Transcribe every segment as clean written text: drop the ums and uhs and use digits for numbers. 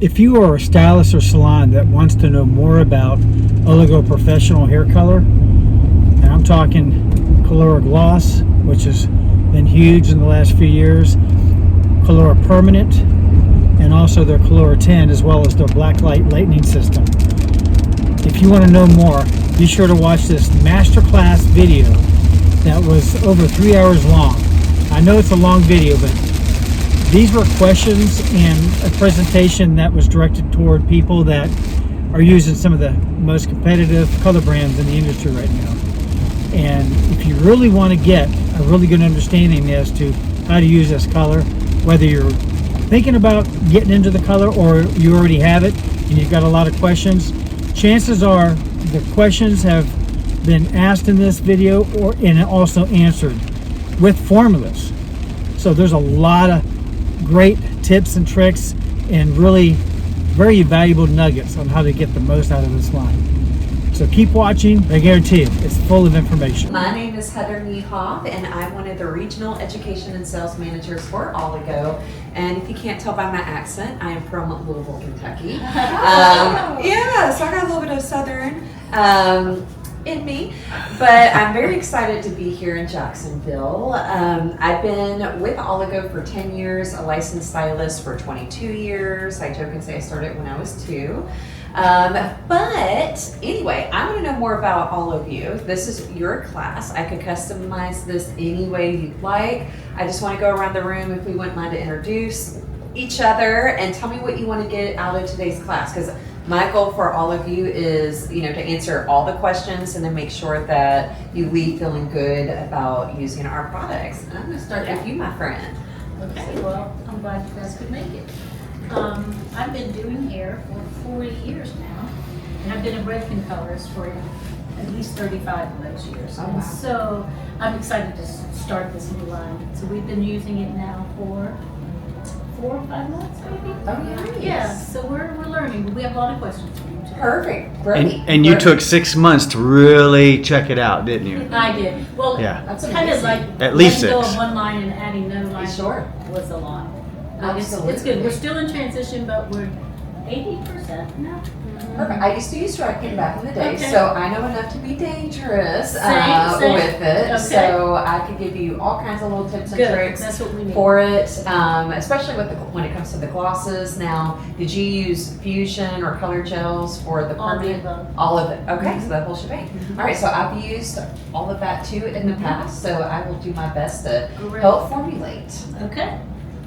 If you are a stylist or salon that wants to know more about Oligo Professional hair color, and I'm talking Calura Gloss, which has been huge in the last few years, Calura Permanent, and also their CaluraTen, as well as their Blacklight lightning system. If you want to know more, be sure to watch this masterclass video that was over 3 hours long. I know it's a long video, but these were questions and a presentation that was directed toward people that are using some of the most competitive color brands in the industry right now. And if you really want to get a really good understanding as to how to use this color, whether you're thinking about getting into the color or you already have it and you've got a lot of questions, chances are the questions have been asked in this video and also answered with formulas. So there's a lot of great tips and tricks and really very valuable nuggets on how to get the most out of this line. So keep watching. I guarantee you it's full of information. My name is Heather Niehoff, and I'm one of the regional education and sales managers for Oligo. And if you can't tell by my accent, I am from Louisville, Kentucky. Yeah, so I got a little bit of Southern in me, but I'm very excited to be here in Jacksonville. I've been with Oligo for 10 years, a licensed stylist for 22 years. I joke and say I started when I was 2. But anyway, I want to know more about all of you. This is your class. I could customize this any way you'd like. I just want to go around the room, if we wouldn't mind, to introduce each other and tell me what you want to get out of today's class, because my goal for all of you is, to answer all the questions and then make sure that you leave feeling good about using our products. And I'm going to start with you, my friend. Okay, well, I'm glad you guys could make it. I've been doing hair for 40 years now, and I've been a Redken colorist for at least 35 of those years. Oh, wow. And so I'm excited to start this new line. So we've been using it now for 4 or 5 months, maybe. Oh, nice. Yeah, so we're learning, but we have a lot of questions for you today. Perfect. Great. And you took 6 months to really check it out, didn't you? I did. Well, Yeah. it's kind of like At least letting go 6. of one line and adding another line. Sure. Was a lot. Absolutely. It's good. We're still in transition, but we're 80% now. Perfect. I used to use Redken back in the day, Okay. so I know enough to be dangerous Same. with it. Okay. So I could give you all kinds of little tips and Good. tricks That's what we need. for it, especially when it comes to the glosses. Now, did you use fusion or color gels for the All the permanent? above. All of it. Okay, so that whole shebang. All right, so I've used all of that too in the past, so I will do my best to Great. help formulate. Okay.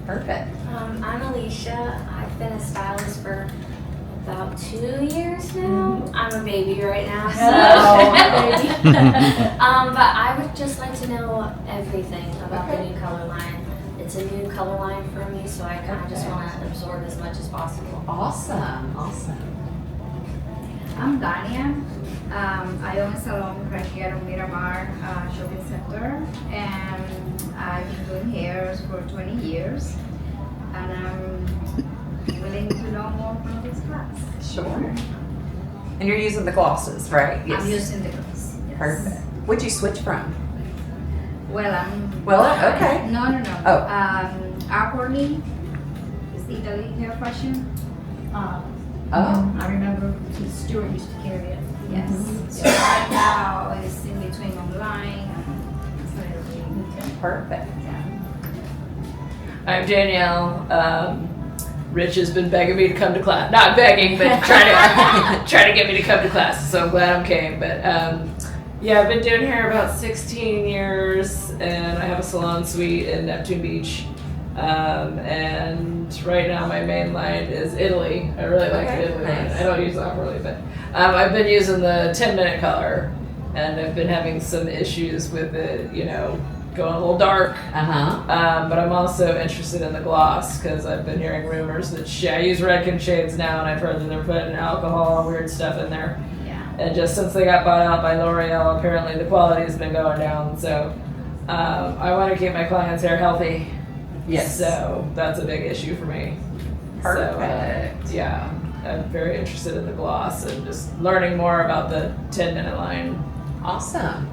Perfect. I'm Alicia. I've been a stylist for about 2 years now. I'm a baby right now, so but I would just like to know everything about the new color line. It's a new color line for me, so I kind of just want to absorb as much as possible. Awesome. I'm Dania. I own a salon right here in Miramar Shopping Center, and I've been doing hair for 20 years, and I'm willing to know more from this class. Sure. And you're using the glosses, right? I'm using the gloss. Yes. Perfect. What'd you switch from? Well, okay. No. Oh. Aquarly is Italy hair fashion. Oh. I remember Stuart used to carry it. Yes. So right now it's in between online and everything. Perfect. I'm Danielle. Rich has been begging me to come to class. Not begging, but trying to get me to come to class. So I'm glad I came. But I've been doing hair about 16 years, and I have a salon suite in Neptune Beach. And right now my main line is Italy. I really like the Italy line. Nice. I don't use Aquarly, but I've been using the 10-minute color, and I've been having some issues with it, going a little dark. But I'm also interested in the gloss, because I've been hearing rumors that I use Redken shades now, and I've heard that they're putting alcohol and weird stuff in there. Yeah. And just since they got bought out by L'Oreal, apparently the quality has been going down. So I want to keep my clients' hair healthy. Yes. So that's a big issue for me. Perfect. So, I'm very interested in the gloss and just learning more about the 10-minute line. Awesome.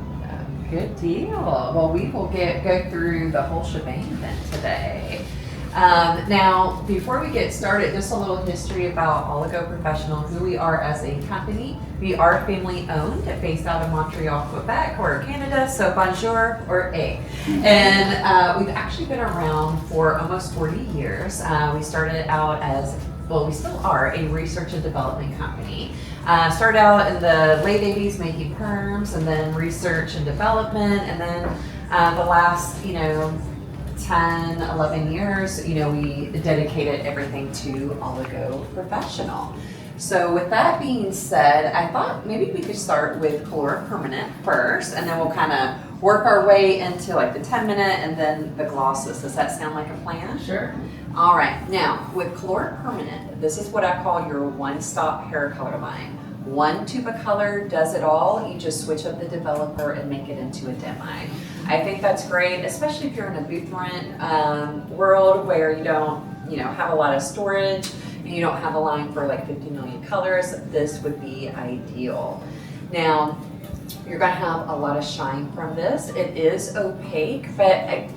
Good deal. Well, we will go through the whole shebang then today. Now, before we get started, just a little history about Oligo Professional, who we are as a company. We are family owned, based out of Montreal, Quebec, or Canada, so bonjour or a. And we've actually been around for almost 40 years. We started out as, well, we still are a research and development company. Started out in the late 80s making perms, and then research and development, and then the last, 10, 11 years, we dedicated everything to Oligo Professional. So with that being said, I thought maybe we could start with Calura Permanent first, and then we'll kind of work our way into like the 10-minute and then the glosses. Does that sound like a plan? Sure. All right, now with Calura Permanent, this is what I call your one-stop hair color line. One tube of color does it all. You just switch up the developer and make it into a demi. I think that's great, especially if you're in a booth rent world where you don't, have a lot of storage and you don't have a line for like 50 million colors. This would be ideal. Now, you're gonna have a lot of shine from this. It is opaque, but I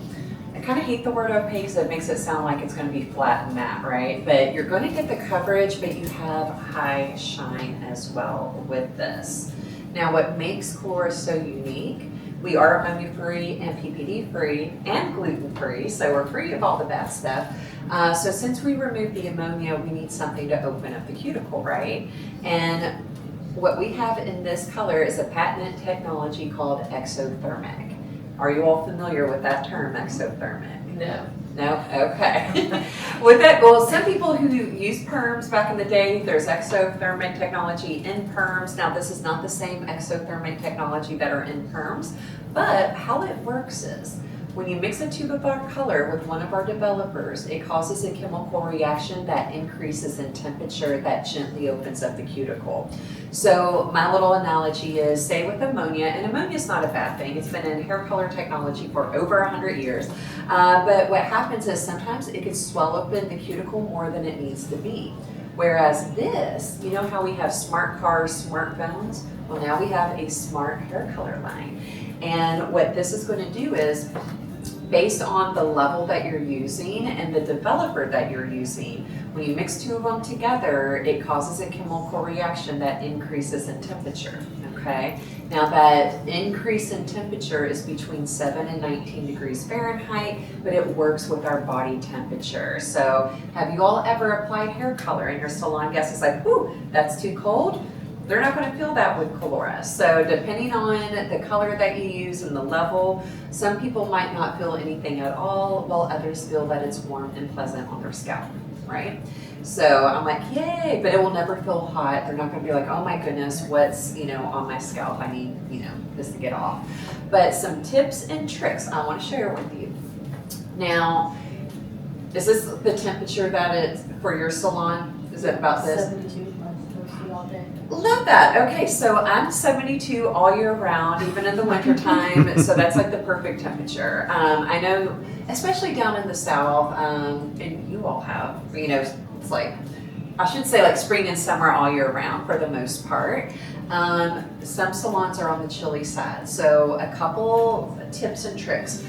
kind of hate the word opaque because it makes it sound like it's going to be flat and matte, right? But you're going to get the coverage, but you have high shine as well with this. Now, what makes Colora so unique, we are ammonia-free and PPD-free and gluten-free, so we're free of all the bad stuff. So since we removed the ammonia, we need something to open up the cuticle, right? And what we have in this color is a patented technology called exothermic. Are you all familiar with that term, exothermic? No. No? Okay. With that, well, some people who use perms back in the day, there's exothermic technology in perms. Now, this is not the same exothermic technology that are in perms, but how it works is when you mix a tube of our color with one of our developers, it causes a chemical reaction that increases in temperature that gently opens up the cuticle. So my little analogy is, say with ammonia, and ammonia is not a bad thing. It's been in hair color technology for over 100 years. But what happens is sometimes it can swell open the cuticle more than it needs to be. Whereas this, you know how we have smart cars, smartphones? Well, now we have a smart hair color line. And what this is going to do is, based on the level that you're using and the developer that you're using, when you mix two of them together, it causes a chemical reaction that increases in temperature, okay? Now that increase in temperature is between 7 and 19 degrees Fahrenheit, but it works with our body temperature. So have you all ever applied hair color and your salon guest is like, whoo, that's too cold? They're not going to feel that with Colora. So depending on the color that you use and the level, some people might not feel anything at all, while others feel that it's warm and pleasant on their scalp, right? So I'm like, yay, but it will never feel hot. They're not going to be like, oh my goodness, what's, on my scalp? I need, this to get off. But some tips and tricks I want to share with you. Now, is this the temperature that it's for your salon? Is it about this? 72 all day. Love that. Okay, so I'm 72 all year round, even in the winter time. So that's like the perfect temperature. I know, especially down in the South, and you all have, it's like, I should say like spring and summer all year round for the most part. Some salons are on the chilly side. So a couple tips and tricks.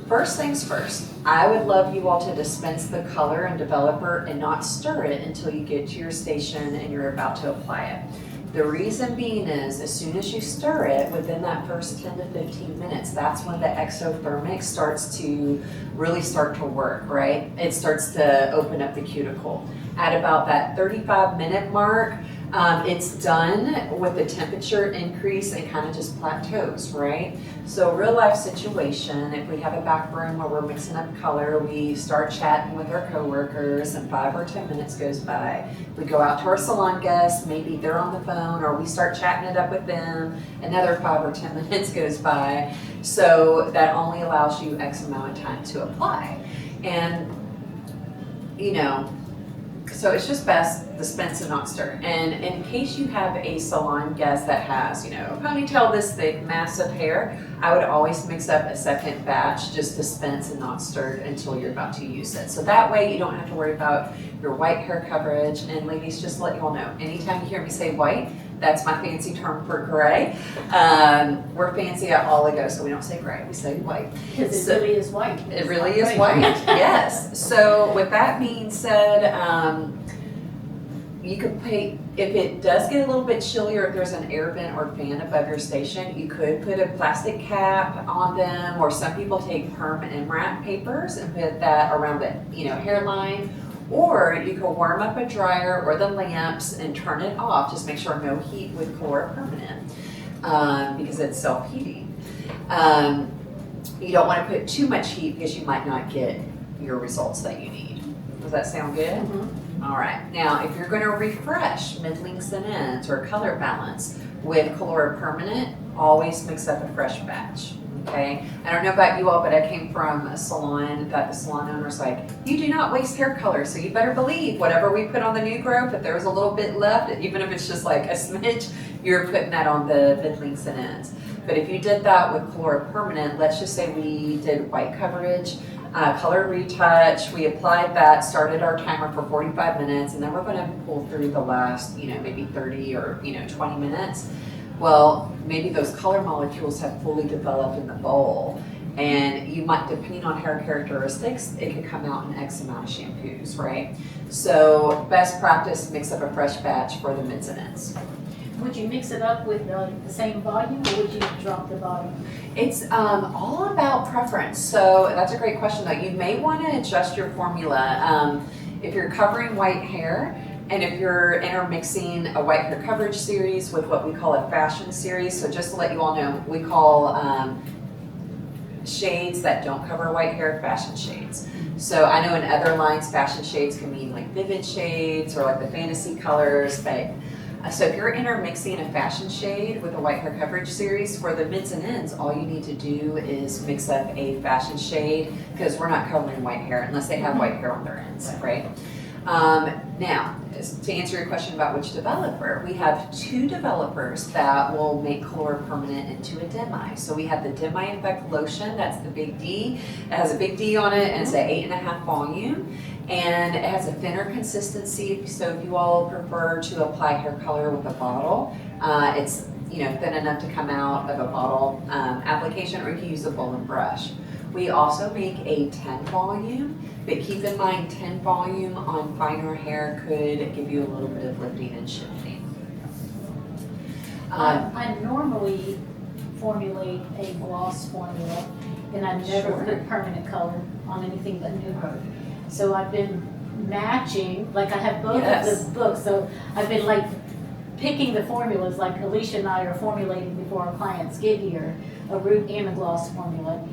First things first, I would love you all to dispense the color and developer and not stir it until you get to your station and you're about to apply it. The reason being is, as soon as you stir it, within that first 10 to 15 minutes, that's when the exothermic starts to really start to work, right? It starts to open up the cuticle. At about that 35-minute mark, it's done with the temperature increase and kind of just plateaus, right? So real life situation, if we have a back room where we're mixing up color, we start chatting with our coworkers and 5 or 10 minutes goes by. We go out to our salon guests, maybe they're on the phone or we start chatting it up with them, another 5 or 10 minutes goes by. So that only allows you X amount of time to apply. And, so it's just best dispense and not stir. And in case you have a salon guest that has, a ponytail this thick, massive hair, I would always mix up a second batch, just dispense and not stir until you're about to use it. So that way you don't have to worry about your white hair coverage. And ladies, just to let you all know, anytime you hear me say white, That's my fancy term for gray. We're fancy at Oligo, so we don't say gray, we say white. Because it really is white. It really is white, yes. So with that being said, you could pay, if it does get a little bit chilly or if there's an air vent or fan above your station, you could put a plastic cap on them, or some people take Perm and wrap papers and put that around the hairline. Or you can warm up a dryer or the lamps and turn it off. Just make sure no heat with Calura Permanent because it's self-heating. You don't want to put too much heat because you might not get your results that you need. Does that sound good? Mm-hmm. All right. Now, if you're going to refresh mid-links and ends or color balance with Calura Permanent, always mix up a fresh batch. Okay, I don't know about you all, but I came from a salon that the salon owner's like, you do not waste hair color, so you better believe whatever we put on the new growth, if there was a little bit left, even if it's just like a smidge, you're putting that on the mid-links and ends. But if you did that with Calura Permanent, let's just say we did white coverage, color retouch, we applied that, started our timer for 45 minutes, and then we're going to pull through the last, maybe 30 or 20 minutes. Well, maybe those color molecules have fully developed in the bowl, and you might, depending on hair characteristics, it could come out in X amount of shampoos, right? So best practice, mix up a fresh batch for the mids and ends. Would you mix it up with the same volume, or would you drop the volume? It's all about preference. So that's a great question though. You may want to adjust your formula. If you're covering white hair, and if you're intermixing a white hair coverage series with what we call a fashion series, so just to let you all know, we call shades that don't cover white hair fashion shades. So I know in other lines, fashion shades can mean like vivid shades or like the fantasy colors, but so if you're intermixing a fashion shade with a white hair coverage series for the mids and ends, all you need to do is mix up a fashion shade, because we're not covering white hair unless they have white hair on their ends, right? Now, to answer your question about which developer, we have 2 developers that will make Calura Permanent into a demi. So we have the Demi Effect Lotion, that's the big D. It has a big D on it, and it's an 8.5 volume. And it has a thinner consistency, so if you all prefer to apply hair color with a bottle, it's thin enough to come out of a bottle application, or you can use a bowl and brush. We also make a 10 volume, but keep in mind 10 volume on finer hair could give you a little bit of lifting and shifting. I normally formulate a gloss formula, and I never put permanent color on anything but new growth. So I've been matching, like I have both of the books, so I've been like picking the formulas, like Alicia and I are formulating before our clients get here, a root and a gloss formula.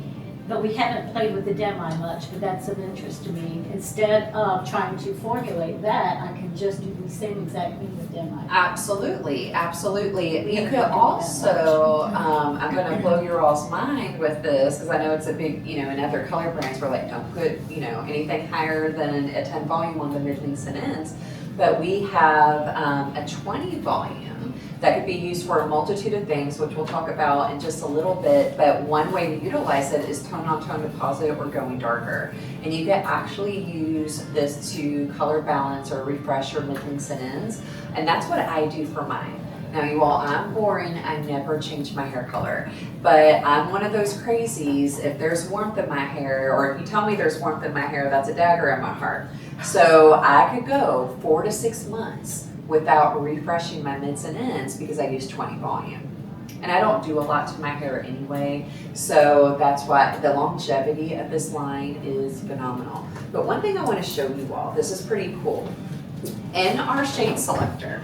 But we haven't played with the demi much, but that's of interest to me. Instead of trying to formulate that, I can just do the same exact thing with demi. Absolutely, absolutely. You could also, I'm going to blow your all's mind with this, because I know it's a big, in other color brands, we're like, don't put, anything higher than a 10 volume on the mid-links and ends. But we have a 20 volume that could be used for a multitude of things, which we'll talk about in just a little bit. But one way to utilize it is tone on tone deposit or going darker. And you can actually use this to color balance or refresh your mid-links and ends. And that's what I do for mine. Now you all, I'm boring, I never change my hair color. But I'm one of those crazies, if there's warmth in my hair, or if you tell me there's warmth in my hair, that's a dagger in my heart. So I could go 4 to 6 months without refreshing my mids and ends because I use 20 volume. And I don't do a lot to my hair anyway, so that's why the longevity of this line is phenomenal. But one thing I want to show you all, this is pretty cool. In our shade selector,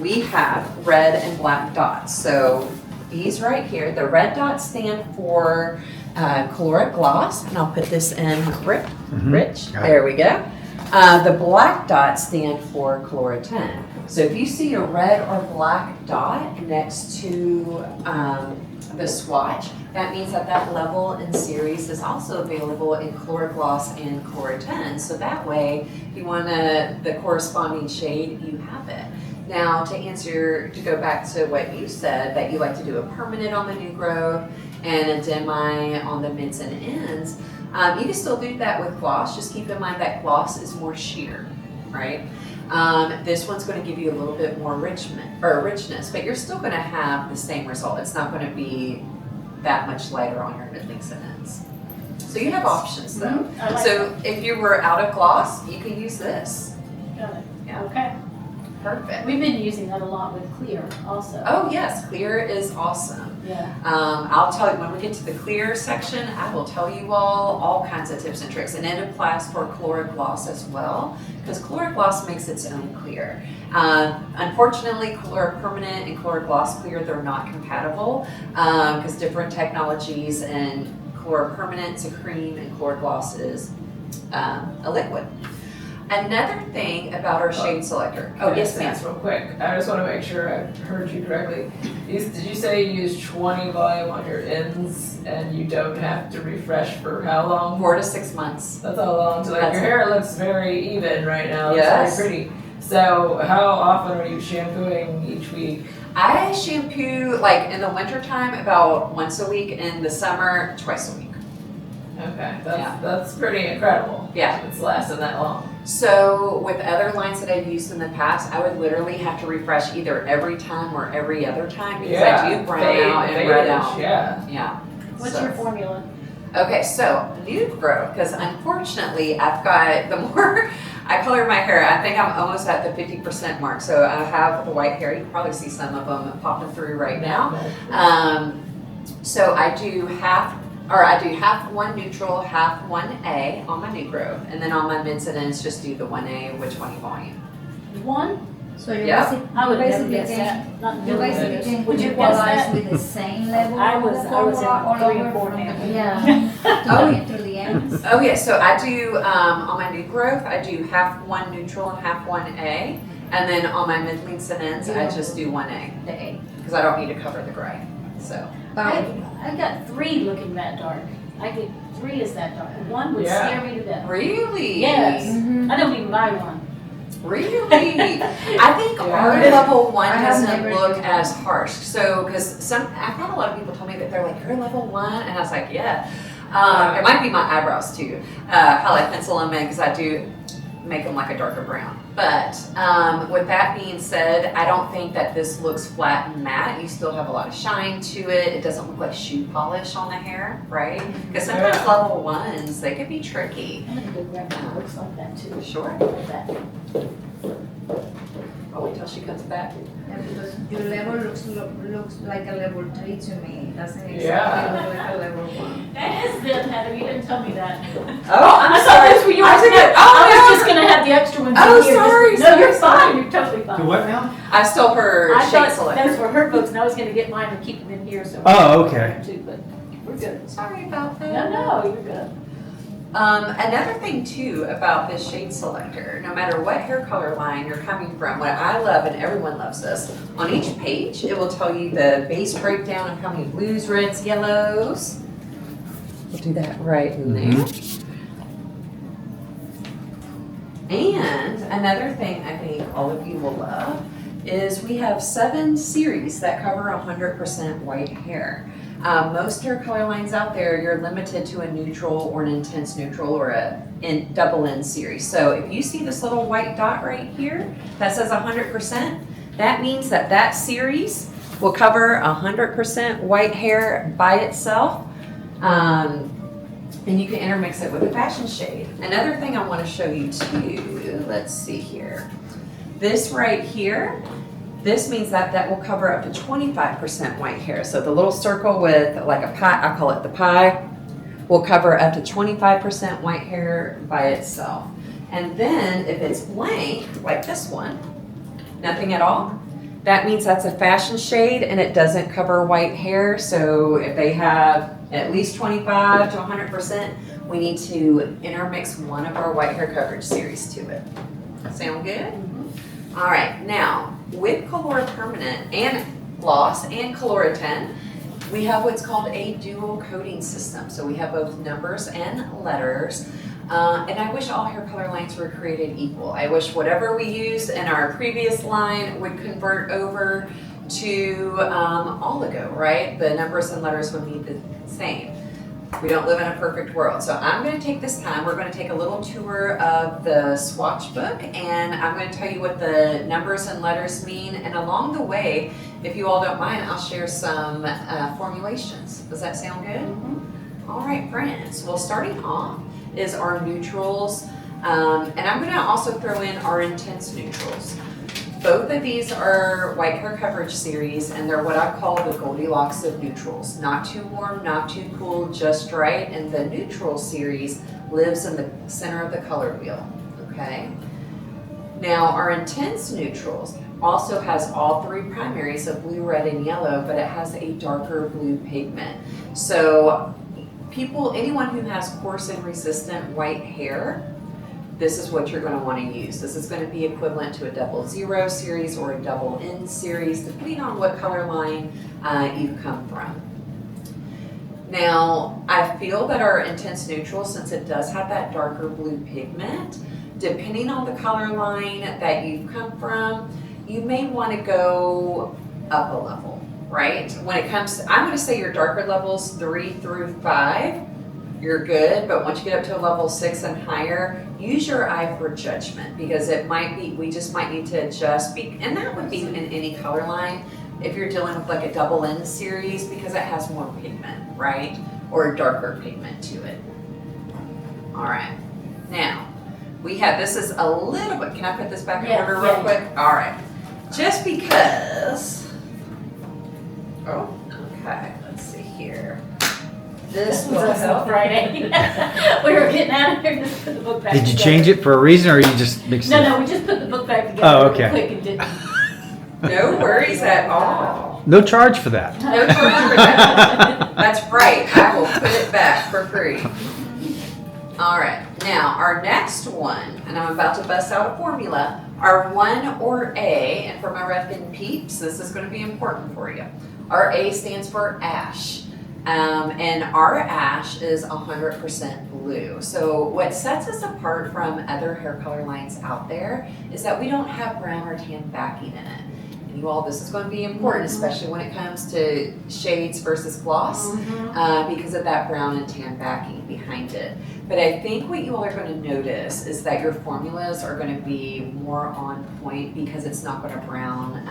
we have red and black dots. So these right here, the red dots stand for Calura Gloss, and I'll put this in rich. There we go. The black dots stand for CaluraTen. So if you see a red or black dot next to the swatch, that means that that level and series is also available in Calura Gloss and CaluraTen. So that way, if you want the corresponding shade, you have it. Now, to go back to what you said, that you like to do a permanent on the new growth and a demi on the mids and ends, you can still do that with gloss. Just keep in mind that gloss is more sheer, right? This one's going to give you a little bit more richness, but you're still going to have the same result. It's not going to be that much lighter on your mid-links and ends. So you have options though. I like So if you were out of gloss, you can use this. Got it. Yeah. Okay. Perfect. We've been using that a lot with Clear also. Oh yes, Clear is awesome. Yeah. I'll tell you, when we get to the Clear section, I will tell you all kinds of tips and tricks. And it applies for Calura Gloss as well, because Calura Gloss makes its own clear. Unfortunately, Calura Permanent and Calura Gloss Clear, they're not compatible because different technologies, and Calura Permanent's a cream and Calura Gloss is a liquid. Another thing about our shade selector. Oh, yes, ma'am. Real quick. I just want to make sure I heard you correctly. Did you say you use 20 volume on your ends and you don't have to refresh for how long? 4 to 6 months. That's how long. So like That's your it. hair looks very even right now. Yes. It's very pretty. So how often are you shampooing each week? I shampoo like in the wintertime about once a week, in the summer twice a week. Okay, Yeah. that's pretty incredible. Yeah. It's lasted that long. So with other lines that I've used in the past, I would literally have to refresh either every time or every other time because I do brown out and red out. Yeah. Yeah. What's So- your formula? Okay, so nude growth, because unfortunately I've got, the more I color my hair, I think I'm almost at the 50% mark. So I have the white hair. You can probably see some of them popping through right now. So I do half one neutral, half 1A on my new growth, and then on my mids and ends just do the 1A with 20 volume. One? So you Yeah. basically, I would you never basically guess can, that. Not you basically millimeters. can Would you guess equalize that? with the same level I of was the in formula all 3 or over 4 from now. the Yeah. beginning to the end. Oh yeah, so I do, on my new growth, I do half one neutral and half 1A, and then on my mid links and ends, I just do 1A, The A. because I don't need to cover the gray, so. I got 3 looking that dark. I get 3 is that dark. 1 would Yeah. scare me to death. Really? Yes. Mhm. I don't even buy one. Really? I think Yeah. our level 1 I have doesn't never look used as harsh. So, because I've had a lot of people tell me that they're like, you're level 1, and I was like, yeah. It might be my eyebrows too. How I pencil them in, because I do make them like a darker brown. But with that being said, I don't think that this looks flat and matte. You still have a lot of shine to it. It doesn't look like shoe polish on the hair, right? Because sometimes Yeah. level 1s, they could be tricky. I have a good record that looks like that too. Sure. Like that. I'll wait till she comes back. Yeah, because your level looks like a level 3 to me. It doesn't exactly Yeah. look like a level 1. That is good, Heather. You didn't tell me that. Oh, I'm I thought sorry. those were yours. I took it. Oh, I was no. just gonna have the extra ones Oh, in here. sorry, No, you're sorry. fine. You're totally fine. Do what now? I stole her I shade thought selector. those were her books, and I was gonna get mine and keep them in here. So Oh, okay. Too, but we're good. Sorry about that. No, you're good. Another thing too about this shade selector, no matter what hair color line you're coming from, what I love, and everyone loves this, on each page it will tell you the base breakdown of how many blues, reds, yellows. We'll do that right in there. And another thing I think all of you will love is we have 7 series that cover 100% white hair. Most hair color lines out there, you're limited to a neutral or an intense neutral or a double N series. So if you see this little white dot right here that says 100%, that means that that series will cover 100% white hair by itself. And you can intermix it with a fashion shade. Another thing I want to show you too, let's see here. This right here, this means that that will cover up to 25% white hair. So the little circle with like a pie, I call it the pie, will cover up to 25% white hair by itself. And then if it's blank, like this one, nothing at all, that means that's a fashion shade and it doesn't cover white hair. So if they have at least 25 to 100%, we need to intermix one of our white hair coverage series to it. Sound good? All right, now with Calura Permanent and Gloss and CaluraTen, we have what's called a dual coding system. So we have both numbers and letters. And I wish all hair color lines were created equal. I wish whatever we used in our previous line would convert over to Oligo, right? The numbers and letters would be the same. We don't live in a perfect world. So I'm going to take this time, we're going to take a little tour of the swatch book, and I'm going to tell you what the numbers and letters mean, and along the way, if you all don't mind, I'll share some formulations. Does that sound good? Mm-hmm. All right, friends. Well, starting off is our neutrals, and I'm going to also throw in our intense neutrals. Both of these are White Hair Coverage series, and they're what I call the Goldilocks of neutrals. Not too warm, not too cool, just right. And the neutral series lives in the center of the color wheel, okay? Now, our intense neutrals also has all three primaries of blue, red, and yellow, but it has a darker blue pigment. So anyone who has coarse and resistant white hair, this is what you're going to want to use. This is going to be equivalent to a 00 series or a double N series, depending on what color line you've come from. Now, I feel that our intense neutral, since it does have that darker blue pigment, depending on the color line that you've come from, you may want to go up a level, right? When it comes to, I'm going to say your darker levels 3 through 5, you're good, but once you get up to a level 6 and higher, use your eye for judgment, because it might be, we just might need to adjust, and that would be in any color line if you're dealing with like a double N series, because it has more pigment, right? Or a darker pigment to it. All right, now we have, this is a little bit, can I put this back in order real quick? All right, just because, oh, okay, let's see here. This will help. Friday. We were getting out of here and just put the book back Did you together. change it for a reason, or you just mixed it? No, we just put the book back together Oh, really okay. quick and didn't. No worries at all. No charge for that. No charge for that. That's right. I will put it back for free. All right. Now, our next one, and I'm about to bust out a formula, our 1 or A, and for my Redfin peeps, this is going to be important for you. Our A stands for ash. And our ash is 100% blue. So what sets us apart from other hair color lines out there is that we don't have brown or tan backing in it. And you all, this is going to be important, especially when it comes to shades versus gloss, because of that brown and tan backing behind it. But I think what you all are going to notice is that your formulas are going to be more on point, because it's not going to brown.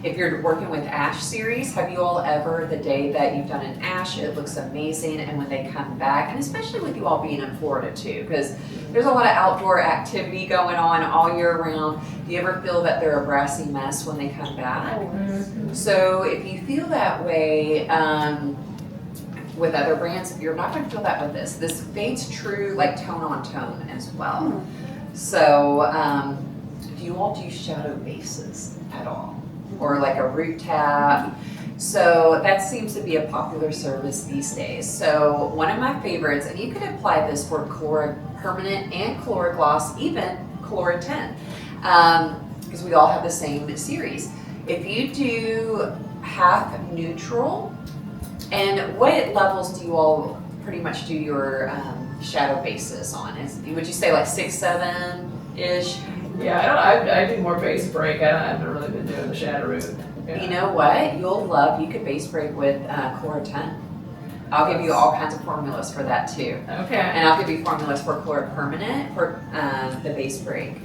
If you're working with ash series, have you all ever, the day that you've done an ash, it looks amazing, and when they come back, and especially with you all being in Florida too, because there's a lot of outdoor activity going on all year round, do you ever feel that they're a brassy mess when they come back? So if you feel that way with other brands, you're not going to feel that with this. This fades true, like tone on tone as well. So do you all do shadow bases at all? Or like a root tab? So that seems to be a popular service these days. So one of my favorites, and you could apply this for Calura Permanent and Calura Gloss, even CaluraTen, because we all have the same series. If you do half neutral, and what levels do you all pretty much do your shadow bases on? Would you say like 6, 7-ish? Yeah, I do more base break. I haven't really been doing the shadow root. Yeah. You know what? You could base break with CaluraTen. I'll give you all kinds of formulas for that too. Okay. And I'll give you formulas for Calura Permanent for the base break.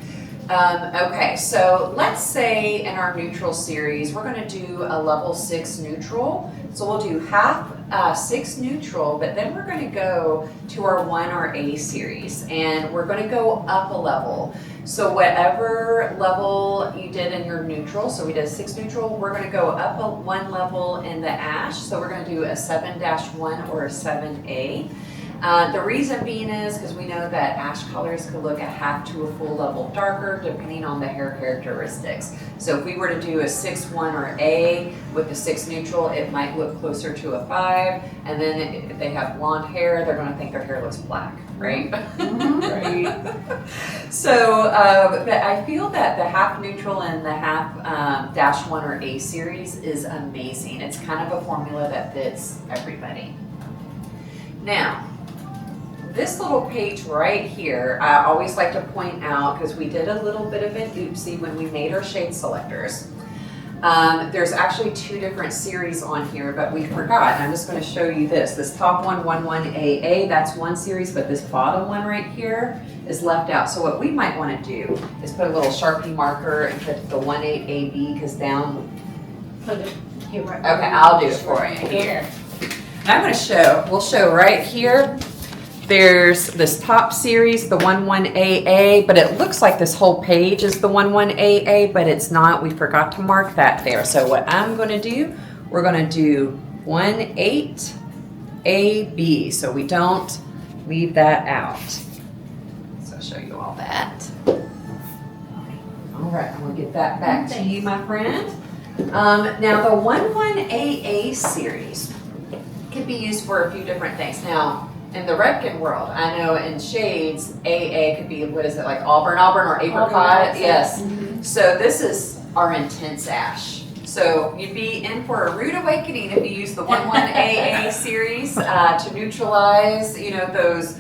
Okay, so let's say in our neutral series, we're going to do a level 6 neutral. So we'll do half 6 neutral, but then we're going to go to our 1 or A series, and we're going to go up a level. So whatever level you did in your neutral, so we did a 6 neutral, we're going to go up one level in the ash. So we're going to do a 7-1 or a 7A. The reason being is because we know that ash colors could look a half to a full level darker depending on the hair characteristics. So if we were to do a 6-1 or A with the 6 neutral, it might look closer to a 5. And then if they have blonde hair, they're going to think their hair looks black, right? Right. So but I feel that the half neutral and the half -1 or A series is amazing. It's kind of a formula that fits everybody. Now, this little page right here, I always like to point out, because we did a little bit of an oopsie when we made our shade selectors. There's actually 2 different series on here, but we forgot. I'm just going to show you this. This top one, 11AA, that's one series, but this bottom one right here is left out. So what we might want to do is put a little Sharpie marker and put the 18AB, because down. Put it here right. Okay, I'll do it for you here. And I'm going to show, we'll show right here. There's this top series, the 11AA, but it looks like this whole page is the 11AA, but it's not. We forgot to mark that there. So what I'm going to do, we're going to do 18AB, so we don't leave that out. So I'll show you all that. All right, I'm going to get that back to you, my friend. Now the 11AA series can be used for a few different things. Now, in the Redken world, I know in shades, AA could be, what is it, like auburn or apricot? Yes. So this is our intense ash. So you'd be in for a rude awakening if you use the 11AA series to neutralize, you know, those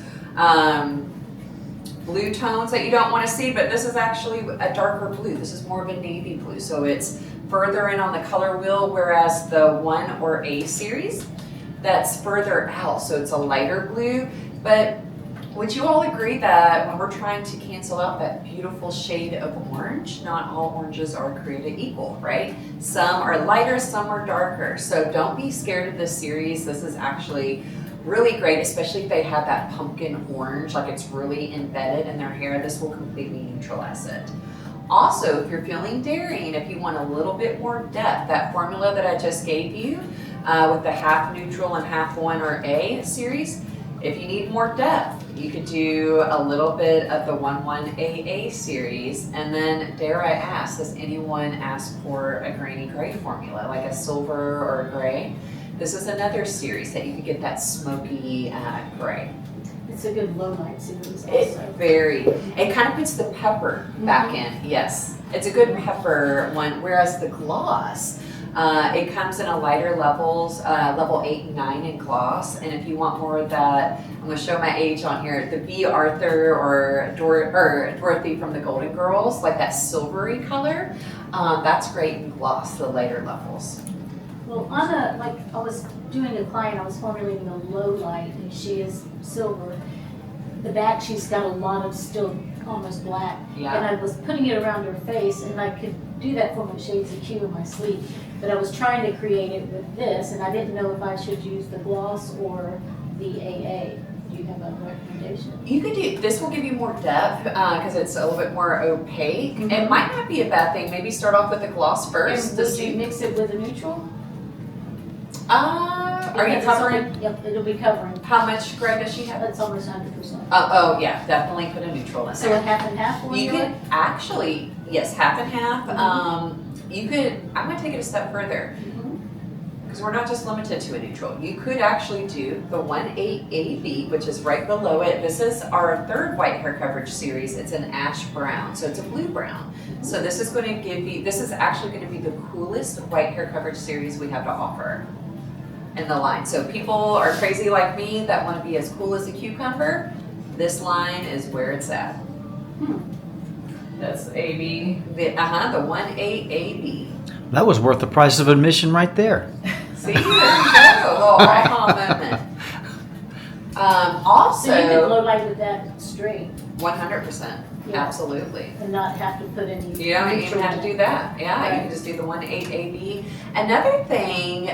blue tones that you don't want to see, but this is actually a darker blue. This is more of a navy blue. So it's further in on the color wheel, whereas the 1 or A series, that's further out, so it's a lighter blue. But would you all agree that when we're trying to cancel out that beautiful shade of orange, not all oranges are created equal, right? Some are lighter, some are darker. So don't be scared of this series. This is actually really great, especially if they have that pumpkin orange, like it's really embedded in their hair. This will completely neutralize it. Also, if you're feeling daring, if you want a little bit more depth, that formula that I just gave you, with the half neutral and half 1 or A series, if you need more depth, you could do a little bit of the 11AA series. And then, dare I ask, does anyone ask for a grainy gray formula, like a silver or a gray? This is another series that you could get that smoky gray. It's a good low light series also. It kind of puts the pepper back in, yes. It's a good pepper one, whereas the gloss, it comes in a lighter levels, level 8 and 9 in gloss. And if you want more of that, I'm going to show my age on here, the B. Arthur or Dorothy from the Golden Girls, like that silvery color, that's great in gloss, the lighter levels. Well, like I was doing a client, I was formulating a low light, and she is silver. The back, she's got a lot of still almost black. Yeah. And I was putting it around her face, and I could do that for my shades of Q in my sleeve. But I was trying to create it with this, and I didn't know if I should use the gloss or the AA. Do you have a recommendation? You could do, this will give you more depth because it's a little bit more opaque. It might not be a bad thing. Maybe start off with the gloss first. And would you mix it with a neutral? Are you Because it's covering? only- Yep, it'll be covering. How much gray does she have? That's almost 100%. Oh yeah, definitely put a neutral in So a there. half and half You formula? could actually, yes, half and half. You could, I'm gonna take it a step further because we're not just limited to a neutral. You could actually do the 18AB, which is right below it. This is our 3rd white hair coverage series. It's an ash brown, so it's a blue brown. So this is going to give you, this is actually going to be the coolest white hair coverage series we have to offer in the line. So people are crazy like me that want to be as cool as a cucumber. This line is where it's at. That's AB. The 18AB. That was worth the price of admission right there. See, there you go. A little aha moment. Also, So you could low light with that straight 100%. Yeah. absolutely. and not have to put any. You don't even neutral have to in. do that. Yeah, you Right. can just do the 18AB. Another thing,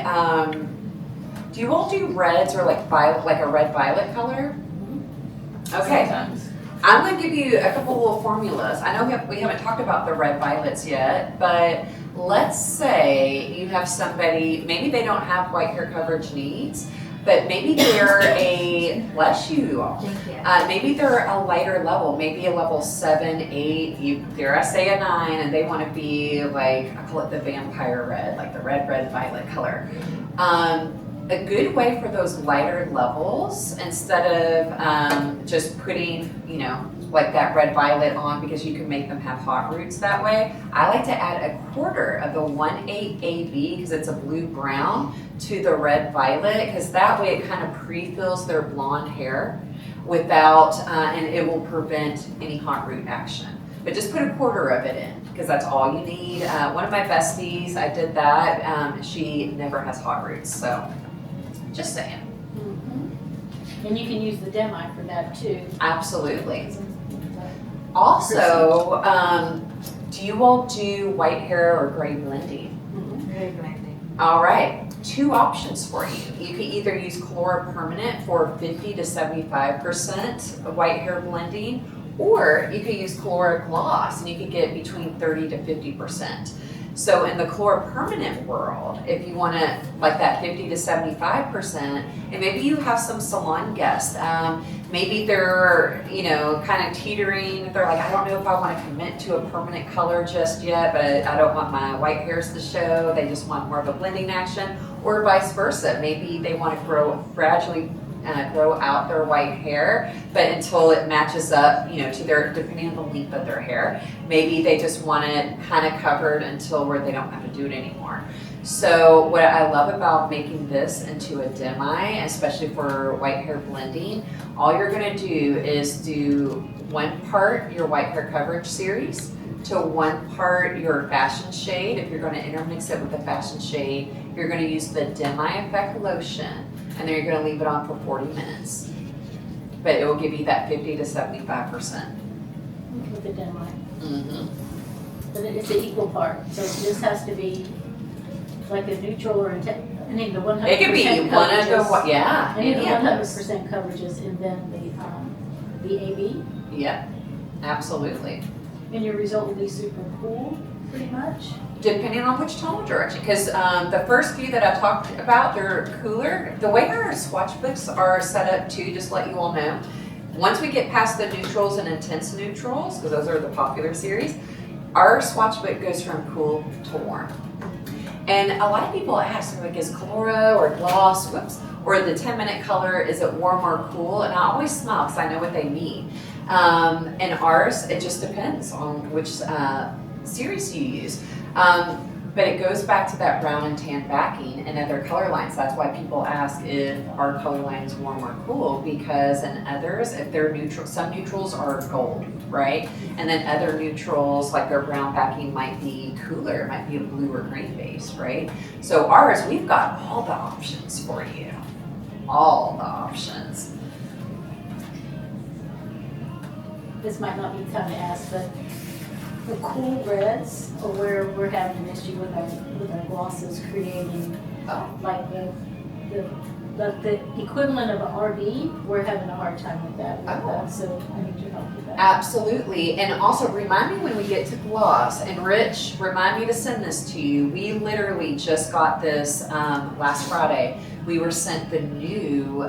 do you all do reds or like violet, like a red violet color? Okay. Sometimes. I'm going to give you a couple little formulas. I know we haven't talked about the red violets yet, but let's say you have somebody, maybe they don't have white hair coverage needs, but maybe they're bless you all. Thank you. Maybe they're a lighter level, maybe a level 7, 8, dare I say a 9, and they want to be like, I call it the vampire red, like the red violet color. A good way for those lighter levels, instead of just putting, like that red violet on, because you can make them have hot roots that way, I like to add a quarter of the 18AB, because it's a blue brown, to the red violet, because that way it kind of pre-fills their blonde hair without, and it will prevent any hot root action. But just put a quarter of it in, because that's all you need. One of my besties, I did that. She never has hot roots, so just saying. And you can use the demi for that too. Absolutely. Also, do you all do white hair or gray blending? Very blending. All right, 2 options for you. You can either use Calura Permanent for 50 to 75% of white hair blending, or you could use Calura Gloss and you could get between 30 to 50%. So in the Calura Permanent world, if you want to like that 50 to 75%, and maybe you have some salon guests, maybe they're, you know, kind of teetering. They're like, I don't know if I want to commit to a permanent color just yet, but I don't want my white hairs to show. They just want more of a blending action, or vice versa. Maybe they want to gradually grow out their white hair, but until it matches up, you know, to their, depending on the length of their hair, maybe they just want it kind of covered until where they don't have to do it anymore. So what I love about making this into a demi, especially for white hair blending, all you're going to do is do 1 part your white hair coverage series to 1 part your fashion shade. If you're going to intermix it with the fashion shade, you're going to use the demi effect lotion, and then you're going to leave it on for 40 minutes. But it will give you that 50 to 75%. With the demi. Mm-hmm. But it's an equal part, so this has to be like a neutral or the 100% It could be one of the, yeah. Any of the any of those. 100% coverages, and then the AB, Yep, absolutely. and your result will be super cool, pretty much. Depending on which tonal direction, because the first few that I talked about, they're cooler. The way our swatch books are set up too, just to let you all know, once we get past the neutrals and intense neutrals, because those are the popular series, our swatch book goes from cool to warm. And a lot of people ask, like, is Colora or gloss, or the 10-minute color, is it warm or cool? And I always smile because I know what they mean. And ours, it just depends on which series you use. But it goes back to that brown and tan backing and other color lines. That's why people ask if our color line is warm or cool, because in others, if they're neutral, some neutrals are gold, right? And then other neutrals, like their brown backing, might be cooler, it might be a blue or green base, right? So ours, we've got all the options for you. All the options. This might not be time to ask, but the cool reds are where we're having an issue with our glosses creating like the equivalent of an RB. We're having a hard time with that. So I need your help with that. Absolutely. And also remind me when we get to gloss, and Rich, remind me to send this to you. We literally just got this last Friday. We were sent the new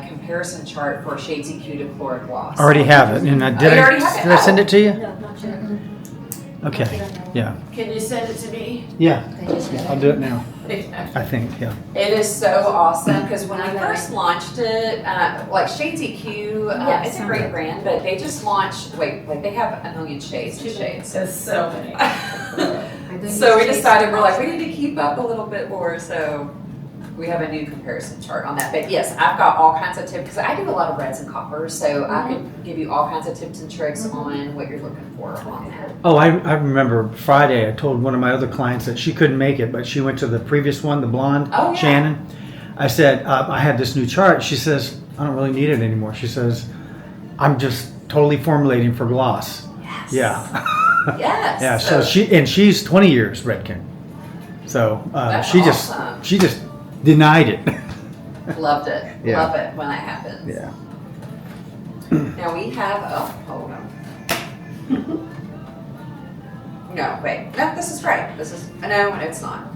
comparison chart for Shades EQ to Colora Gloss. Already have it, and did I send it to you? No, not yet. Okay, yeah. Can you send it to me? Yeah, I'll do it now, I think, yeah. It is so awesome because when I first launched it, like Shades EQ, it's a great brand, but they just launched, they have a million shades and shades. There's so many. So we decided, we're like, we need to keep up a little bit more, so we have a new comparison chart on that. But yes, I've got all kinds of tips, because I do a lot of reds and coppers, so I could give you all kinds of tips and tricks on what you're looking for on that. Oh, I remember Friday, I told one of my other clients that she couldn't make it, but she went to the previous one, the blonde, Oh, yeah. Shannon. I said, I had this new chart. She says, I don't really need it anymore. She says, I'm just totally formulating for gloss. Yes. Yeah. Yes. Yeah, so she's 20 years Redken. So That's she awesome. just denied it. Loved it. Yeah. Love it when that happens. Yeah. Now we have, hold on. No, wait. No, this is right. No, it's not.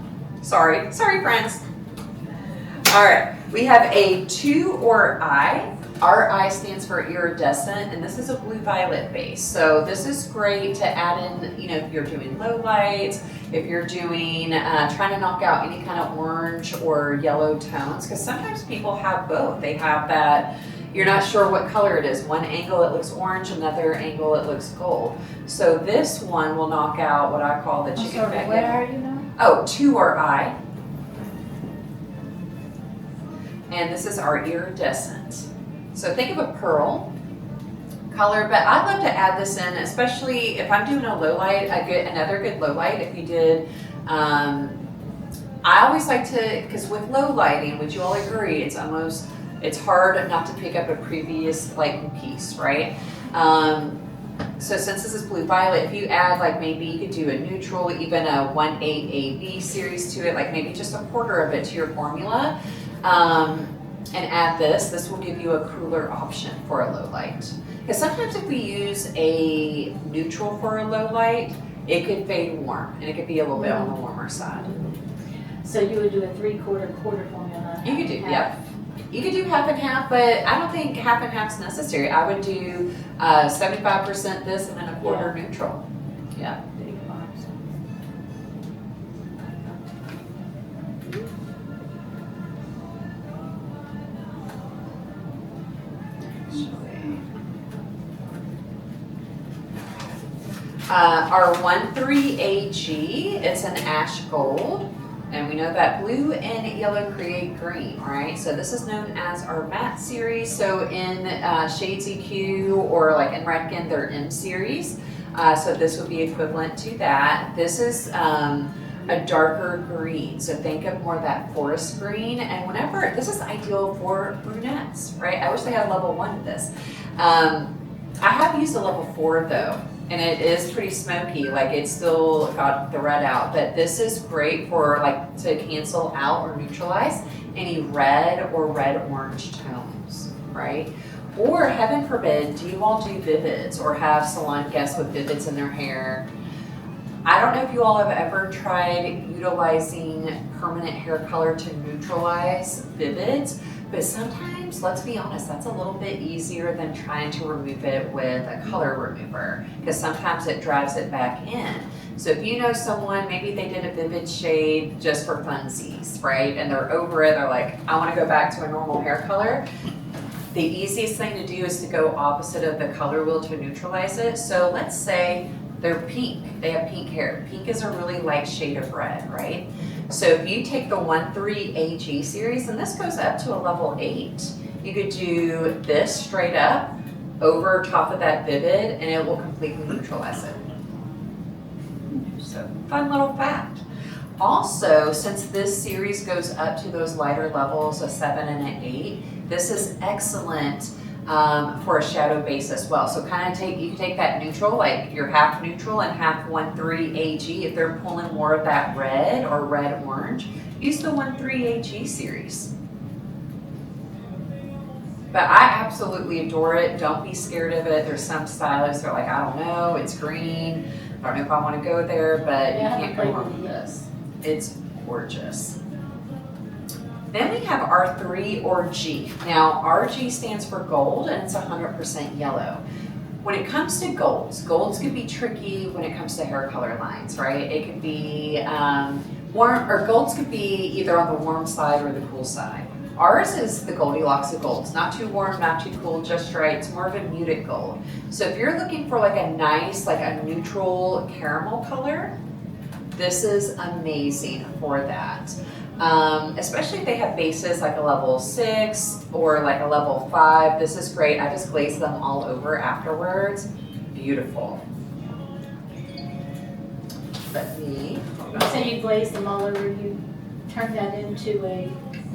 Sorry, friends. All right, we have a 2 or I. Our I stands for iridescent, and this is a blue-violet base. So this is great to add in, if you're doing low light, if you're doing, trying to knock out any kind of orange or yellow tones, because sometimes people have both. They have that, you're not sure what color it is. One angle it looks orange, another angle it looks gold. So this one will knock out what I call the chicken nugget. Where are you now? Oh, 2 or I. And this is our iridescent. So think of a pearl color, but I'd love to add this in, especially if I'm doing a low light, another good low light. If you did, I always like to, because with low lighting, would you all agree, it's hard not to pick up a previous lighting piece, right? So since this is blue violet, if you add like maybe you could do a neutral, even a 1/8 AB series to it, like maybe just a quarter of it to your formula, and add this will give you a cooler option for a low light. Because sometimes if we use a neutral for a low light, it could fade warm and it could be a little bit on the warmer side. So you would do a 3/4 formula? You could do, half. yep. You could do half and half, but I don't think half and half's necessary. I would do 75% this and then a quarter neutral. Yeah. Our 1,3 AG, it's an ash gold. And we know that blue and yellow create green, right? So this is known as our matte series. So in Shades EQ or like in Redken, they're M series. So this would be equivalent to that. This is a darker green. So think of more of that forest green. And whenever, this is ideal for brunettes, right? I wish they had a level 1 of this. I have used a level 4 though. And it is pretty smoky, like it's still got the red out, but this is great for like to cancel out or neutralize any red or red-orange tones, right? Or heaven forbid, do you all do vivids or have salon guests with vivids in their hair? I don't know if you all have ever tried utilizing permanent hair color to neutralize vivids, but sometimes, let's be honest, that's a little bit easier than trying to remove it with a color remover, because sometimes it drives it back in. So if you know someone, maybe they did a vivid shade just for funsies, right? And they're over it, they're like, I want to go back to a normal hair color. The easiest thing to do is to go opposite of the color wheel to neutralize it. So let's say they're pink, they have pink hair. Pink is a really light shade of red, right? So if you take the 1,3 AG series, and this goes up to a level 8, you could do this straight up over top of that vivid and it will completely neutralize it. So fun little fact. Also, since this series goes up to those lighter levels, a 7 and an 8, this is excellent for a shadow base as well. So kind of you can take that neutral, like your half neutral and half 1,3 AG. If they're pulling more of that red or red orange, use the 1,3 AG series. But I absolutely adore it. Don't be scared of it. There's some stylists that are like, I don't know, it's green. I don't know if I want to go there, but you can't go wrong with this. It's gorgeous. Then we have R3 or G. Now RG stands for gold and it's 100% yellow. When it comes to golds can be tricky when it comes to hair color lines, right? It could be warm, or golds could be either on the warm side or the cool side. Ours is the Goldilocks of golds, not too warm, not too cool, just right. It's more of a muted gold. So if you're looking for like a nice, like a neutral caramel color, this is amazing for that. Especially if they have bases like a level 6 or like a level 5. This is great. I just glaze them all over afterwards. Beautiful. Let me. So you glaze them all over, you turn that into a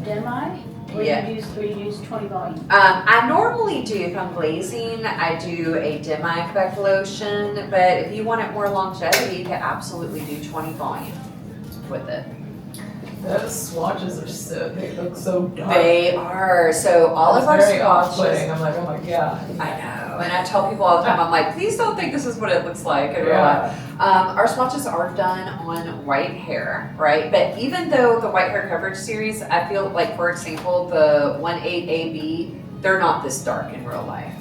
demi? Or Yeah. you use 20 volume? I normally do, if I'm glazing, I do a demi-effect lotion, but if you want it more longevity, you can absolutely do 20 volume with it. Those swatches they look so dark. They are. So all of our very swatches. off-putting. I'm like, oh my god. I know, and I tell people all the time, I'm like, please don't think this is what it looks like in real life. Our swatches are done on white hair, right? But even though the white hair coverage series, I feel like, for example, the 1/8 AB, they're not this dark in real life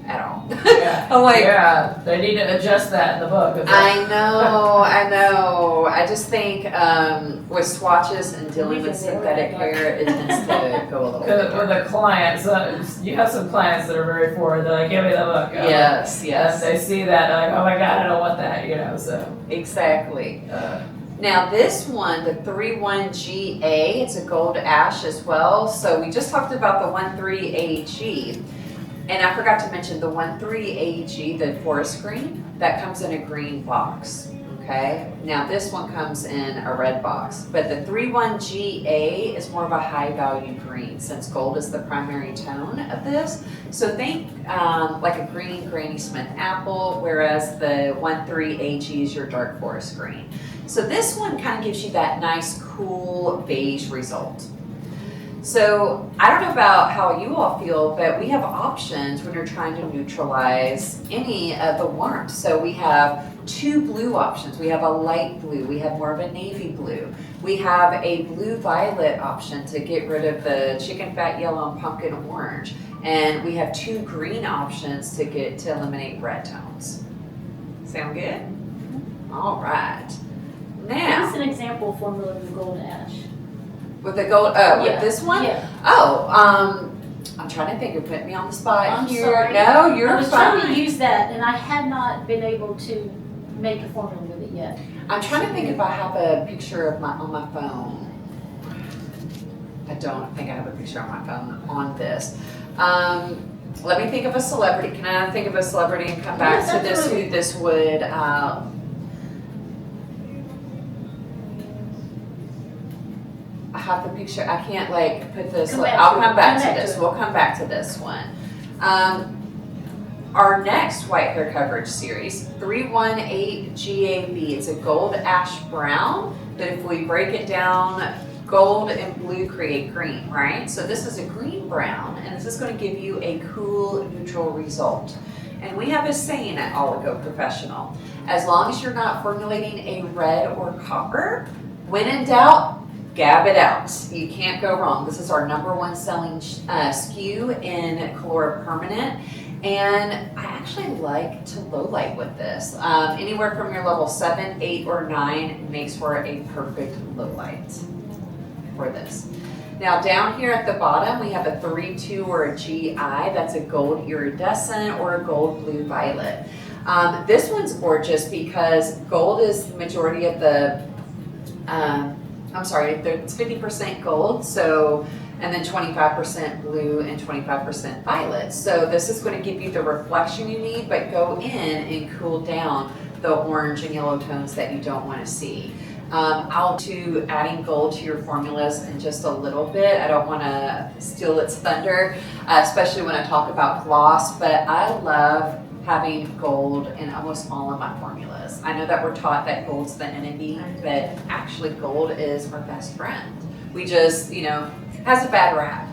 at all. Yeah. I'm like, yeah, they need to adjust that in the book. It's I know. I just think with swatches and dealing with synthetic hair, it tends to go a little bit Because with darker. the clients, you have some clients that are very forward. They're like, give me the book. Yes, And yes, they see that, they're like, oh my god, I don't want that, you know, so. exactly. Now this one, the 3/1GA, it's a gold ash as well. So we just talked about the 1/3 AG. And I forgot to mention the 1,3-AG, the forest green, that comes in a green box. Okay, now this one comes in a red box, but the 3,1-GA is more of a high value green since gold is the primary tone of this. So think like a green Granny Smith apple, whereas the 1,3-AG is your dark forest green. So this one kind of gives you that nice cool beige result. So I don't know about how you all feel, but we have options when you're trying to neutralize any of the warmth. So we have 2 blue options. We have a light blue, we have more of a navy blue. We have a blue violet option to get rid of the chicken fat yellow and pumpkin orange. And we have 2 green options to eliminate red tones. Sound good? All right. Now, Give us an example of formulating the gold ash. with the gold, with this one? Yeah. Oh, I'm trying to think. You're putting me on the spot I'm here. sorry. No, you're I was fine. trying to use that, and I had not been able to make a formula with it yet. I'm trying to think if I have a picture of on my phone. I don't think I have a picture on my phone on this. Let me think of a celebrity. Can I think of a celebrity and come back Yes, to this? absolutely. Who this would? I have the picture. I can't like put this. I'll come back to this. We'll come back to this one. Our next white hair coverage series, 318GAB. It's a gold ash brown, but if we break it down, gold and blue create green, right? So this is a green brown, and this is going to give you a cool neutral result. And we have a saying at Oligo Professional, as long as you're not formulating a red or copper, when in doubt, gab it out. You can't go wrong. This is our #1 selling SKU in Calura Permanent. And I actually like to low light with this. Anywhere from your level 7, 8, or 9 makes for a perfect low light for this. Now down here at the bottom, we have a 3-2 or a GI. That's a gold iridescent or a gold blue violet. This one's gorgeous because gold is the majority of the, it's 50% gold, so, and then 25% blue and 25% violet. So this is going to give you the reflection you need, but go in and cool down the orange and yellow tones that you don't want to see. I'll do adding gold to your formulas in just a little bit. I don't want to steal its thunder, especially when I talk about gloss, but I love having gold in almost all of my formulas. I know that we're taught that gold's the enemy, but actually gold is our best friend. We just, has a bad rap.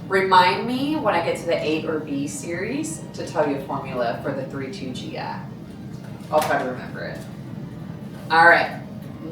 Remind me when I get to the 8 or B series to tell you a formula for the 3-2 GI. I'll try to remember it. All right,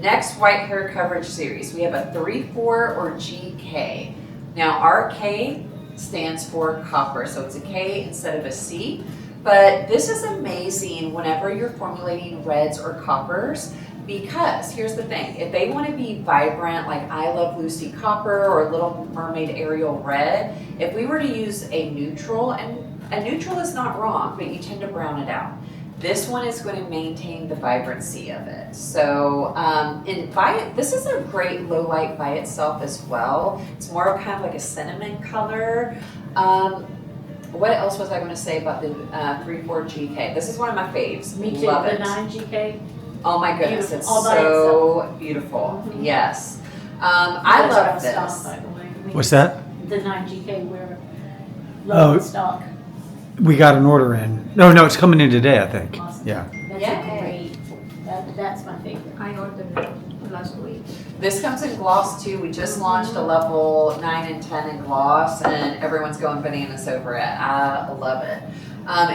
next white hair coverage series. We have a 3-4 or GK. Now our K stands for copper, so it's a K instead of a C. But this is amazing whenever you're formulating reds or coppers, because here's the thing, if they want to be vibrant, like I Love Lucy Copper or Little Mermaid Ariel Red, if we were to use a neutral, and a neutral is not wrong, but you tend to brown it out. This one is going to maintain the vibrancy of it. So, this is a great low light by itself as well. It's more of kind of like a cinnamon color. What else was I going to say about the 3-4 GK? This is one of my faves. Me too, Love the it. 9 GK. Oh my goodness, Beautiful. it's All by so beautiful. Mhm. Yes. I Those are love out of this. stock, by the way. What's that? The 9 GK, we're Oh. low in stock. We got an order in. No, it's coming in today, I think. Awesome. Yeah. That's Yay. great. That's my favorite. I ordered it last week. This comes in gloss too. We just launched a level 9 and 10 in gloss, and everyone's going bananas over it. I love it.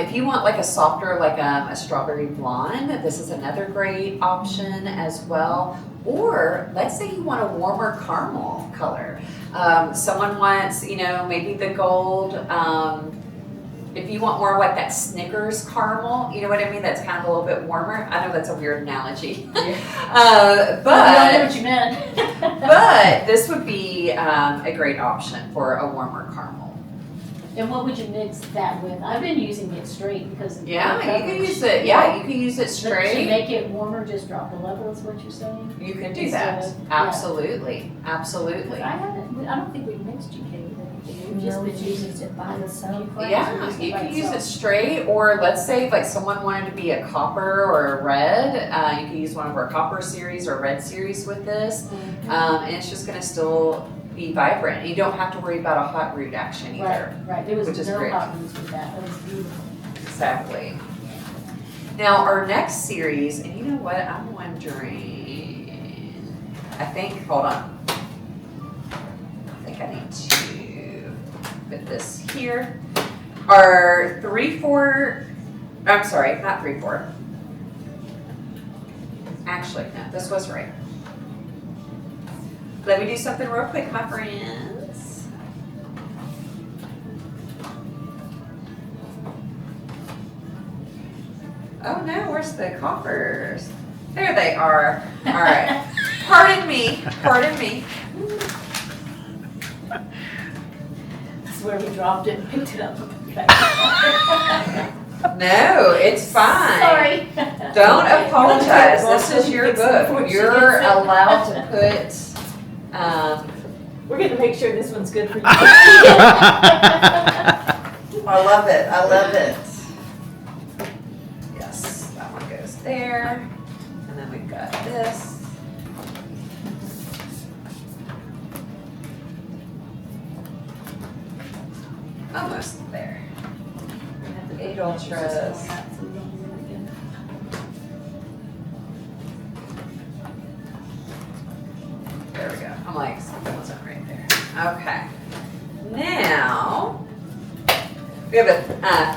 If you want like a softer, like a strawberry blonde, this is another great option as well. Or let's say you want a warmer caramel color. Someone wants, maybe the gold. If you want more like that Snickers caramel, you know what I mean? That's kind of a little bit warmer. I know that's a weird analogy. I know But what you meant. but this would be a great option for a warmer caramel. And what would you mix that with? I've been using it straight because of the Yeah, you can coverage. use it. Yeah, you can use it To straight. make it warmer, just drop the level is what you're saying? You can do Instead that. of- yeah. Absolutely, absolutely. I don't think we mixed GK with anything. We've just been using it by itself. Yeah, you can use it straight, or let's say like someone wanted to be a copper or a red, you can use one of our copper series or red series with this, and it's just gonna still be vibrant. You don't have to worry about a hot root action either. Right, there was which is no great. hot roots with that, it was beautiful. Exactly. Now our next series, and you know what, I'm wondering, I think, hold on. I think I need to put this here. Our 3-4, I'm sorry, not 3-4. Actually, no, this was right. Let me do something real quick, my friends. Oh no, where's the coppers? There they are. All right. Pardon me. Pardon me. This is where we dropped it and picked it up. No, it's fine. Sorry. Don't apologize. Well, This is your fix it book. before she You're gets it. allowed to put. We're gonna make sure this one's good for you. I love it. I love it. Yes, that one goes there. And then we've got this. Almost there. We have the 8 Ultras. There we go. I'm like, something wasn't right there. Okay. Now, we have a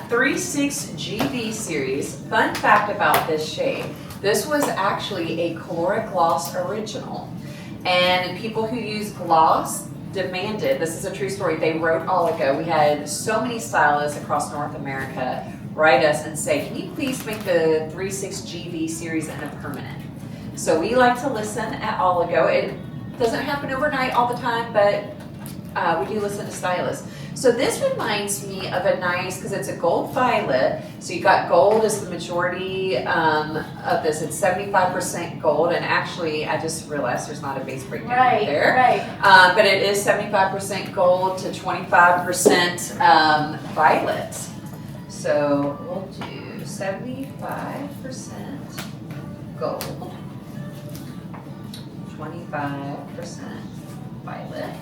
3-6 GV series. Fun fact about this shade. This was actually a Colora Gloss original. And people who use gloss demanded, this is a true story, they wrote Oligo. We had so many stylists across North America write us and say, can you please make the 3-6 GV series in a permanent? So we like to listen at Oligo. It doesn't happen overnight all the time, but we do listen to stylists. So this reminds me of a nice, because it's a gold violet, so you got gold as the majority of this. It's 75% gold, and actually I just realized there's not a base breakdown there. Right. But it is 75% gold to 25% violet. So we'll do 75% gold, 25% violet.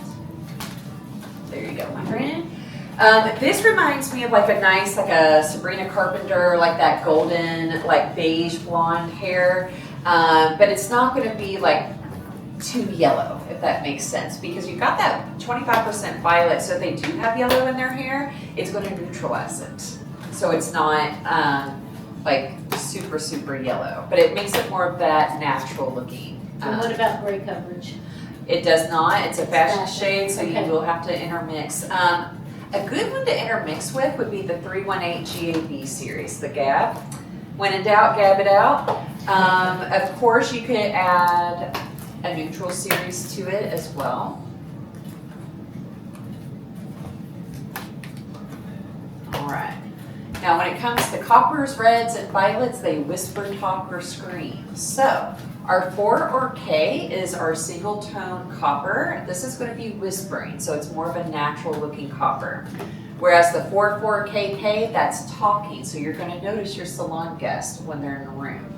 There you go, my friend. This reminds me of like a nice, like a Sabrina Carpenter, like that golden, like beige blonde hair. But it's not gonna be like too yellow, if that makes sense, because you've got that 25% violet, so if they do have yellow in their hair, it's gonna neutralize it. So it's not like super, super yellow, but it makes it more of that natural looking. And what about gray coverage? It does not. It's a fashion Fashion. shade, so Okay. you will have to intermix. A good one to intermix with would be the 318 GAB series, the Gab. When in doubt, gab it out. Of course, you could add a neutral series to it as well. All right. Now, when it comes to coppers, reds, and violets, they whisper, talk, or scream. So, our 4 or K is our single tone copper. This is going to be whispering, so it's more of a natural looking copper. Whereas the 4,4KK, that's talking, so you're going to notice your salon guest when they're in the room.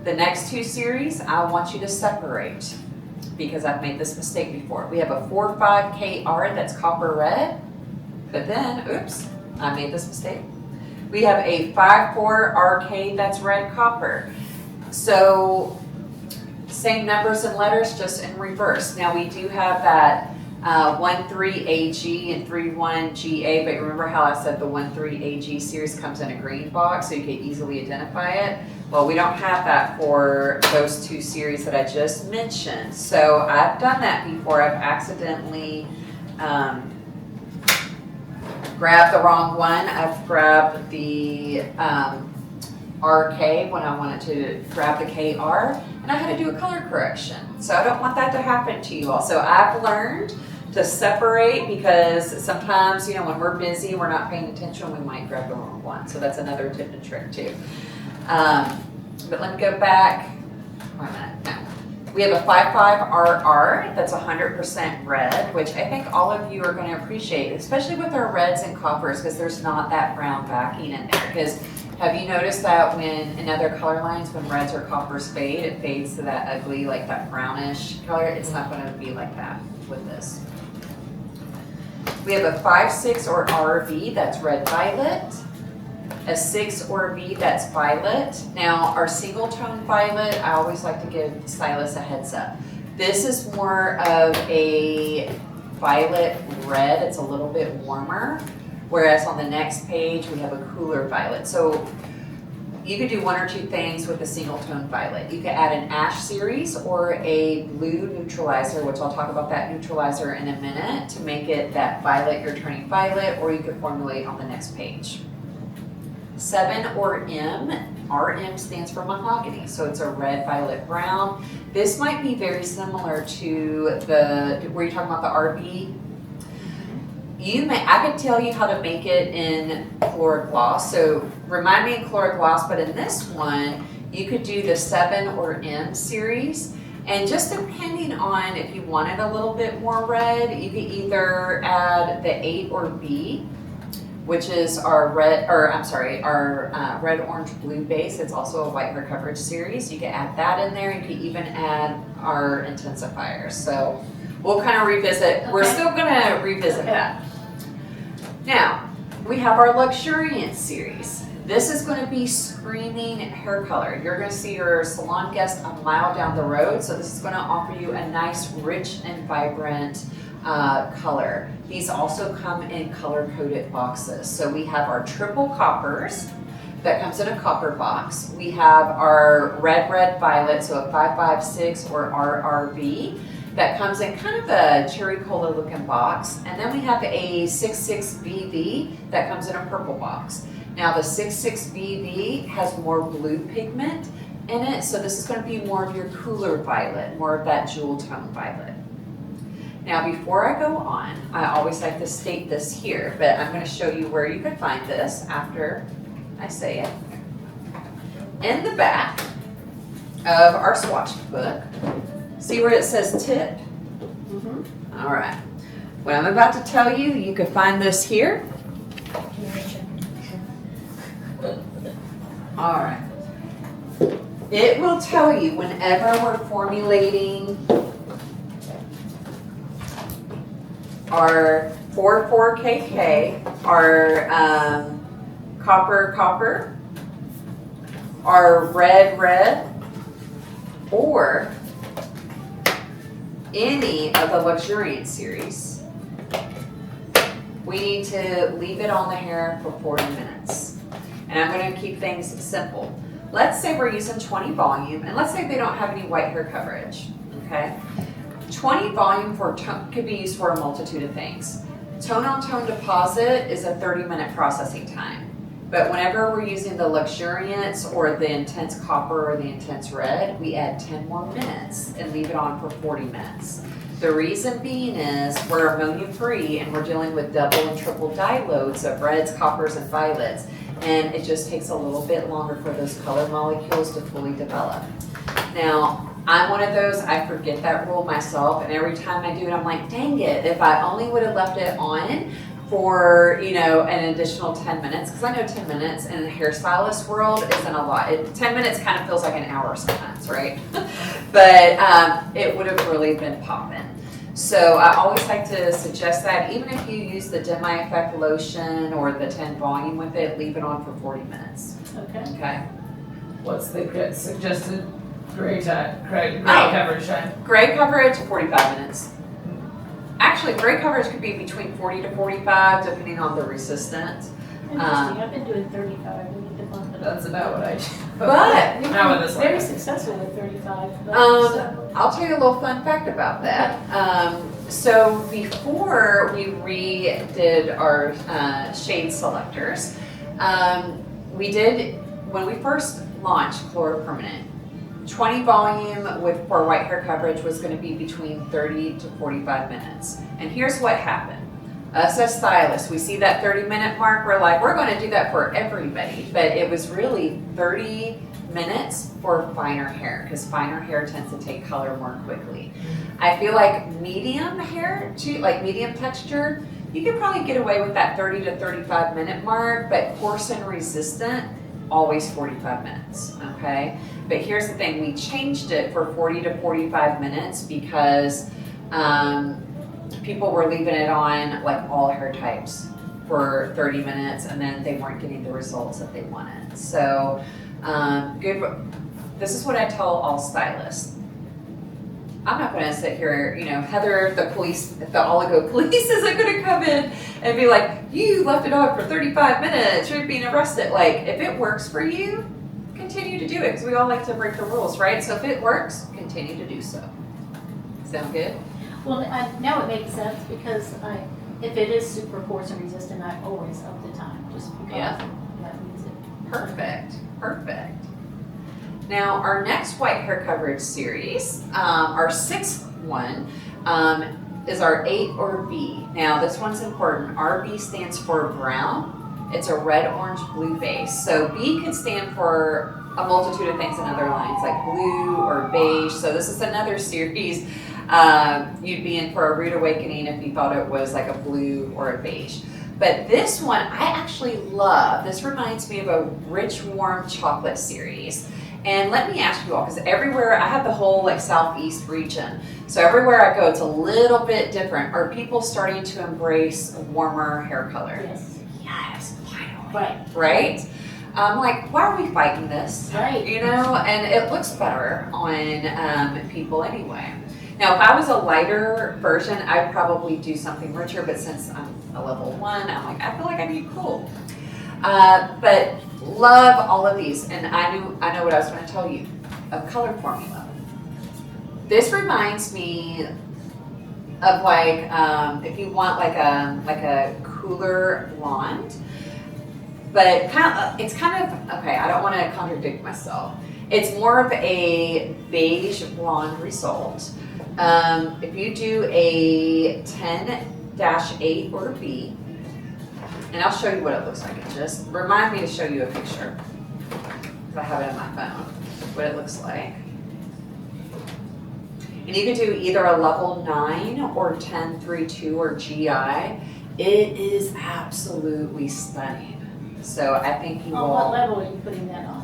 The next 2 series, I want you to separate because I've made this mistake before. We have a 4,5KR that's copper red, but then, oops, I made this mistake. We have a 5,4RK that's red copper. So, same numbers and letters, just in reverse. Now we do have that 13AG and 31GA, but remember how I said the 13AG series comes in a green box so you can easily identify it? Well, we don't have that for those 2 series that I just mentioned. So I've done that before. I've accidentally grabbed the wrong one. I've grabbed the RK when I wanted to grab the KR, and I had to do a color correction. So I don't want that to happen to you all. So I've learned to separate because sometimes, you know, when we're busy, we're not paying attention, we might grab the wrong one. So that's another tip and trick too. But let me go back. Wait a minute, no. We have a 55RR that's 100% red, which I think all of you are going to appreciate, especially with our reds and coppers, because there's not that brown backing in there. Because have you noticed that when in other color lines, when reds or coppers fade, it fades to that ugly, like that brownish color? It's not going to be like that with this. We have a 5-6 or RV that's red violet, a 6 or V that's violet. Now our single tone violet, I always like to give stylists a heads up. This is more of a violet red, it's a little bit warmer. Whereas on the next page, we have a cooler violet. So you could do one or two things with a single tone violet. You could add an ash series or a blue neutralizer, which I'll talk about that neutralizer in a minute, to make it that violet you're turning violet, or you could formulate on the next page. 7 or M, RM stands for mahogany, so it's a red, violet, brown. This might be very similar to were you talking about the RB? I could tell you how to make it in Calura Gloss, so remind me in Calura Gloss, but in this one, you could do the 7 or M series, and just depending on if you wanted a little bit more red, you could either add the 8 or B, which is our red, our red, orange, blue base. It's also a white hair coverage series. You can add that in there. You can even add our intensifiers. So we'll kind of revisit. Okay. We're still gonna revisit that. Now, we have our luxuriant series. This is gonna be screaming hair color. You're gonna see your salon guest a mile down the road. So this is gonna offer you a nice, rich and vibrant color. These also come in color-coded boxes. So we have our triple coppers that comes in a copper box. We have our red, violet, so a 556 or RRB that comes in kind of a cherry cola looking box. And then we have a 66BV that comes in a purple box. Now the 66BV has more blue pigment in it, so this is going to be more of your cooler violet, more of that jewel tone violet. Now, before I go on, I always like to state this here, but I'm going to show you where you can find this after I say it. In the back of our swatch book, see where it says tip? Mm-hmm. All right. What I'm about to tell you, you can find this here. All right. It will tell you whenever we're formulating our 44KK, our copper, our red, or any of the luxuriant series, we need to leave it on the hair for 40 minutes. And I'm going to keep things simple. Let's say we're using 20 volume, and let's say they don't have any white hair coverage, okay? 20 volume could be used for a multitude of things. Tone-on-tone deposit is a 30-minute processing time. But whenever we're using the luxuriance or the intense copper or the intense red, we add 10 more minutes and leave it on for 40 minutes. The reason being is we're ammonia-free and we're dealing with double and triple dye loads of reds, coppers, and violets, and it just takes a little bit longer for those color molecules to fully develop. Now, I'm one of those, I forget that rule myself, and every time I do it, I'm like, dang it, if I only would have left it on for, an additional 10 minutes, because I know 10 minutes in the hairstylist world isn't a lot. 10 minutes kind of feels like an hour sometimes, right? But it would have really been popping. So I always like to suggest that even if you use the demi-effect lotion or the 10 volume with it, leave it on for 40 minutes. Okay. What's the suggested gray coverage time? Gray coverage, 45 minutes. Actually, gray coverage could be between 40 to 45, depending on the resistance. Interesting. I've been doing 35. We need to bump it up. That's about what I do. But not with this very one. successful with 35. I'll tell you a little fun fact about that. So before we redid our shade selectors, when we first launched Calura Permanent, 20 volume for white hair coverage was going to be between 30 to 45 minutes. And here's what happened. Us as stylists, we see that 30-minute mark, we're like, we're going to do that for everybody. But it was really 30 minutes for finer hair, because finer hair tends to take color more quickly. I feel like medium hair, too, like medium texture, you could probably get away with that 30 to 35 minute mark, but coarse and resistant, always 45 minutes, okay? But here's the thing, we changed it for 40 to 45 minutes because people were leaving it on like all hair types for 30 minutes and then they weren't getting the results that they wanted. So this is what I tell all stylists. I'm not gonna sit here, you know, Heather, the Oligo police isn't gonna come in and be like, you left it on for 35 minutes, you're being arrested. Like, if it works for you, continue to do it, because we all like to break the rules, right? So if it works, continue to do so. Sound good? Well, now it makes sense because if it is super coarse and resistant, I always up the time just because that means it. Perfect, perfect. Now, our next white hair coverage series, our 6th one, is our 8 or B. Now, this one's important. RB stands for brown. It's a red, orange, blue base. So B could stand for a multitude of things in other lines, like blue or beige. So this is another series you'd be in for a rude awakening if you thought it was like a blue or a beige. But this one, I actually love. This reminds me of a rich, warm chocolate series. And let me ask you all, because everywhere, I have the whole like Southeast region. So everywhere I go, it's a little bit different. Are people starting to embrace warmer hair color? Yes. Yes, finally. Right. Right? I'm like, why are we fighting this? Right. You know, and it looks better on people anyway. Now, if I was a lighter version, I'd probably do something richer, but since I'm a level 1, I'm like, I feel like I'd be cool. But love all of these, and I know what I was going to tell you, a color formula. This reminds me of like if you want like a cooler blonde, but it's kind of okay. I don't want to contradict myself. It's more of a beige blonde result. If you do a 10-8 or B. And I'll show you what it looks like. It just remind me to show you a picture. Because I have it on my phone. What it looks like. And you can do either a level 9 or 10-3-2 or GI. It is absolutely stunning. So I think you will. On what level are you putting that on?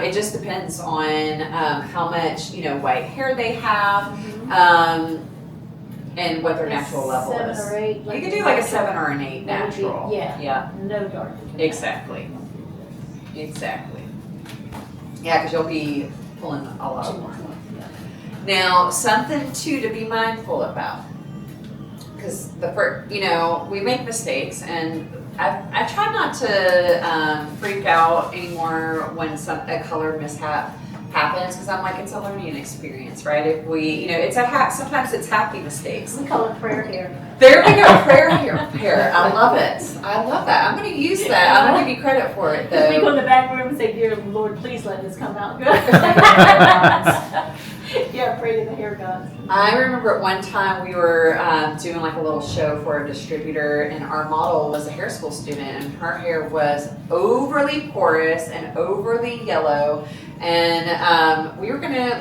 It just depends on how much white hair they have. And what their natural level 7 is. or 8. You could do like a 7 or an 8 natural. Yeah. No darker. Exactly. Exactly. Yeah, because you'll be pulling a lot more. Now, something too to be mindful about, because we make mistakes, and I try not to freak out anymore when a color mishap happens, because I'm like, it's a learning experience, right? If we, sometimes it's happy mistakes. We call it prayer hair. There we go, prayer hair. I love it. I love that. I'm going to use that. I'm going to give you credit for it, though. We go in the back room and say, dear Lord, please let this come out good. Yeah, pray to the hair gods. I remember at one time we were doing like a little show for a distributor, and our model was a hair school student, and her hair was overly porous and overly yellow, and we were gonna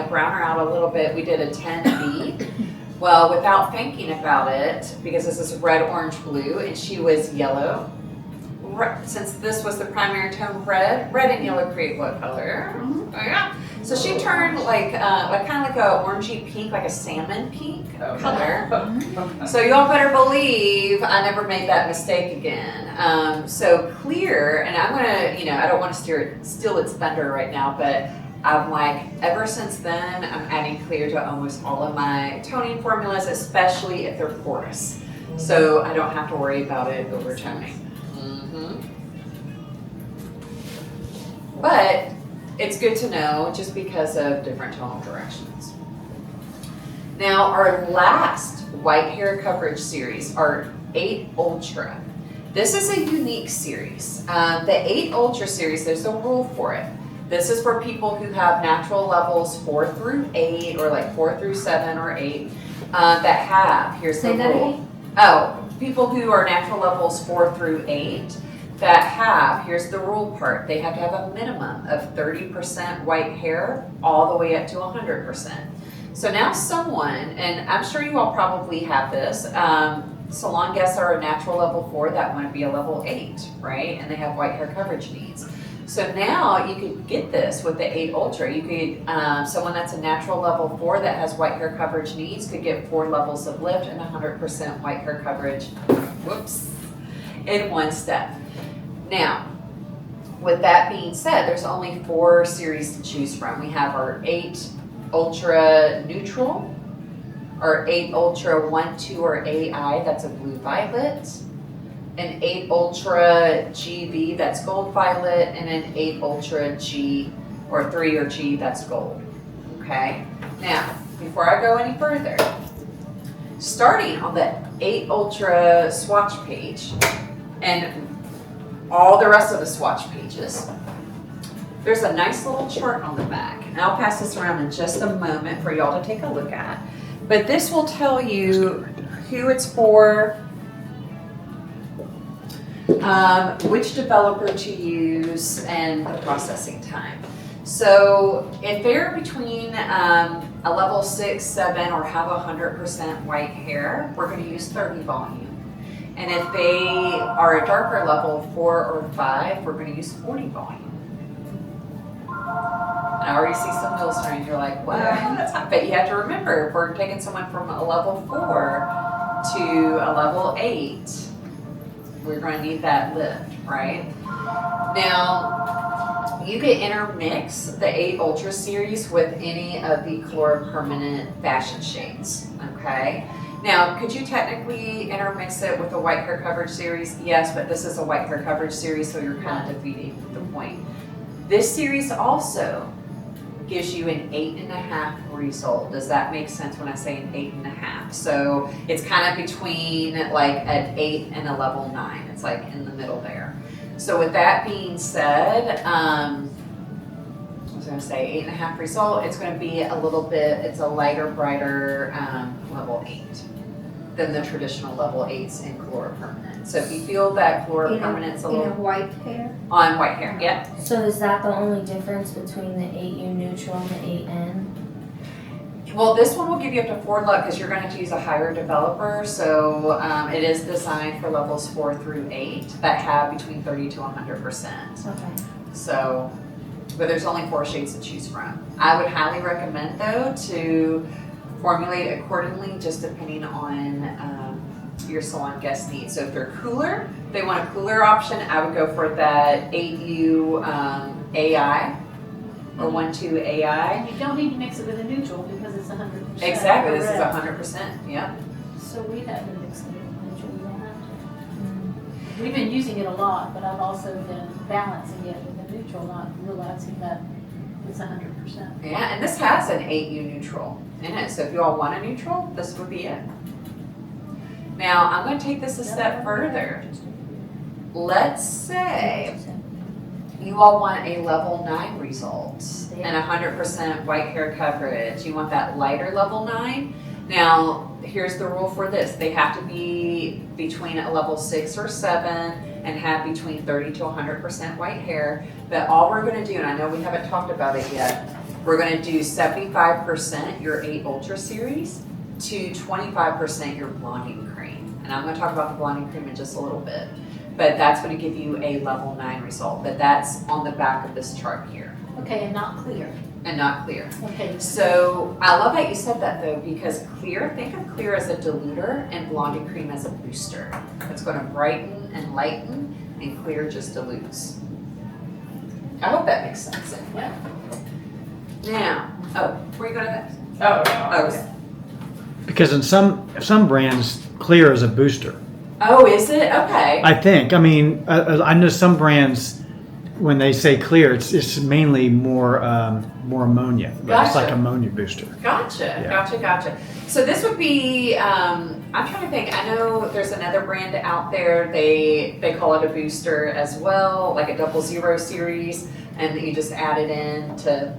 brown her out a little bit. We did a 10B. Well, without thinking about it, because this is red, orange, blue, and she was yellow. Since this was the primary tone red and yellow create what color? Mm-hmm. Oh yeah. So she turned kind of like a orangey pink, like a salmon pink color. So y'all better believe I never made that mistake again. So clear, and I'm gonna, I don't want to steal its thunder right now, but I'm like, ever since then, I'm adding clear to almost all of my toning formulas, especially if they're porous. So I don't have to worry about it over toning. But it's good to know just because of different tonal directions. Now, our last white hair coverage series, our 8 Ultra. This is a unique series. The 8 Ultra series, there's a rule for it. This is for people who have natural levels 4 through 8 or like 4 through 7 or 8 that have, here's the rule. Oh, people who are natural levels 4 through 8, that have, here's the rule part, they have to have a minimum of 30% white hair all the way up to 100%. So now someone, and I'm sure you all probably have this, salon guests are a natural level 4 that want to be a level 8, right? And they have white hair coverage needs. So now you could get this with the 8 Ultra. You could, someone that's a natural level 4 that has white hair coverage needs could get 4 levels of lift and 100% white hair coverage, whoops, in one step. Now, with that being said, there's only 4 series to choose from. We have our 8 Ultra Neutral, our 8 Ultra 1, 2, or AI, that's a blue violet, an 8 Ultra GB, that's gold violet, and an 8 Ultra G, or 3 or G, that's gold. Okay? Now, before I go any further, starting on the 8 Ultra swatch page, and all the rest of the swatch pages, there's a nice little chart on the back. And I'll pass this around in just a moment for y'all to take a look at. But this will tell you who it's for, which developer to use, and the processing time. So if they're between a level 6, 7, or have 100% white hair, we're going to use 30 volume. And if they are a darker level 4 or 5, we're going to use 40 volume. I already see some millstones. You're like, what? That's not. But you have to remember, if we're taking someone from a level 4 to a level 8, we're going to need that lift, right? Now, you can intermix the 8 Ultra series with any of the Calura Permanent fashion shades, okay? Now, could you technically intermix it with a white hair coverage series? Yes, but this is a white hair coverage series, so you're kind of defeating the point. This series also gives you an 8.5 result. Does that make sense when I say an 8.5? So it's kind of between like an 8 and a level 9. It's like in the middle there. So with that being said, I was going to say 8.5 result. It's going to be a little bit, it's a lighter, brighter level 8 than the traditional level 8s in Calura Permanent. So if you feel that Calura Permanent's a little... In white hair? On white hair, yep. So is that the only difference between the 8U neutral and the 8N? Well, this one will give you up to 4 because you're going to have to use a higher developer. So it is designed for levels 4 through 8 that have between 30 to 100%. Okay. So, but there's only 4 shades to choose from. I would highly recommend though to formulate accordingly, just depending on your salon guest needs. So if they're cooler, they want a cooler option, I would go for that 8U AI or 1-2 AI. And you don't need to mix it with a neutral because it's 100%. Exactly, this is correct. 100%, yep. So we haven't mixed it with a neutral, we don't have to. We've been using it a lot, but I've also been balancing it with a neutral, not realizing that it's 100%. Yeah, and this has an 8U neutral in it, so if you all want a neutral, this would be it. Now, I'm going to take this a step further. Let's say you all want a level 9 result and 100% white hair coverage. You want that lighter level 9. Now, here's the rule for this. They have to be between a level 6 or 7 and have between 30 to 100% white hair. But all we're going to do, and I know we haven't talked about it yet, we're going to do 75% your 8 Ultra series to 25% your blonding cream. And I'm going to talk about the blonding cream in just a little bit. But that's going to give you a level 9 result. But that's on the back of this chart here. Okay, and not clear. And not clear. Okay. So I love that you said that though, because clear, think of clear as a diluter and blonding cream as a booster. It's going to brighten and lighten, and clear just dilutes. I hope that makes sense anyway. Now, where are you going next? Okay. Because in some brands, clear is a booster. Oh, is it? Okay. I think. I mean, I know some brands, when they say clear, it's mainly more ammonia. But It's like Gotcha. ammonia booster. Gotcha. Yeah. Gotcha. So this would be, I'm trying to think, I know there's another brand out there, they call it a booster as well, like a 00 series, and you just add it in to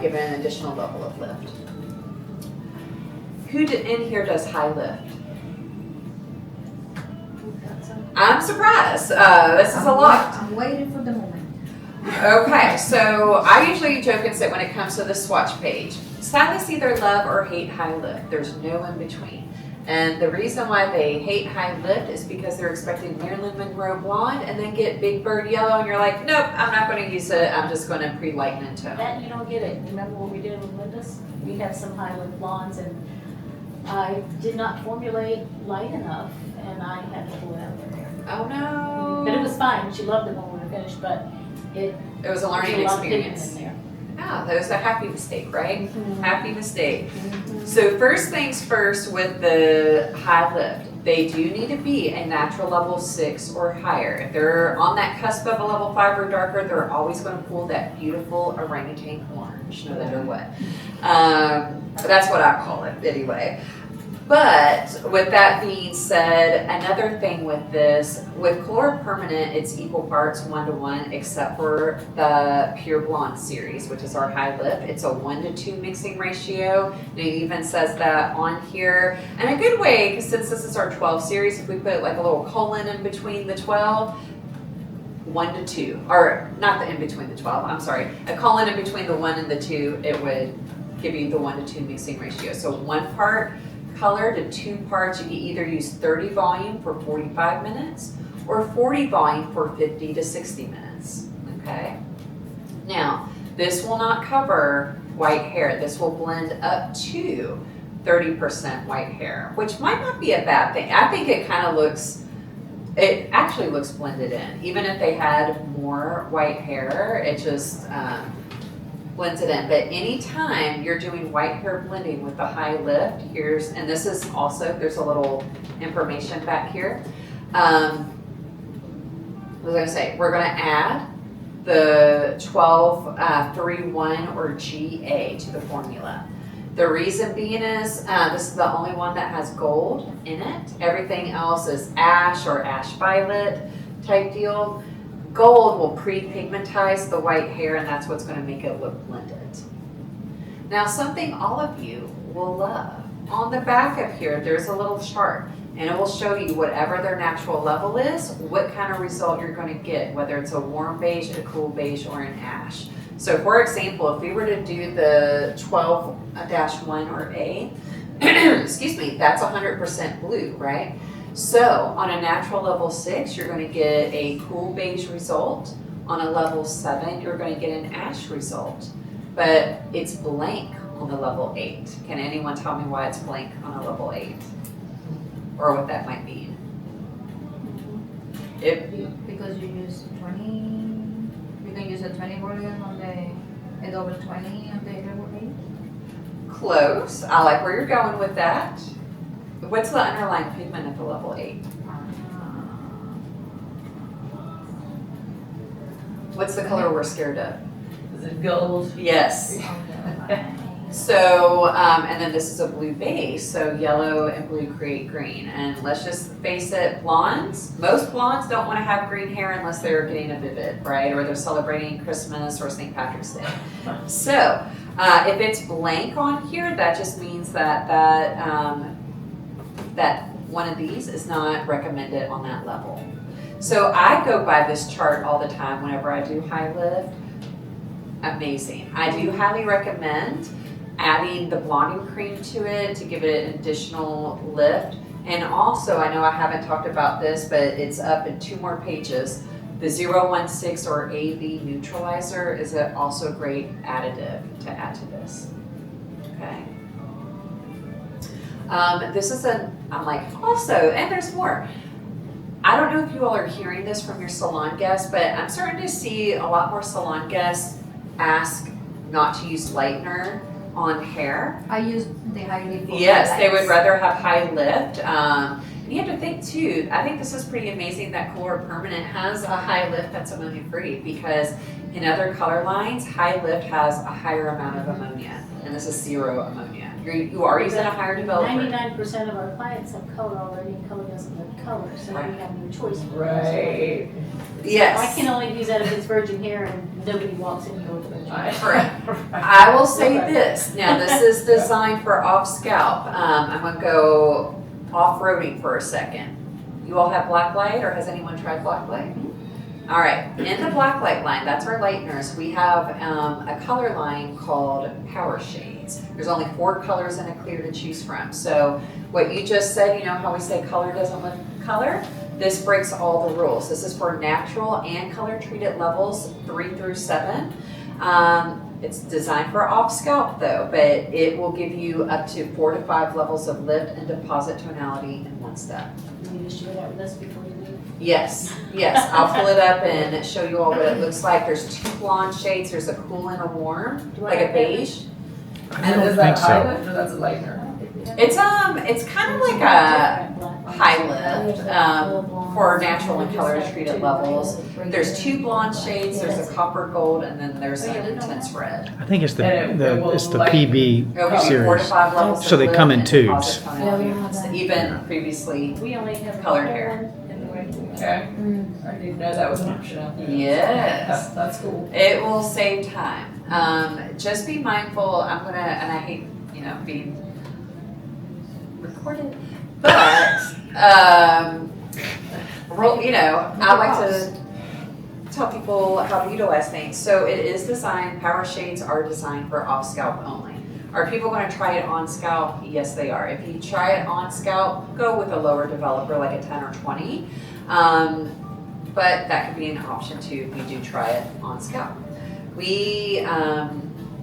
give it an additional level of lift. Who in here does high lift? I'm surprised. This is a lot. I'm waiting for the moment. Okay, so I usually joke and say when it comes to the swatch page, stylists either love or hate high lift. There's no in between. And the reason why they hate high lift is because they're expecting Marilyn Monroe blonde and then get Big Bird yellow and you're like, nope, I'm not going to use it. I'm just going to pre-lighten and tone. That you don't get it. Remember what we did with Linda's? We have some high lift blondes and I did not formulate light enough and I had to pull it out of her hair. Oh no. But it was fine. She loved it when we were finished, but it was a learning there's a lot of pigment experience. in there. Yeah, that was a happy mistake, right? Mhm. Happy mistake. Mhm. So first things first with the high lift, they do need to be a natural level 6 or higher. If they're on that cusp of a level 5 or darker, they're always going to pull that beautiful orangutan orange, no matter what. That's what I call it anyway. But with that being said, another thing with this, with Calura Permanent, it's equal parts 1-to-1, except for the Pure Blonde series, which is our high lift. It's a 1-to-2 mixing ratio. And it even says that on here. And a good way, because since this is our 12 series, if we put like a little colon in between the 12, 1-to-2, or not the in between the 12, I'm sorry, a colon in between the 1 and the 2, it would give you the 1-to-2 mixing ratio. So 1 part color to 2 parts, you can either use 30 volume for 45 minutes or 40 volume for 50 to 60 minutes, okay? Now, this will not cover white hair. This will blend up to 30% white hair, which might not be a bad thing. I think it kind of looks, it actually looks blended in. Even if they had more white hair, it just blends it in. But anytime you're doing white hair blending with the high lift, here's, and this is also, there's a little information back here. What was I gonna say? We're gonna add the 12-3-1 or GA to the formula. The reason being is, this is the only one that has gold in it. Everything else is ash or ash violet type deal. Gold will pre-pigmentize the white hair and that's what's going to make it look blended. Now something all of you will love. On the back of here, there's a little chart and it will show you whatever their natural level is, what kind of result you're going to get, whether it's a warm beige, a cool beige, or an ash. So for example, if we were to do the 12-1 or A, excuse me, that's 100% blue, right? So on a natural level 6, you're going to get a cool beige result. On a level 7, you're going to get an ash result. But it's blank on the level 8. Can anyone tell me why it's blank on a level 8? Or what that might mean? Because you use 20, you can use a 20 volume on a double 20 on the level 8. Close. I like where you're going with that. What's the underlying pigment at the level 8? What's the color we're scared of? Is it gold? Yes. So, and then this is a blue base, so yellow and blue create green. And let's just face it, blondes, most blondes don't want to have green hair unless they're getting a vivid, right? Or they're celebrating Christmas or St. Patrick's Day. So, if it's blank on here, that just means that that one of these is not recommended on that level. So I go by this chart all the time whenever I do high lift. Amazing. I do highly recommend adding the blonding cream to it to give it an additional lift. And also, I know I haven't talked about this, but it's up in 2 more pages. The 016 or AV Neutralizer is also a great additive to add to this. Okay. This is also, and there's more. I don't know if you all are hearing this from your salon guests, but I'm starting to see a lot more salon guests ask not to use lightener on hair. I use the high lift. Yes, they would rather have high lift. And you have to think too, I think this is pretty amazing that Calura Permanent has a high lift that's ammonia free, because in other color lines, high lift has a higher amount of ammonia, and this is 0 ammonia. You are using a higher developer. 99% of our clients have color already, and color doesn't have color, so Right. we have no choice. Right. Yes. I can only use that if it's virgin hair and nobody walks in and goes virgin hair. Correct. I will say this. Now, this is designed for off scalp. I'm going to go off-roading for a second. You all have Blacklight, or has anyone tried Blacklight? All right, in the Blacklight line, that's our Lighteners, we have a color line called Power Shades. There's only 4 colors in a clear to choose from. So what you just said, you know how we say color doesn't look color? This breaks all the rules. This is for natural and color treated levels 3 through 7. It's designed for off scalp though, but it will give you up to 4 to 5 levels of lift and deposit tonality in one step. You need to share that with us before you leave. Yes, yes, I'll pull it up and show you all what it looks like. There's 2 blonde shades. There's a cool and a warm, like a beige. I And don't is that think high so. lift or that's a lightener? It's kind of like a high lift for natural and color treated levels. There's 2 blonde shades. There's a copper gold, and then there's an intense red. I think it's And it will it's the light- PB It'll give you 4 to series. 5 levels. So of they lift come in and tubes. deposit tonality. Yeah, we don't have that. Even previously. We only have Colored the hair. one and the regular. Okay. I didn't know that was an option out there. Yes. That's cool. It will save time. Just be mindful. I'm gonna, and I hate, being recorded, but I like to tell people how to utilize things. So it is designed. Power shades are designed for off scalp only. Are people going to try it on scalp? Yes, they are. If you try it on scalp, go with a lower developer like a 10 or 20. But that could be an option too if you do try it on scalp. We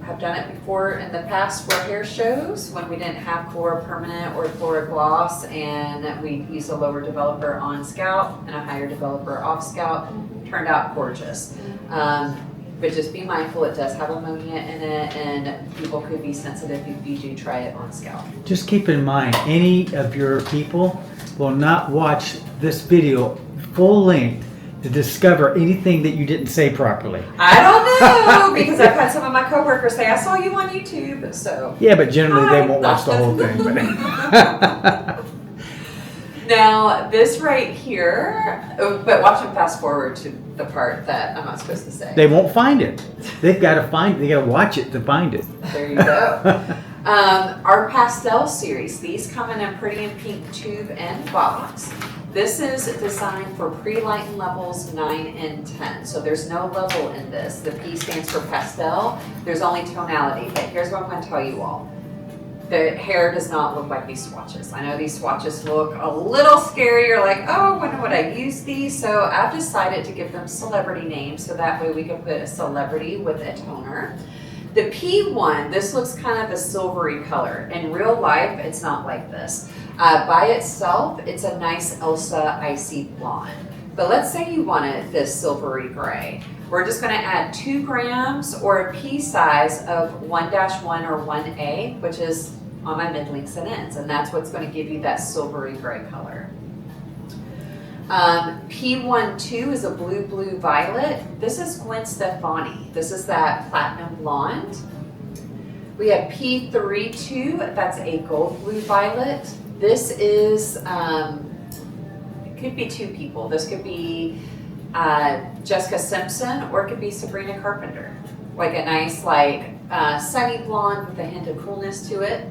have done it before in the past for hair shows when we didn't have Calura Permanent or Calura Gloss, and we used a lower developer on scalp and a higher developer off scalp. Turned out gorgeous. But just be mindful, it does have ammonia in it, and people could be sensitive if you do try it on scalp. Just keep in mind, any of your people will not watch this video full length to discover anything that you didn't say properly. I don't know, because I've had some of my coworkers say, I saw you on YouTube, so. Yeah, but generally they Hi. won't watch the whole thing. But Now, this right here, but watch them fast forward to the part that I'm not supposed to say. they won't find it. They got to watch it to find it. There you go. Our pastel series, these come in a pretty and pink tube and box. This is designed for pre-lighten levels 9 and 10. So there's no level in this. The P stands for pastel. There's only tonality. But here's what I'm going to tell you all. The hair does not look like these swatches. I know these swatches look a little scary. You're like, oh, when would I use these? So I've decided to give them celebrity names so that way we can put a celebrity with a toner. The P1, this looks kind of a silvery color. In real life, it's not like this. By itself, it's a nice Elsa icy blonde. But let's say you wanted this silvery gray. We're just gonna add 2 grams or a pea size of 1-1 or 1A, which is on my mid links and ends, and that's what's gonna give you that silvery gray color. P12 is a blue violet. This is Gwen Stefani. This is that platinum blonde. We have P32, that's a gold blue violet. This is, it could be 2 people. This could be Jessica Simpson, or it could be Sabrina Carpenter. Like a nice, sunny blonde with a hint of coolness to it.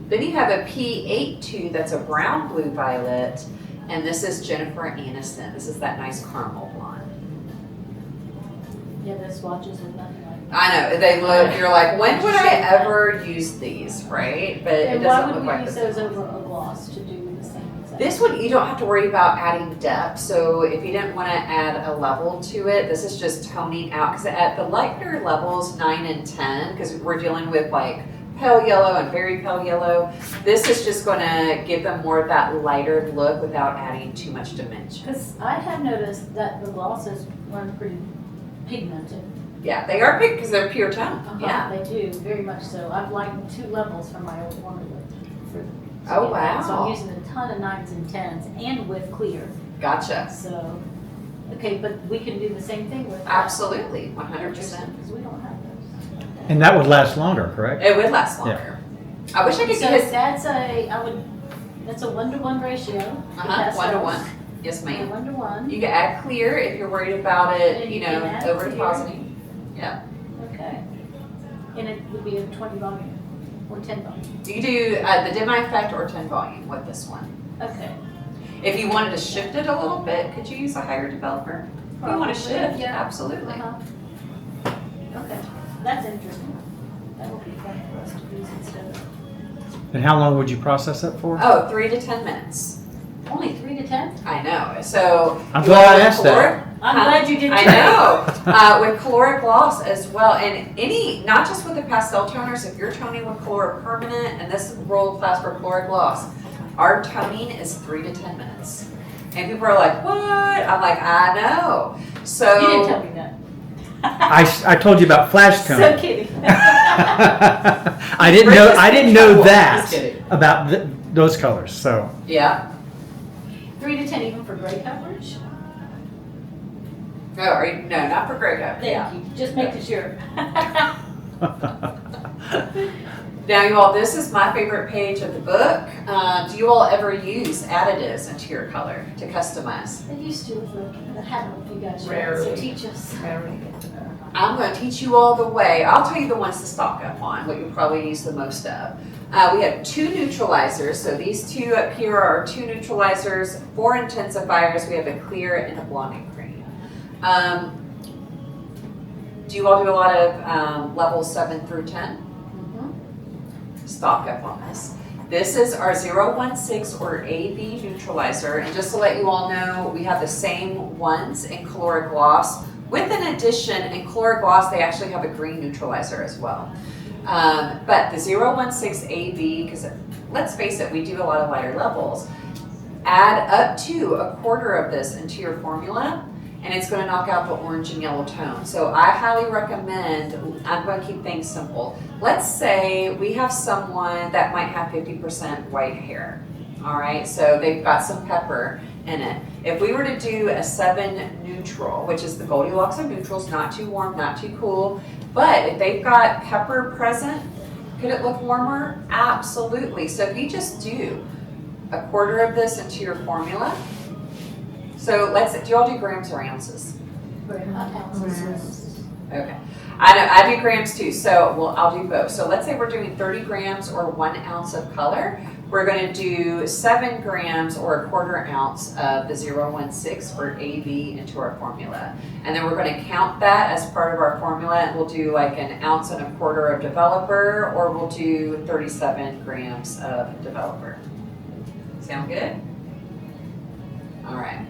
Then you have a P82 that's a brown blue violet, and this is Jennifer Aniston. This is that nice caramel blonde. Yeah, the swatches are nothing like. I know, they look, you're like, when would I ever use these, right? But it And why doesn't would look we like use this. those over a gloss to do the same exact? This one, you don't have to worry about adding depth. So if you didn't want to add a level to it, this is just toning out. Because at the lighter levels, 9 and 10, because we're dealing with pale yellow and very pale yellow, this is just going to give them more of that lighter look without adding too much dimension. Because I have noticed that the glosses run pretty pigmented. Yeah, they are big because they're pure tone. Yeah. They do, very much so. I've lightened 2 levels from my old formula. Oh, So wow. I'm using a ton of 9s and 10s and with clear. Gotcha. So, okay, but we can do the same thing with that. Absolutely, 100%. Because we don't have those. And that would last longer, correct? It would last longer. I wish I could So get his that's a 1-to-1 ratio. 1-to-1. Yes, ma'am. 1-to-1. You can add clear if you're worried about it, And you can add over clear. depositing. Yeah. Okay. And it would be a 20 volume or 10 volume. You can do the demi effect or 10 volume with this one. Okay. If you wanted to shift it a little bit, could you use a higher developer? If you want to Probably, shift, yeah. absolutely. Okay, that's interesting. That will be fun for us to use instead of, And how long would you process it for? Oh, 3 to 10 minutes. only 3 to 10? I know. So I'm you glad want I with asked that. I'm glad you did too. I know. With Calura gloss as well, and not just with the pastel toners. If you're toning with Calura Permanent, and this rule applies for Calura gloss, our toning is 3 to 10 minutes. And people are like, "What?" I'm like, "I know." So You didn't tell me that. I told you about flash tone. So kidding. I didn't Bring know. this I didn't thing know cool. that Just kidding. about those colors. So Yeah. 3 to 10 even for gray coverage? No, no, not for gray coat. Thank you, just making sure. Now, you all, this is my favorite page of the book. Do you all ever use additives into your color to customize? I used to, but I haven't with you guys yet, so Rarely. teach us. I'm going to teach you all the way. I'll tell you the ones to stock up on, what you'll probably use the most of. We have 2 neutralizers. So these 2 up here are 2 neutralizers, 4 intensifiers. We have a clear and a blonding cream. Do you all do a lot of levels 7 through 10? Stock up on this. This is our 016 or AB neutralizer, and just to let you all know, we have the same ones in Calura Gloss. With an addition, in Calura Gloss, they actually have a green neutralizer as well. But the 016 AB, because let's face it, we do a lot of lighter levels, add up to a quarter of this into your formula, and it's going to knock out the orange and yellow tone. So I highly recommend, I'm going to keep things simple. Let's say we have someone that might have 50% white hair. All right, so they've got some pepper in it. If we were to do a 7 neutral, which is the Goldilocks of neutrals, not too warm, not too cool, but if they've got pepper present, could it look warmer? Absolutely. So if you just do a quarter of this into your formula, so do y'all do grams or ounces? Ounces. Okay. I know, I do grams too, so I'll do both. So let's say we're doing 30 grams or 1 ounce of color. We're going to do 7 grams or a quarter ounce of the 016 or AB into our formula. And then we're going to count that as part of our formula, and we'll do like an ounce and a quarter of developer, or we'll do 37 grams of developer. Sound good? All right.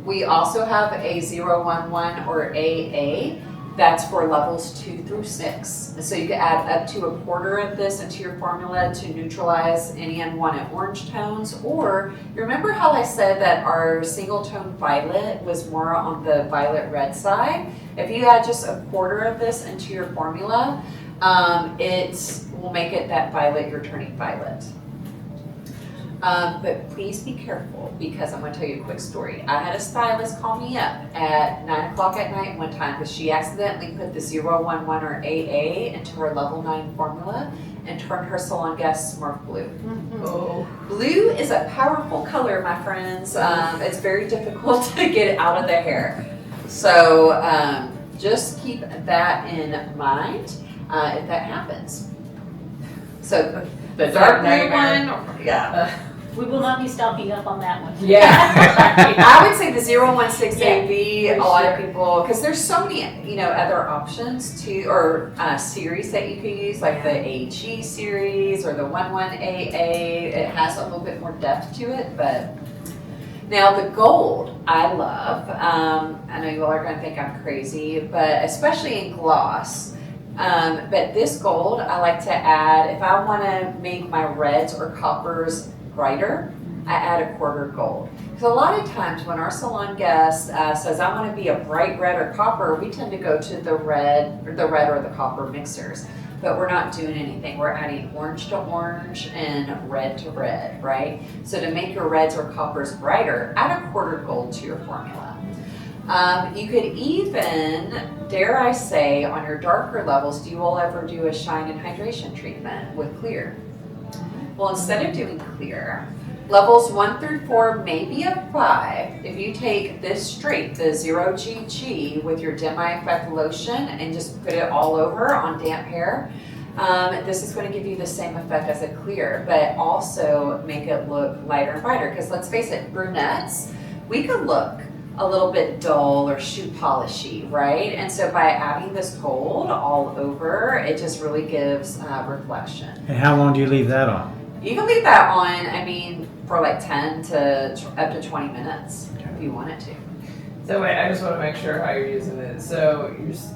We also have a 011 or AA. That's for levels 2 through 6. So you can add up to a quarter of this into your formula to neutralize any unwanted orange tones. Or you remember how I said that our single tone violet was more on the violet red side? If you add just a quarter of this into your formula, it will make it that violet you're turning violet. But please be careful, because I'm going to tell you a quick story. I had a stylist call me up at 9 o'clock at night one time because she accidentally put the 011 or AA into her level 9 formula and turned her salon gas Smurf blue. Oh. Blue is a powerful color, my friends. It's very difficult to get out of the hair. So just keep that in mind if that happens. So the dark blue one, yeah. We will not be stocking up on that one. Yeah. I would say the 016 AB, for a lot of sure. people, because there's so many, other options too, or series that you could use, like the AG series or the 11AA. It has a little bit more depth to it, but now the gold I love. I know you all are going to think I'm crazy, but especially in gloss. But this gold I like to add, if I want to make my reds or coppers brighter, I add a quarter gold. Because a lot of times when our salon guest says, I want to be a bright red or copper, we tend to go to the red or the copper mixers. But we're not doing anything. We're adding orange to orange and red to red, right? So to make your reds or coppers brighter, add a quarter gold to your formula. You could even, dare I say, on your darker levels, do you all ever do a shine and hydration treatment with clear? Well, instead of doing clear, levels 1 through 4 maybe a 5. If you take this straight, the 0GG with your demi-effect lotion and just put it all over on damp hair, This is going to give you the same effect as a clear, but also make it look lighter and brighter. Because let's face it, brunettes, we could look a little bit dull or shoe polishy, right? And so by adding this gold all over, it just really gives reflection. And how long do you leave that on? You can leave that on, I mean, for like 10 to up to 20 minutes if you want it to. So wait, I just want to make sure how you're using it. So you just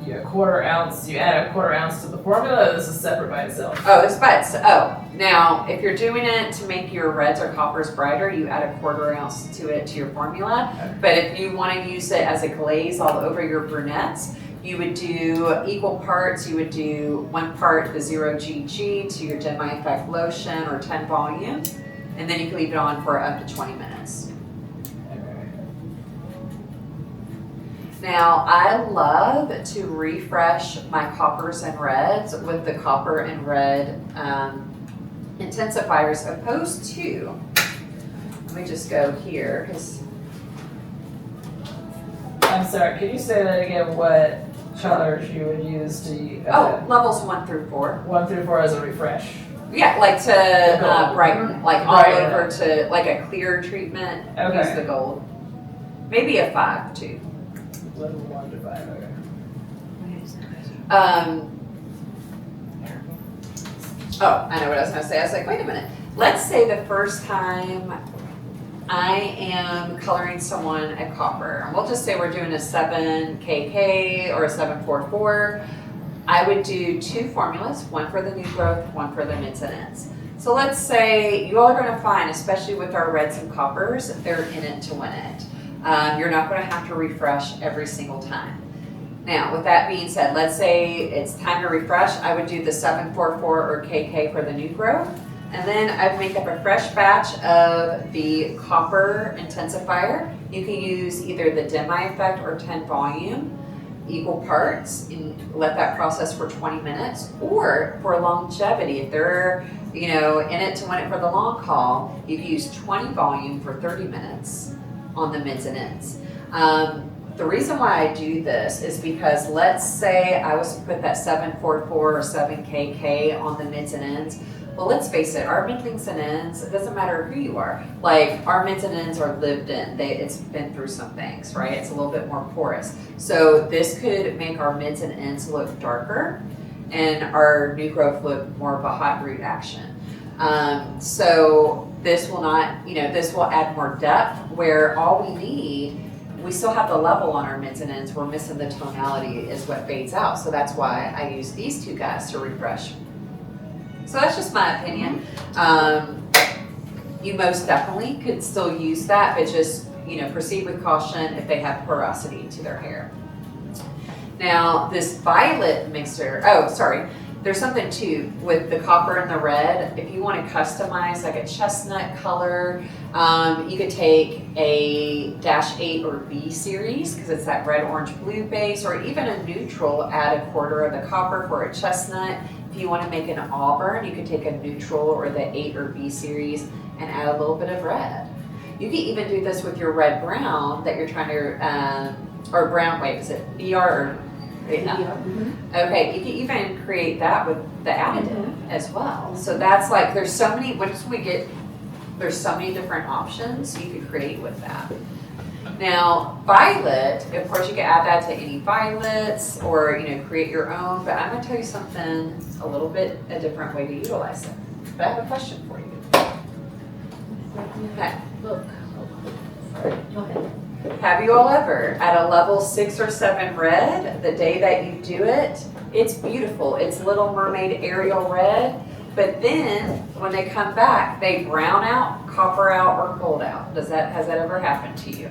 you add a quarter ounce to the formula. Or this is separate by itself. Oh, it's by itself. Oh, now if you're doing it to make your reds or coppers brighter, you add a quarter ounce to it to your formula. Okay. But if you want to use it as a glaze all over your brunettes, you would do equal parts. You would do 1 part the 0GG to your Demi Effect lotion or 10 volume, and then you can leave it on for up to 20 minutes. Now, I love to refresh my coppers and reds with the copper and red intensifiers opposed to, let me just go here, because I'm sorry, can you say that again, what colors you would use to levels 1 through 4. 1 through 4 as a refresh? Yeah, like to brighten, like all Brighten. over to like a clear treatment, Okay. use the gold. Maybe a 5 too. Level 1 to 5, okay. I know what I was going to say. I was like, wait a minute. Let's say the first time I am coloring someone a copper, and we'll just say we're doing a 7KK or a 744. I would do 2 formulas, one for the new growth, one for the mids and ends. So let's say you all are going to find, especially with our reds and coppers, they're in it to win it. You're not going to have to refresh every single time. Now, with that being said, let's say it's time to refresh. I would do the 744 or KK for the new growth. And then I'd make up a fresh batch of the copper intensifier. You can use either the Demi Effect or 10 volume, equal parts, and let that process for 20 minutes. Or for longevity, if they're in it to win it for the long haul, you can use 20 volume for 30 minutes on the mids and ends. The reason why I do this is because let's say I was to put that 744 or 7KK on the mids and ends. Well, let's face it, our middlings and ends, it doesn't matter who you are. Like, our mids and ends are lived in. It's been through some things, right? It's a little bit more porous. So this could make our mids and ends look darker and our new growth look more of a hot root action. So this will not, this will add more depth where all we need, we still have the level on our mids and ends. We're missing the tonality is what fades out. So that's why I use these 2 guys to refresh. So that's just my opinion. You most definitely could still use that, but just, proceed with caution if they have porosity to their hair. Now, this violet mixer, there's something too with the copper and the red. If you want to customize like a chestnut color, you could take a -8 or B series because it's that red, orange, blue base, or even a neutral, add a quarter of the copper for a chestnut. If you want to make an auburn, you could take a neutral or the 8 or B series and add a little bit of red. You can even do this with your red brown that you're trying to, or brown, wait, is it BR or? Okay, you can even create that with the additive as well. So that's like, there's so many different options you could create with that. Now, violet, of course you can add that to any violets or, create your own, but I'm gonna tell you something a different way to utilize it. But I have a question for you. Okay. Look. Go ahead. Have you all ever, at a level 6 or 7 red, the day that you do it, it's beautiful. It's Little Mermaid Ariel red, but then when they come back, they brown out, copper out, or gold out. Has that ever happened to you?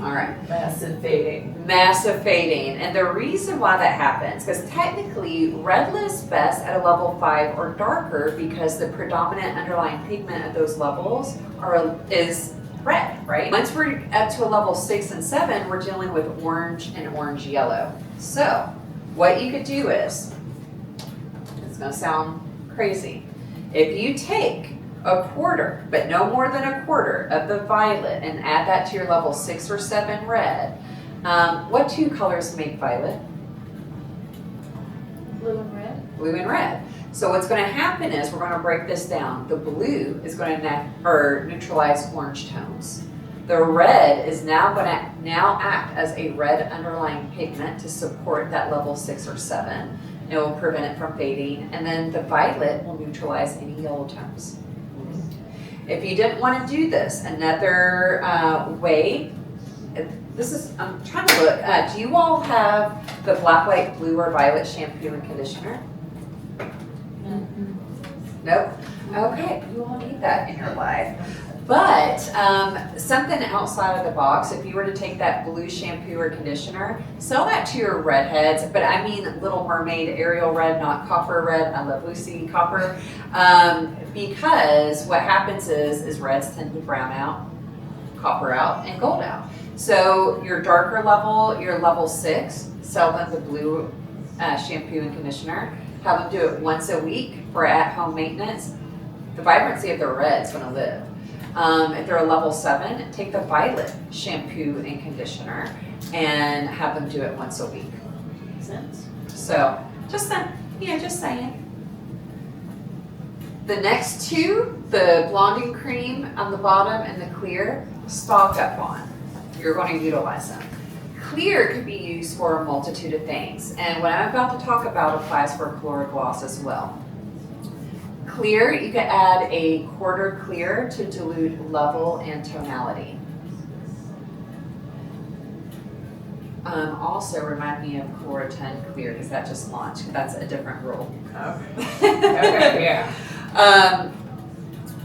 All right. Massive fading. Massive fading. And the reason why that happens, because technically red lists best at a level 5 or darker because the predominant underlying pigment of those levels is red, right? Once we're up to a level 6 and 7, we're dealing with orange and orange yellow. So what you could do is, it's gonna sound crazy. If you take a quarter, but no more than a quarter of the violet and add that to your level 6 or 7 red, what 2 colors make violet? Blue and red. blue and red. So what's going to happen is we're going to break this down. The blue is going to neutralize orange tones. The red is now going to act as a red underlying pigment to support that level 6 or 7. It will prevent it from fading. And then the violet will neutralize any yellow tones. If you didn't want to do this, another way, I'm trying to look, do you all have the Blacklight blue or violet shampoo and conditioner? Nope. Okay, you all need that in your life. But something outside of the box, if you were to take that blue shampoo or conditioner, sell that to your redheads, but I mean Little Mermaid Ariel red, not copper red. I love Lucy copper. Because what happens is reds tend to brown out, copper out, and gold out. So your darker level, your level 6, sell them the blue shampoo and conditioner. Have them do it once a week for at-home maintenance. The vibrancy of their red's going to live. If they're a level 7, take the violet shampoo and conditioner and have them do it once a week. Makes sense. So just saying. The next two, the blonding cream on the bottom and the clear, stock up on. You're going to utilize them. Clear could be used for a multitude of things, and what I'm about to talk about applies for Colora gloss as well. Clear, you could add a quarter clear to dilute level and tonality. Also remind me of CaluraTen Clear because that just launched. That's a different rule. Okay, yeah.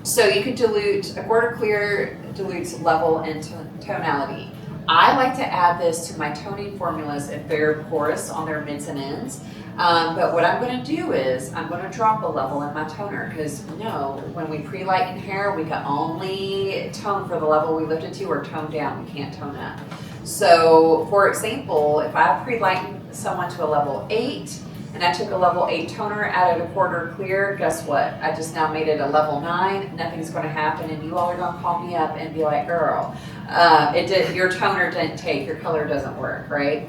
So you could dilute, a quarter clear dilutes level and tonality. I like to add this to my toning formulas if they're porous on their mids and ends. But what I'm going to do is I'm going to drop a level in my toner because when we pre-lighten hair, we can only tone for the level we lifted to or tone down. We can't tone up. So for example, if I pre-lightened someone to a level 8 and I took a level 8 toner, added a quarter clear, guess what? I just now made it a level 9. Nothing's going to happen, and you all are going to call me up and be like, girl, your toner didn't take, your color doesn't work, right?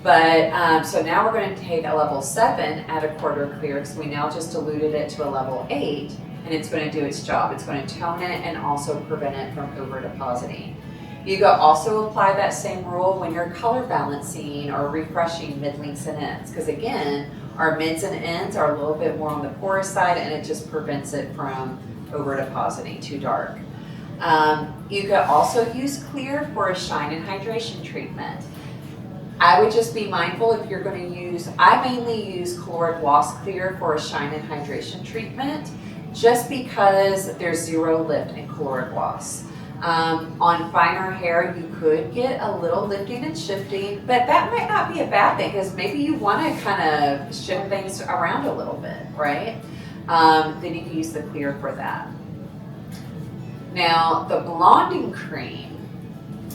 But so now we're going to take a level 7, add a quarter clear, because we now just diluted it to a level 8, and it's going to do its job. It's going to tone it and also prevent it from over depositing. You can also apply that same rule when you're color balancing or refreshing mid-links and ends, because again, our mids and ends are a little bit more on the porous side, and it just prevents it from over depositing too dark. You could also use clear for a shine and hydration treatment. I would just be mindful if you're going to use, I mainly use Colora Gloss Clear for a shine and hydration treatment, just because there's zero lift in Colora Gloss. On finer hair, you could get a little lifting and shifting, but that might not be a bad thing because maybe you want to kind of shift things around a little bit, right? Then you can use the clear for that. Now, the blonding cream,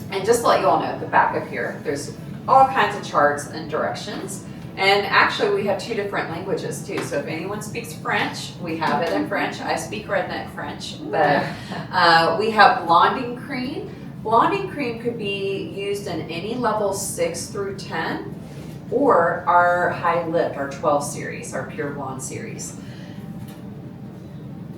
and just to let you all know, the back of here, there's all kinds of charts and directions. And actually, we have 2 different languages too. So if anyone speaks French, we have it in French. I speak redneck French, but we have blonding cream. Blonding cream could be used in any level 6 through 10, or our high lift, our 12 series, our pure blonde series.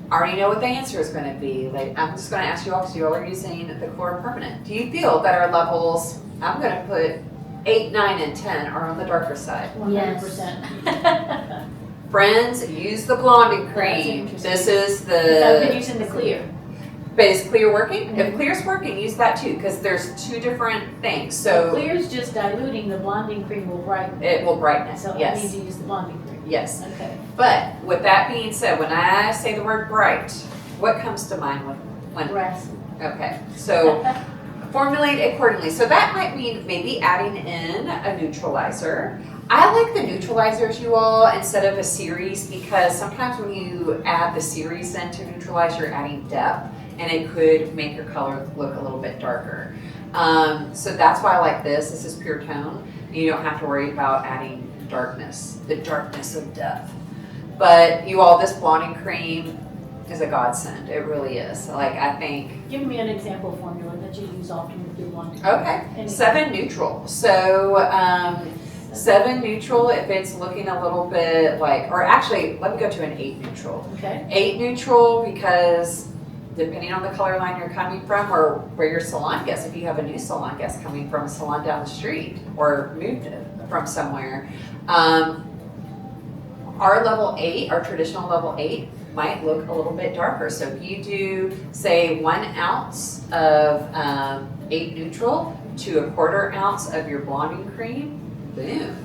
I already know what the answer is going to be. Like, I'm just going to ask you all because you all are using the Calura Permanent. Do you feel that our levels, I'm going to put 8, 9, and 10 are on the darker side? 100%. Friends, use the blonding cream. This is I've the, been using the clear. but is clear working? If clear's working, use that too, because there's 2 different things. The So clear's just diluting, the blonding cream will brighten. it will brighten it, So I need yes, to use the blonding cream. yes. Okay. But with that being said, when I say the word bright, what comes to mind when Brassy. okay, so formulate accordingly. So that might mean maybe adding in a neutralizer. I like the neutralizers, you all, instead of a series, because sometimes when you add the series then to neutralize, you're adding depth, and it could make your color look a little bit darker. So that's why I like this. This is pure tone. You don't have to worry about adding darkness, the darkness of depth. But you all, this blonding cream is a godsend. It really is. Like, I think. Give me an example formula that you use often with your blonding. Okay, 7 neutral. So 7 neutral if it's looking a little bit like, or actually, let me go to an 8 neutral. Okay. 8 neutral because depending on the color line you're coming from or where your salon guest, if you have a new salon guest coming from a salon down the street or moved from somewhere, our level 8, our traditional level 8, might look a little bit darker. So if you do, say, 1 ounce of 8 neutral to a 1/4 ounce of your blonding cream, boom,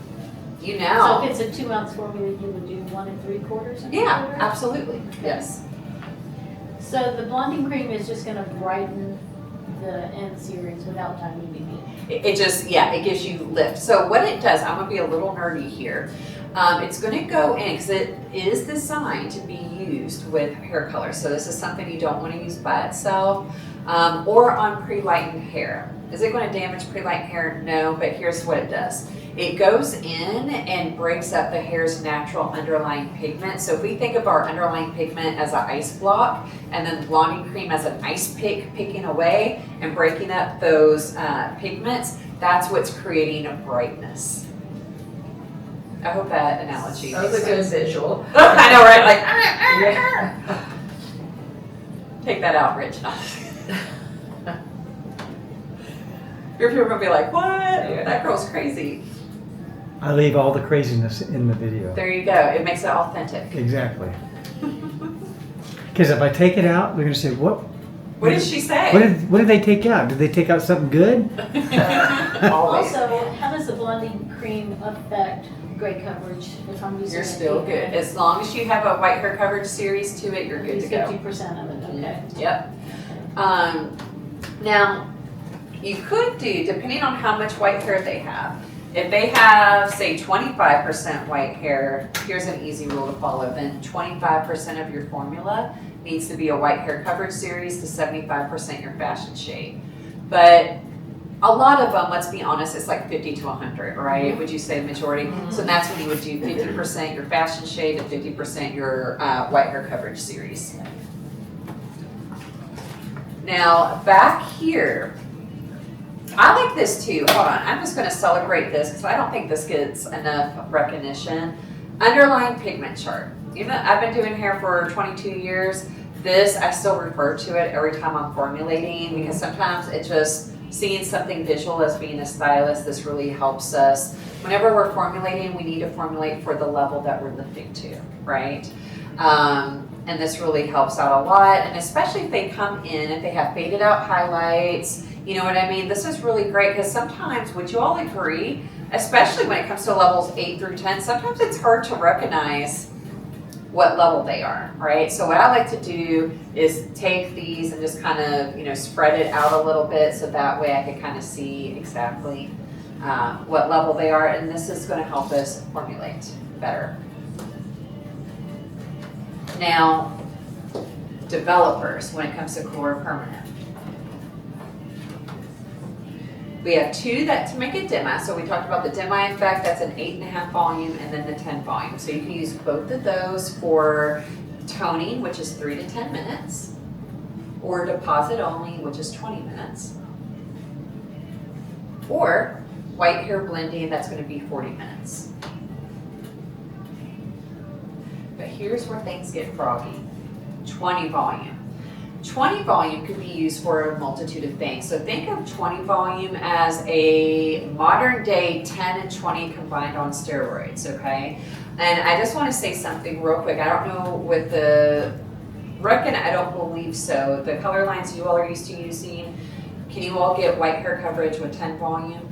you know. So if it's a 2 ounce formula, you would do 1 3/4? Yeah, absolutely, yes. So the blonding cream is just gonna brighten the end series without diluting it. It just, yeah, it gives you lift. So what it does, I'm gonna be a little nerdy here. It's gonna go in, because it is designed to be used with hair color. So this is something you don't wanna use by itself or on pre-lightened hair. Is it gonna damage pre-lightened hair? No, but here's what it does. It goes in and breaks up the hair's natural underlying pigment. So if we think of our underlying pigment as an ice block and then blonding cream as an ice pick picking away and breaking up those pigments, that's what's creating a brightness. I hope that analogy That was makes a good sense. visual. I know, right? Like, Yeah. take that out, Rich. Your people are gonna be like, what? Yeah. That girl's crazy. I leave all the craziness in the video. There you go. It makes it authentic. Exactly. Because if I take it out, they're gonna say, "What? What did she say? What did they take out? Did they take out something good?" Always. Also, how does the blonding cream affect gray coverage if I'm using You're it? still good. As long as you have a white hair coverage series to it, you're good to go. 50% of it, okay. Yep. Now, you could do, depending on how much white hair they have, if they have, say, 25% white hair, here's an easy rule to follow. Then 25% of your formula needs to be a white hair coverage series to 75% your fashion shade. But a lot of them, let's be honest, it's like 50 to 100, right? Would you say majority? So that's when you would do 50% your fashion shade and 50% your white hair coverage series. Now, back here, I like this too. Hold on, I'm just going to celebrate this because I don't think this gets enough recognition. Underlying pigment chart. Even I've been doing hair for 22 years. This, I still refer to it every time I'm formulating because sometimes it just, seeing something visual as being a stylist, this really helps us. Whenever we're formulating, we need to formulate for the level that we're lifting to, right? And this really helps out a lot. And especially if they come in, if they have faded out highlights, you know what I mean? This is really great because sometimes, would you all agree, especially when it comes to levels 8 through 10, sometimes it's hard to recognize what level they are, right? So what I like to do is take these and just kind of, spread it out a little bit so that way I can kind of see exactly what level they are, and this is going to help us formulate better. Now, developers, when it comes to Calura Permanent. We have 2 that to make it demi. So we talked about the demi effect, that's an 8.5 volume, and then the 10 volume. So you can use both of those for toning, which is 3 to 10 minutes, or deposit only, which is 20 minutes, or white hair blending, that's going to be 40 minutes. But here's where things get froggy. 20 volume. 20 volume could be used for a multitude of things. So think of 20 volume as a modern day 10 and 20 combined on steroids, okay? And I just want to say something real quick. I don't know with the I don't believe so. The color lines you all are used to using, can you all get white hair coverage with 10 volume?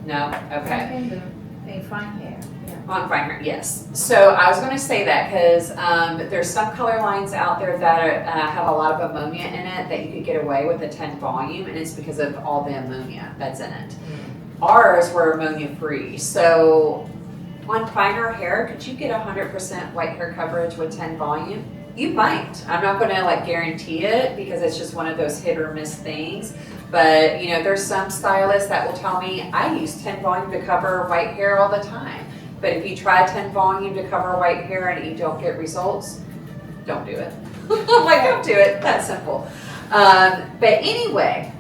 No? Okay. I can do a fine hair. On fine hair, yes. So I was going to say that because there's some color lines out there that have a lot of ammonia in it that you could get away with a 10 volume, and it's because of all the ammonia that's in it. Ours were ammonia-free. So on finer hair, could you get 100% white hair coverage with 10 volume? You might. I'm not going to guarantee it because it's just one of those hit or miss things. But there's some stylists that will tell me I use 10 volume to cover white hair all the time. But if you try 10 volume to cover white hair and you don't get results, don't do it. Don't do it. That's simple. But anyway,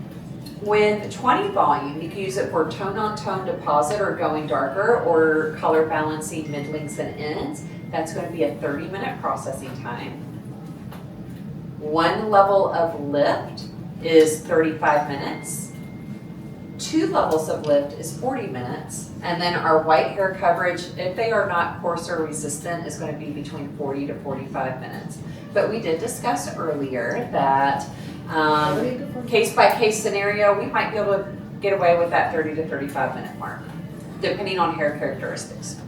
With 20 volume, you can use it for tone-on-tone deposit or going darker, or color balancing mid-lengths and ends. That's going to be a 30-minute processing time. One level of lift is 35 minutes. 2 levels of lift is 40 minutes. And then our white hair coverage, if they are not coarse or resistant, is going to be between 40 to 45 minutes. But we did discuss earlier that case by case scenario, we might be able to get away with that 30 to 35 minute mark, depending on hair characteristics.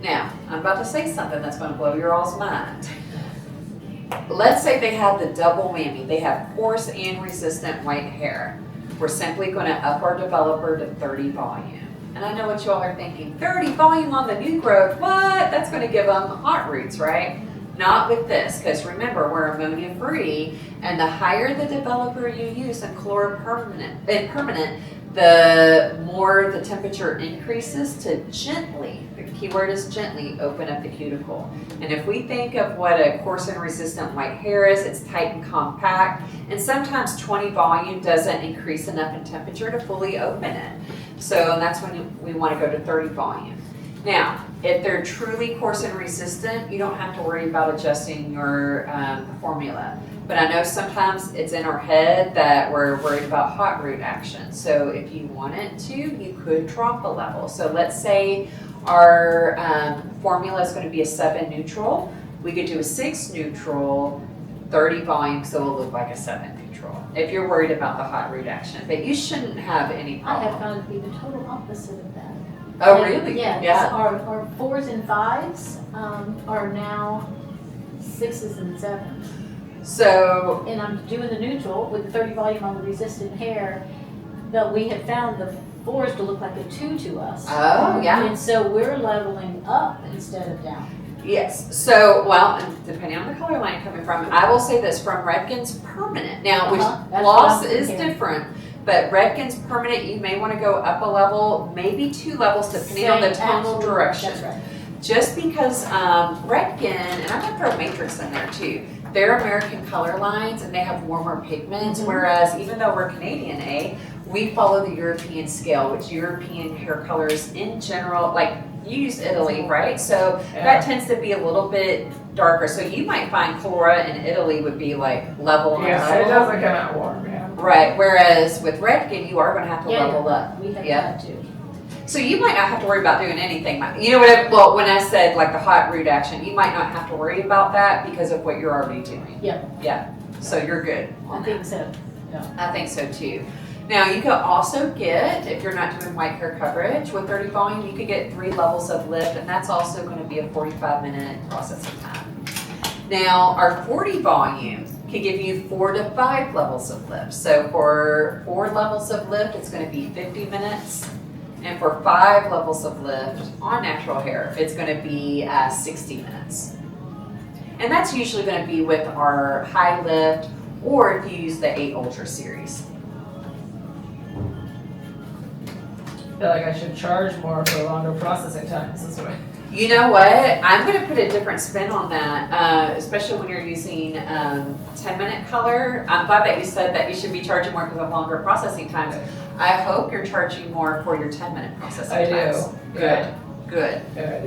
Now, I'm about to say something that's going to blow your all's mind. Let's say they have the double whammy. They have coarse and resistant white hair. We're simply going to up our developer to 30 volume. And I know what you all are thinking, 30 volume on the new growth, what? That's going to give them hot roots, right? Not with this, because remember, we're ammonia-free, and the higher the developer you use in Calura Permanent, the more the temperature increases to gently, the key word is gently, open up the cuticle. And if we think of what a coarse and resistant white hair is, it's tight and compact, and sometimes 20 volume doesn't increase enough in temperature to fully open it. So that's when we want to go to 30 volume. Now, if they're truly coarse and resistant, you don't have to worry about adjusting your formula. But I know sometimes it's in our head that we're worried about hot root action. So if you wanted to, you could drop a level. So let's say our formula is going to be a 7 neutral. We could do a 6 neutral, 30 volume, so it'll look like a 7 neutral. If you're worried about the hot root action, but you shouldn't have any I have problem. found it to be the total opposite of that. Oh, Like, really? Yeah. Our 4s and 5s are now 6s and 7s. So And I'm doing the neutral with the 30 volume on the resistant hair, but we have found the 4s to look like a 2 to us. oh, yeah. And so we're leveling up instead of down. Yes. So, well, and depending on the color line coming from, I will say this from Redken's Permanent. Now, which That's what gloss I'm is comparing. different, but Redken's Permanent, you may want to go up a level, maybe 2 levels, depending on the Same, tonal absolutely, direction. That's right. Just because Redken, and I'm gonna throw Matrix in there too, they're American color lines and they have warmer pigments, whereas even though we're Canadian, we follow the European scale, which European hair colors in general, like you use Italy, right? So that tends to be a little bit darker. So you might find Colora in Italy would be like level on Yeah, it level. doesn't come out warm, yeah. Right, whereas with Redken, you are gonna have to Yeah, level up. We have Yeah. that too. So you might not have to worry about doing anything. You know what well, when I said like the hot root action, you might not have to worry about that because of what you're already doing. Yep. Yeah, so you're good I on think that. so. I think so too. Now you could also get, if you're not doing white hair coverage with 30 volume, you could get 3 levels of lift, and that's also going to be a 45-minute processing time. Now our 40 volume can give you 4 to 5 levels of lift. So for 4 levels of lift, it's going to be 50 minutes. And for 5 levels of lift on natural hair, it's going to be 60 minutes. And that's usually going to be with our high lift, or if you use the 8 Ultra series. I feel like I should charge more for longer processing times this way. You know what? I'm going to put a different spin on that, especially when you're using 10-minute color. I'm glad that you said that you should be charging more because of longer processing times. I hope you're charging more for your 10-minute processing I times. do. Good. Yeah. Good. Yeah,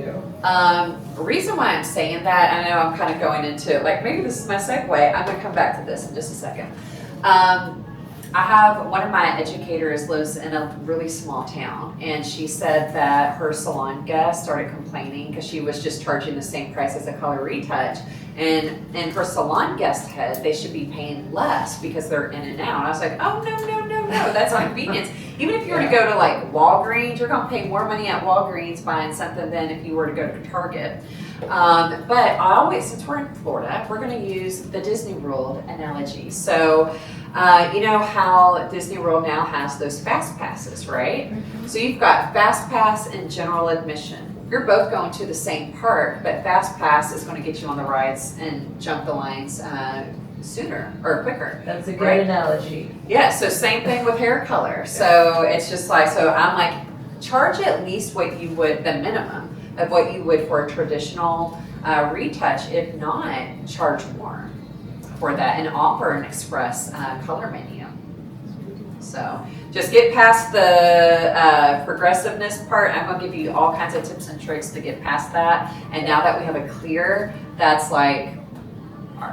I do. Reason why I'm saying that, I know I'm kind of going into, like, maybe this is my segue. I'm going to come back to this in just a second. I have one of my educators lives in a really small town, and she said that her salon guest started complaining because she was just charging the same price as a color retouch. And in her salon guest head, they should be paying less because they're in and out. I was like, oh, no, that's convenience. Even if you were to go to like Walgreens, you're gonna pay more money at Walgreens buying something than if you were to go to Target. But I always, since we're in Florida, we're gonna use the Disney World analogy. So, you know how Disney World now has those fast passes, right? So you've got fast pass and general admission. You're both going to the same park, but fast pass is going to get you on the rides and jump the lines sooner or quicker. That's a good Right. analogy. Yeah, so same thing with hair color. So it's just like, so I'm like, charge at least what you would, the minimum of what you would for a traditional retouch. If not, charge more for that and offer an express color menu. So just get past the progressiveness part. I'm gonna give you all kinds of tips and tricks to get past that. And now that we have a clear, that's like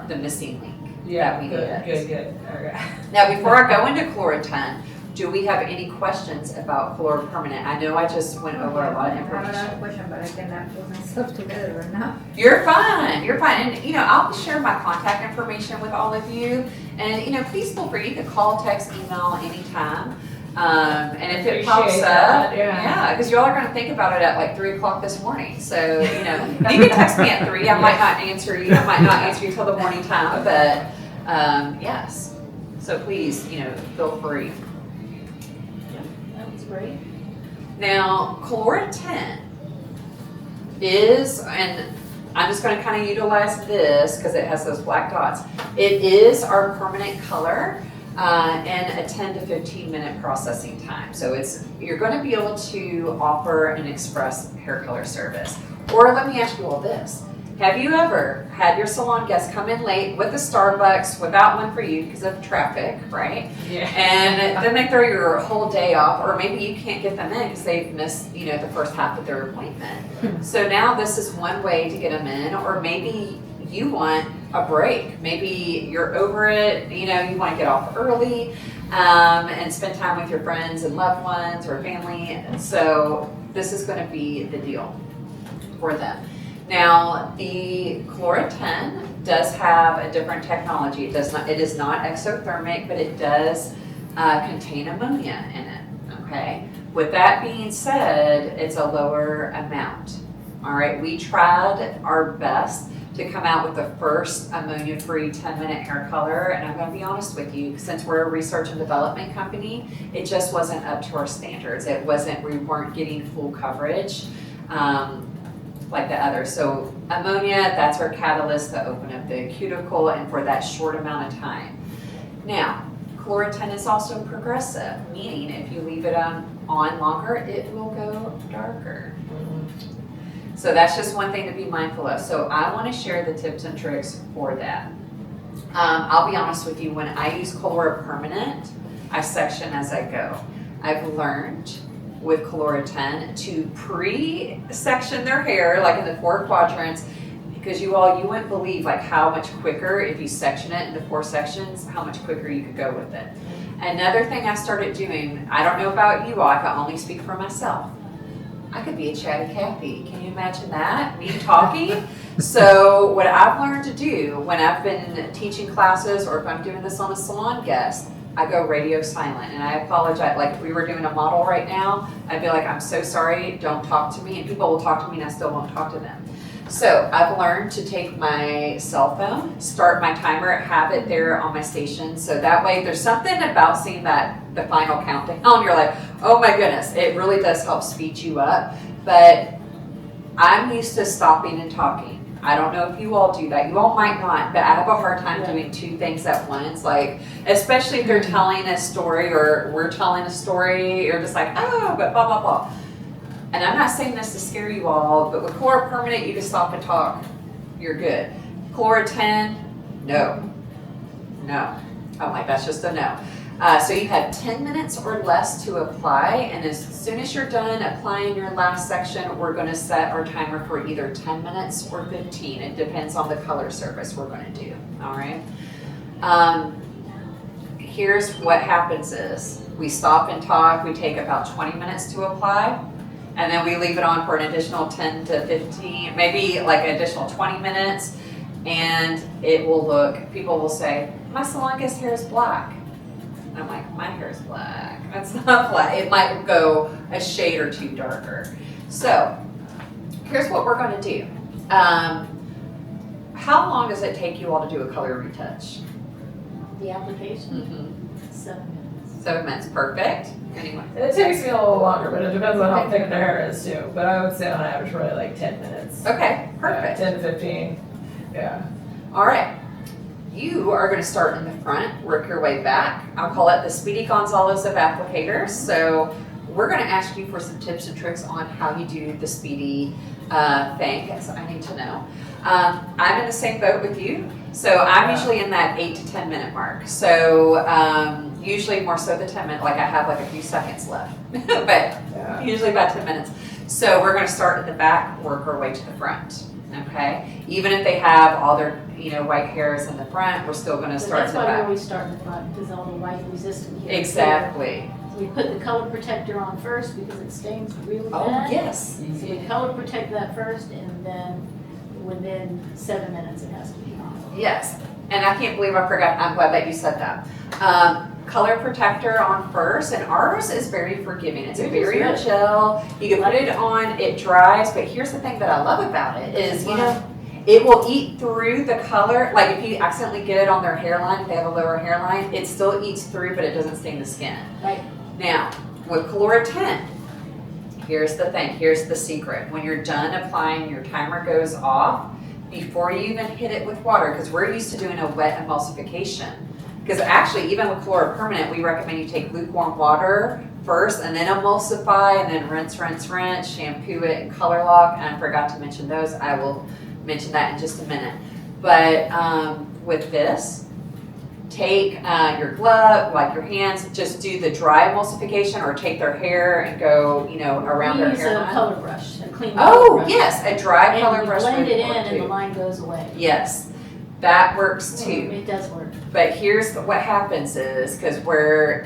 the missing link. Yeah, that we good, need. good. Okay. Now, before I go into CaluraTen, do we have any questions about Calura Permanent? I know I just went over a lot of I have another information. question, but I cannot put myself together right now. You're fine. You're fine. And, you know, I'll share my contact information with all of you. And, you know, please feel free to call, text, email anytime. And if it pops Appreciate up, that, yeah. yeah, because y'all are going to think about it at like 3 o'clock this morning. So, you know, you can text me at 3. I might not answer you. I might not answer you till the morning time. But, yes. So please, you know, feel free. That was great. Now, CaluraTen is, and I'm just going to kind of utilize this because it has those black dots. It is our permanent color and a 10 to 15 minute processing time. So you're going to be able to offer an express hair color service. Or let me ask you all this. Have you ever had your salon guests come in late with a Starbucks without one for you because of traffic, right? Yeah. And then they throw your whole day off, or maybe you can't get them in because they've missed, you know, the first half of their appointment. So now this is one way to get them in, or maybe you want a break. Maybe you're over it, you know, you want to get off early and spend time with your friends and loved ones or family. So this is going to be the deal for them. Now, the CaluraTen does have a different technology. It is not exothermic, but it does contain ammonia in it, okay? With that being said, it's a lower amount, all right? We tried our best to come out with the first ammonia-free 10-minute hair color, and I'm gonna be honest with you, since we're a research and development company, it just wasn't up to our standards. We weren't getting full coverage. Like the others. So ammonia, that's our catalyst to open up the cuticle and for that short amount of time. Now, CaluraTen is also progressive, meaning if you leave it on longer, it will go darker. So that's just one thing to be mindful of. So I want to share the tips and tricks for that. I'll be honest with you, when I use Calura Permanent, I section as I go. I've learned with CaluraTen to pre-section their hair, like in the 4 quadrants, because you wouldn't believe like how much quicker, if you section it into 4 sections, how much quicker you could go with it. Another thing I started doing, I don't know about you all, I can only speak for myself. I could be a chatty Cathy. Can you imagine that? Me talking? So what I've learned to do when I've been teaching classes or if I'm doing this on a salon guest, I go radio silent, and I apologize. Like if we were doing a model right now, I'd be like, I'm so sorry, don't talk to me. And people will talk to me and I still won't talk to them. So I've learned to take my cell phone, start my timer, have it there on my station. So that way there's something about seeing the final countdown. You're like, oh my goodness, it really does help speed you up. But I'm used to stopping and talking. I don't know if you all do that. You all might not, but I have a hard time doing 2 things at once. Like, especially if they're telling a story or we're telling a story, you're just like, oh, but blah, blah, blah. And I'm not saying this to scare you all, but with Calura Permanent, you just stop and talk. You're good. CaluraTen, no. I'm like, that's just a no. So you have 10 minutes or less to apply, and as soon as you're done applying your last section, we're going to set our timer for either 10 minutes or 15. It depends on the color service we're going to do, all right? Here's what happens is we stop and talk. We take about 20 minutes to apply, and then we leave it on for an additional 10 to 15, maybe like an additional 20 minutes, and it will look, people will say, my salon guest hair is black. And I'm like, my hair is black. It's not black. It might go a shade or 2 darker. So here's what we're going to do. How long does it take you all to do a color retouch? The application, 7 minutes. 7 minutes, perfect. Anyone? It takes me a little longer, but it depends on how thick the hair is too. But I would say on average probably like 10 minutes. Okay, perfect. Yeah, 10 to 15. Yeah. All right. You are going to start in the front, work your way back. I'll call it the Speedy Gonzalez of applicators. So we're going to ask you for some tips and tricks on how you do the speedy thing. So I need to know. I'm in the same boat with you. So I'm usually in that 8 to 10 minute mark. So, usually more so the 10 minutes, like I have like a few seconds left, but Yeah. usually about 10 minutes. So we're gonna start at the back, work our way to the front, okay? Even if they have all their, white hairs in the front, we're still gonna So start at that's the why we back. always start in the front, because all the white resistant here. Exactly. So we put the color protector on first because it stains really Oh, bad. yes. So we color protect that first, and then within 7 minutes it has to be on. Yes, and I can't believe I forgot, I'm glad that you said that. Color protector on first, and ours is very forgiving. It's a It is very good. gel. You can put it on, it dries, but here's the thing that I love about it is, it will eat through the color. Like if you accidentally get it on their hairline, if they have a lower hairline, it still eats through, but it doesn't stain the skin. Right. Now, with CaluraTen, here's the thing, here's the secret. When you're done applying, your timer goes off before you even hit it with water, because we're used to doing a wet emulsification. Because actually, even with Calura Permanent, we recommend you take lukewarm water first and then emulsify and then rinse, rinse, rinse, shampoo it and color lock. And I forgot to mention those. I will mention that in just a minute. But with this, take your glove, like your hands, just do the dry emulsification, or take their hair and go, around their We use a hairline. color brush, a clean color brush. Yes, a dry color And brush. we blend would it in work and the too. line goes away. Yes, that works too. It does work. But here's what happens is, because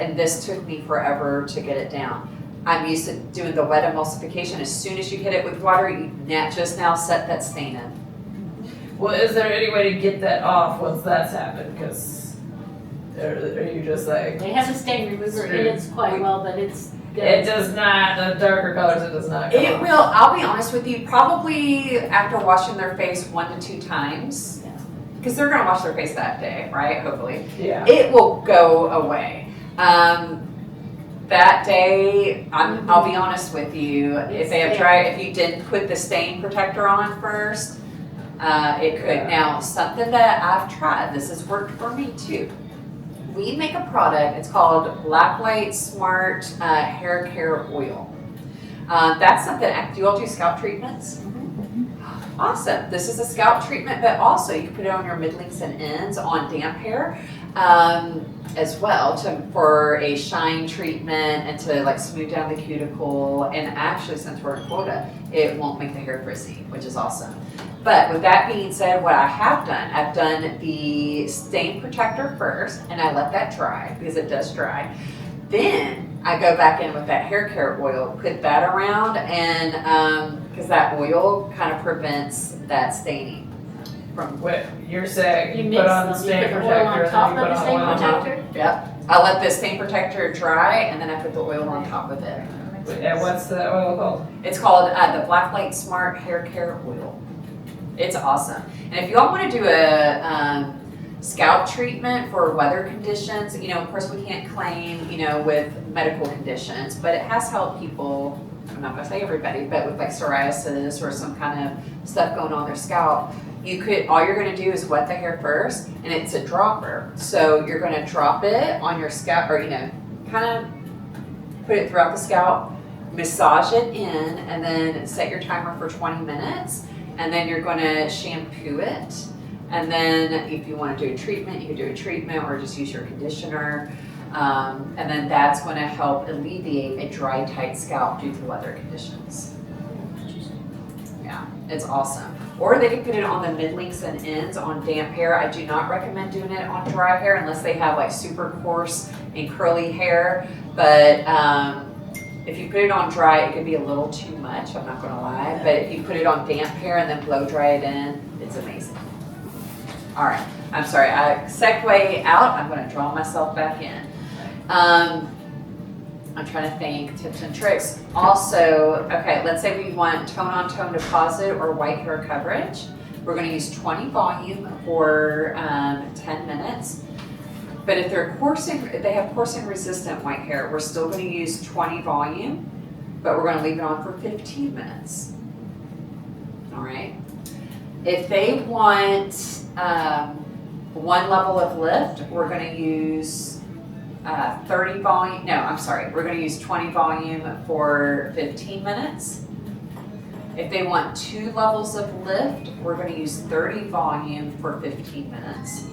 and this took me forever to get it down. I'm used to doing the wet emulsification. As soon as you hit it with water, you just now set that stain in. Well, is there any way to get that off once that's happened? Because are you just like, They have a stain remover, and it's quite well, but it's good. it does not, the darker colors, it does not come It off. will, I'll be honest with you, probably after washing their face 1 to 2 times, Yeah. because they're gonna wash their face that day, right? Hopefully. Yeah. It will go away. That day, I'll be honest with you, if they have if you didn't put the stain protector on first, it could. Yeah. Now, something that I've tried, this has worked for me too. We make a product, it's called Blacklight Smart Hair Care Oil. That's something, do you all do scalp treatments? Awesome. This is a scalp treatment, but also you can put it on your mid-lengths and ends on damp hair as well for a shine treatment and to like smooth down the cuticle. And actually, since we're in Florida, it won't make the hair frizzy, which is awesome. But with that being said, what I have done, I've done the stain protector first, and I let that dry because it does dry. Then I go back in with that hair care oil, put that around, and because that oil kind of prevents that staining from. Wait, you're saying You you mix put on the them, stain you put the protector oil on and top then you of put the on stain oil on top? protector. Yep. I let the stain protector dry, and then I put the oil on top of it. And what's the oil called? It's called the Blacklight Smart Hair Care Oil. It's awesome. And if you all want to do a scalp treatment for weather conditions, of course we can't claim, with medical conditions, but it has helped people, I'm not going to say everybody, but with like psoriasis or some kind of stuff going on their scalp, all you're going to do is wet the hair first, and it's a dropper. So you're going to drop it on your scalp, or, kind of put it throughout the scalp, massage it in, and then set your timer for 20 minutes. And then you're going to shampoo it. And then if you want to do a treatment, you can do a treatment or just use your conditioner. And then that's going to help alleviate a dry, tight scalp due to weather conditions. Yeah, it's awesome. Or they can put it on the mid-lengths and ends on damp hair. I do not recommend doing it on dry hair unless they have like super coarse and curly hair. But if you put it on dry, it could be a little too much, I'm not gonna lie. But if you put it on damp hair and then blow dry it in, it's amazing. All right, I'm sorry, I segue out, I'm gonna draw myself back in. I'm trying to think, tips and tricks. Also, okay, let's say we want tone-on-tone deposit or white hair coverage. We're gonna use 20 volume for 10 minutes. But if they have coursing resistant white hair, we're still going to use 20 volume, but we're going to leave it on for 15 minutes. All right. If they want one level of lift, we're going to use 30 volume. No, I'm sorry. We're going to use 20 volume for 15 minutes. If they want 2 levels of lift, we're going to use 30 volume for 15 minutes.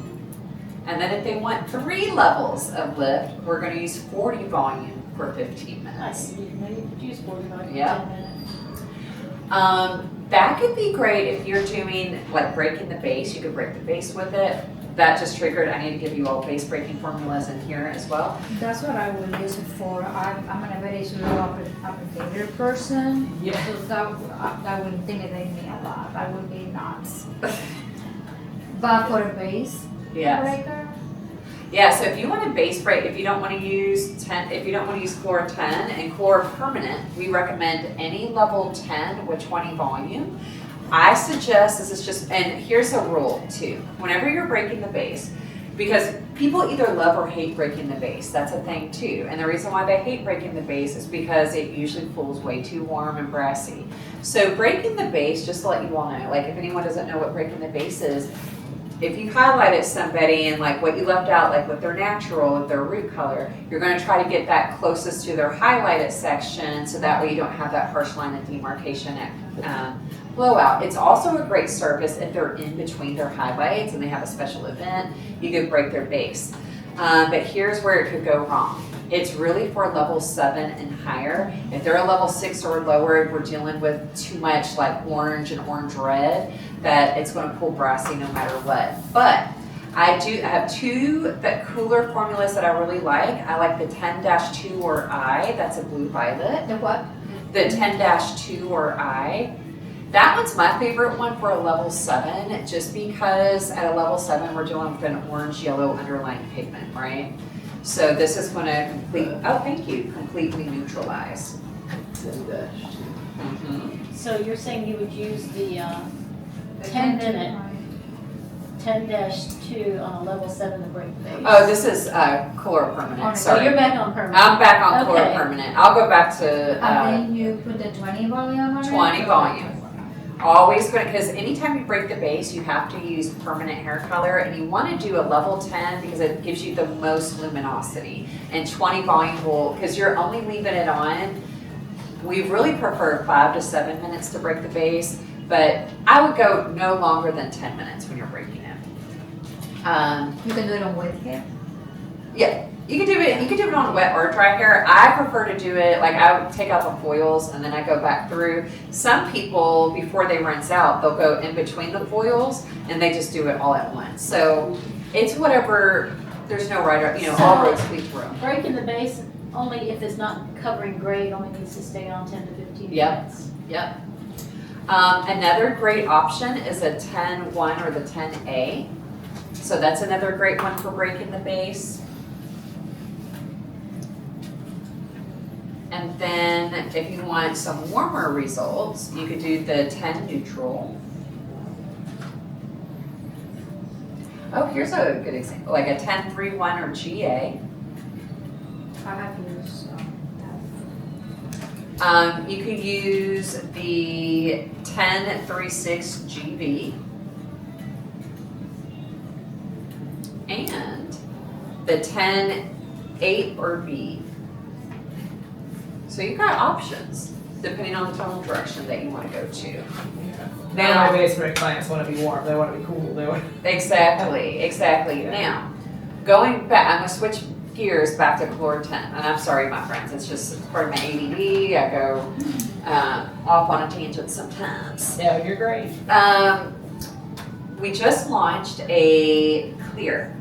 And then if they want 3 levels of lift, we're going to use 40 volume for 15 minutes. You could use 45 Yeah. 10 minutes. That could be great if you're doing like breaking the base. You could break the base with it. That just triggered, I need to give you all base breaking formulas in here as well. That's what I will use it for. I'm a very slow applicator person. Yeah. So that will intimidate me a lot. I will be nuts. But for a base Yes. breaker, Yeah, so if you want to base break, if you don't want to use CaluraTen and Calura Permanent, we recommend any level 10 with 20 volume. I suggest, this is just, and here's a rule too, whenever you're breaking the base, because people either love or hate breaking the base, that's a thing too. And the reason why they hate breaking the base is because it usually pulls way too warm and brassy. So breaking the base, just to let you all know, like if anyone doesn't know what breaking the base is, if you highlighted somebody and like what you left out, like with their natural, with their root color, you're going to try to get that closest to their highlighted section so that way you don't have that harsh line of demarcation at blowout. It's also a great surface if they're in between their highlights and they have a special event, you could break their base. But here's where it could go wrong. It's really for level 7 and higher. If they're a level 6 or lower, we're dealing with too much like orange and orange red, that it's going to pull brassy no matter what. But I have 2 cooler formulas that I really like. I like the 10-2 or I, that's a blue violet. the what? The 10-2 or I. That one's my favorite one for a level 7, just because at a level 7 we're dealing with an orange-yellow underlying pigment, right? So this is going to completely neutralize. So you're saying you would use the 10 minute 10-2 on a level 7 to break the base? Oh, this is Calura Permanent, So sorry. you're back on permanent. I'm back on Okay. Calura Permanent. I'll go back to And then you put the 20 volume on it? 20 volume. Always going to, because anytime you break the base, you have to use permanent hair color, and you want to do a level 10 because it gives you the most luminosity. And 20 volume will, because you're only leaving it on, we really prefer 5 to 7 minutes to break the base, but I would go no longer than 10 minutes when you're breaking it. You can do it on wet hair. Yeah, you can do it. You can do it on wet or dry hair. I prefer to do it like I would take out the foils and then I go back through. Some people, before they rinse out, they'll go in between the foils and they just do it all at once. So it's whatever. There's no right or all roads lead to Rome. Breaking the base only if it's not covering grade, only needs to stay on 10 to 15 Yep. minutes. Yep. Another great option is a 10-1 or the 10A. So that's another great one for breaking the base. And then if you want some warmer results, you could do the 10 neutral. Oh, here's a good example, like a 10-3-1 or GA. I have used that. You could use the 10-3-6 GV. And the 10-8 or B. So you've got options depending on the tonal direction that you want to go to. Now my base break clients want to be warm. They want to be cool. They want. Exactly. Yeah. Now, going back, I'm going to switch gears back to CaluraTen. And I'm sorry, my friends, it's just part of my ADD. I go off on a tangent sometimes. Yeah, you're great. We just launched a clear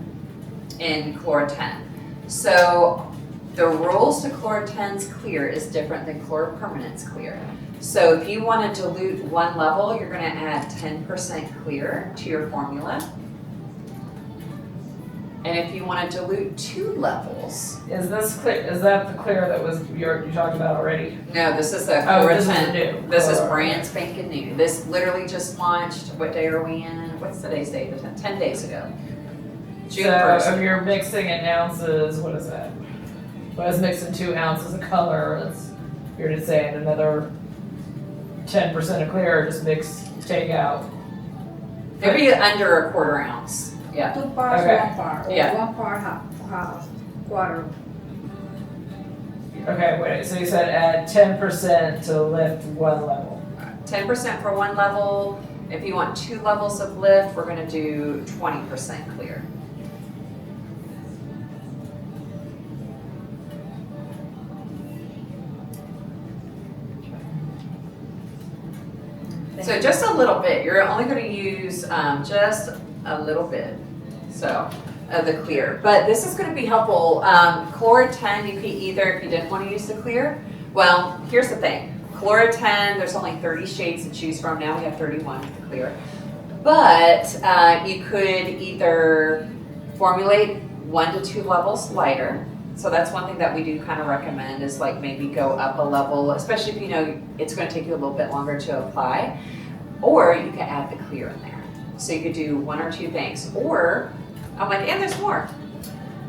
in CaluraTen. So the rules to CaluraTen's clear is different than Calura Permanent's clear. So if you want to dilute 1 level, you're going to add 10% clear to your formula. And if you want to dilute 2 levels, Is this clear? Is that the clear that was you talked about already? no, this is a Oh, this is CaluraTen. new. This is Color. brand spanking new. This literally just launched. What day are we in? What's today's date? 10 days ago. June So 1st. if you're mixing in ounces, what is that? Well, I was mixing 2 ounces of color. You're just saying another 10% of clear. Just take out. It'd be under a 1/4 ounce. Yeah. 2 parts, Okay. 1 part, or Yeah. 1 part, half, quarter. Okay, wait. So you said add 10% to lift 1 level. 10% for 1 level. If you want 2 levels of lift, we're going to do 20% clear. bit. You're only going to use just a little bit. So of the clear, but this is going to be helpful. CaluraTen, you could either, if you didn't want to use the clear, well, here's the thing. CaluraTen, there's only 30 shades to choose from. Now we have 31 with the clear. But you could either formulate 1 to 2 levels lighter. So that's one thing that we do kind of recommend is like maybe go up a level, especially if you know it's going to take you a little bit longer to apply. Or you could add the clear in there. So you could do 1 or 2 things. Or I'm like, and there's more.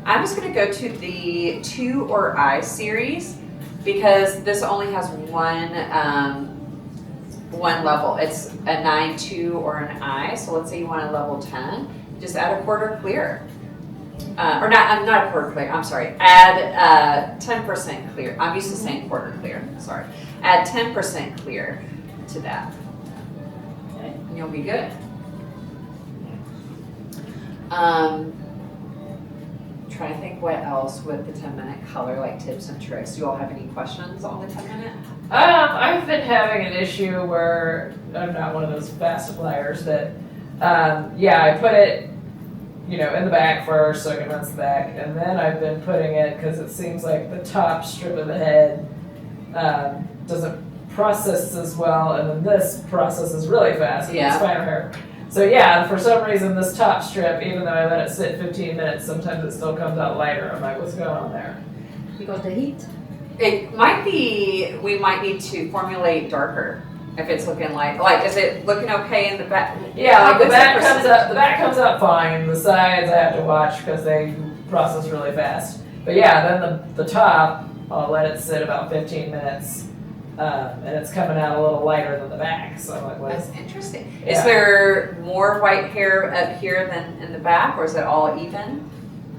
I'm just going to go to the 2 or I series because this only has one level. It's a 9, 2, or an I. So let's say you want a level 10. Just add a quarter clear. Or not a quarter clear, I'm sorry. Add 10% clear. I'm used to saying quarter clear, sorry. Add 10% clear to that. Okay. And you'll be good. Trying to think what else with the 10-minute color, like tips and tricks. Do you all have any questions on the 10-minute? I've been having an issue where I'm not one of those fast appliers, but I put it, in the back first so I can rinse the back, and then I've been putting it because it seems like the top strip of the head doesn't process as well, and then this processes really fast. Yeah. It's finer hair. So for some reason this top strip, even though I let it sit 15 minutes, sometimes it still comes out lighter. I'm like, what's going on there? Because the heat. It might be, we might need to formulate darker if it's looking like is it looking okay in the back? Yeah, like the what's back percentage? comes up. The back comes up fine. The sides I have to watch because they process really fast. But then the top, I'll let it sit about 15 minutes, and it's coming out a little lighter than the back. So I'm like, what? That's interesting. Yeah. Is there more white hair up here than in the back, or is it all even?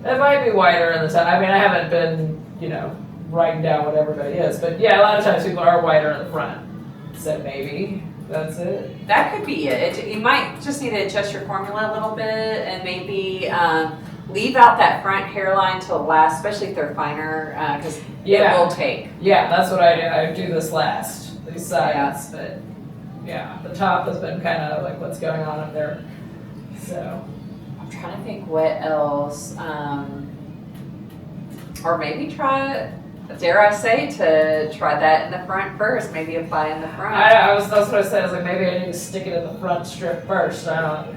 It might be whiter in the top. I mean, I haven't been, writing down what everybody is, but a lot of times people are whiter in the front. So maybe that's it. That could be it. You might just need to adjust your formula a little bit and maybe leave out that front hairline till last, especially if they're finer, because it will take. Yeah, that's what I do. I do this last, these sides, but the top has been kind of like what's going on up there. So I'm trying to think what else, or maybe try. Dare I say to try that in the front first? Maybe apply in the front. that's what I said. I was like, maybe I need to stick it in the front strip first. I don't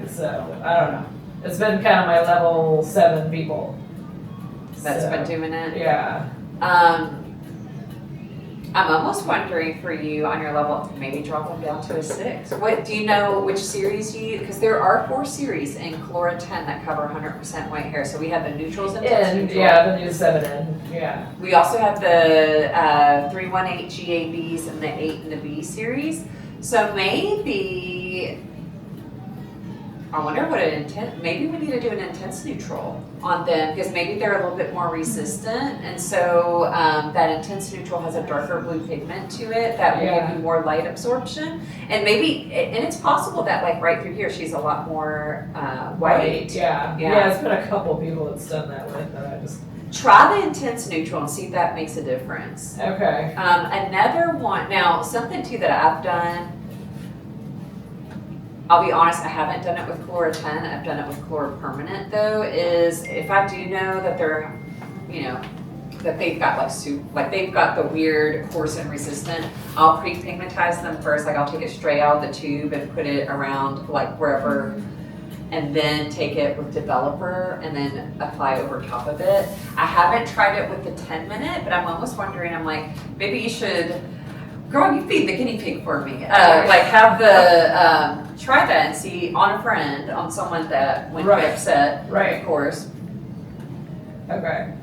know. It's been kind of my level 7 people That's been doing it. Yeah. I'm almost wondering for you on your level, maybe drop them down to a 6. What do you know which series you use? Because there are 4 series in CaluraTen that cover 100% white hair. So we have the neutrals and intense neutral. Yeah, the new 7N. Yeah. We also have the 318 GABs and the 8 and the B series. So maybe, I wonder what maybe we need to do an intense neutral on them because maybe they're a little bit more resistant. And so that intense neutral has a darker blue pigment to it that will give you more light absorption. And maybe, and it's possible that like right through here, she's a lot more white. Yeah, it's been a couple people that's done that with, and I just... Try the intense neutral and see if that makes a difference. Okay. Another one, now something too that I've done, I'll be honest, I haven't done it with CaluraTen, I've done it with Calura Permanent though, is if I do know that they're, that they've got they've got the weird coarse and resistant, I'll pre-pigmentize them first, like I'll take it straight out of the tube and put it around like wherever, and then take it with developer and then apply over top of it. I haven't tried it with the 10-minute, but I'm almost wondering, I'm like, maybe you should, girl, you feed the guinea pig for me. Like have the, try that and see on a friend, on someone that wouldn't be upset, of course. Okay.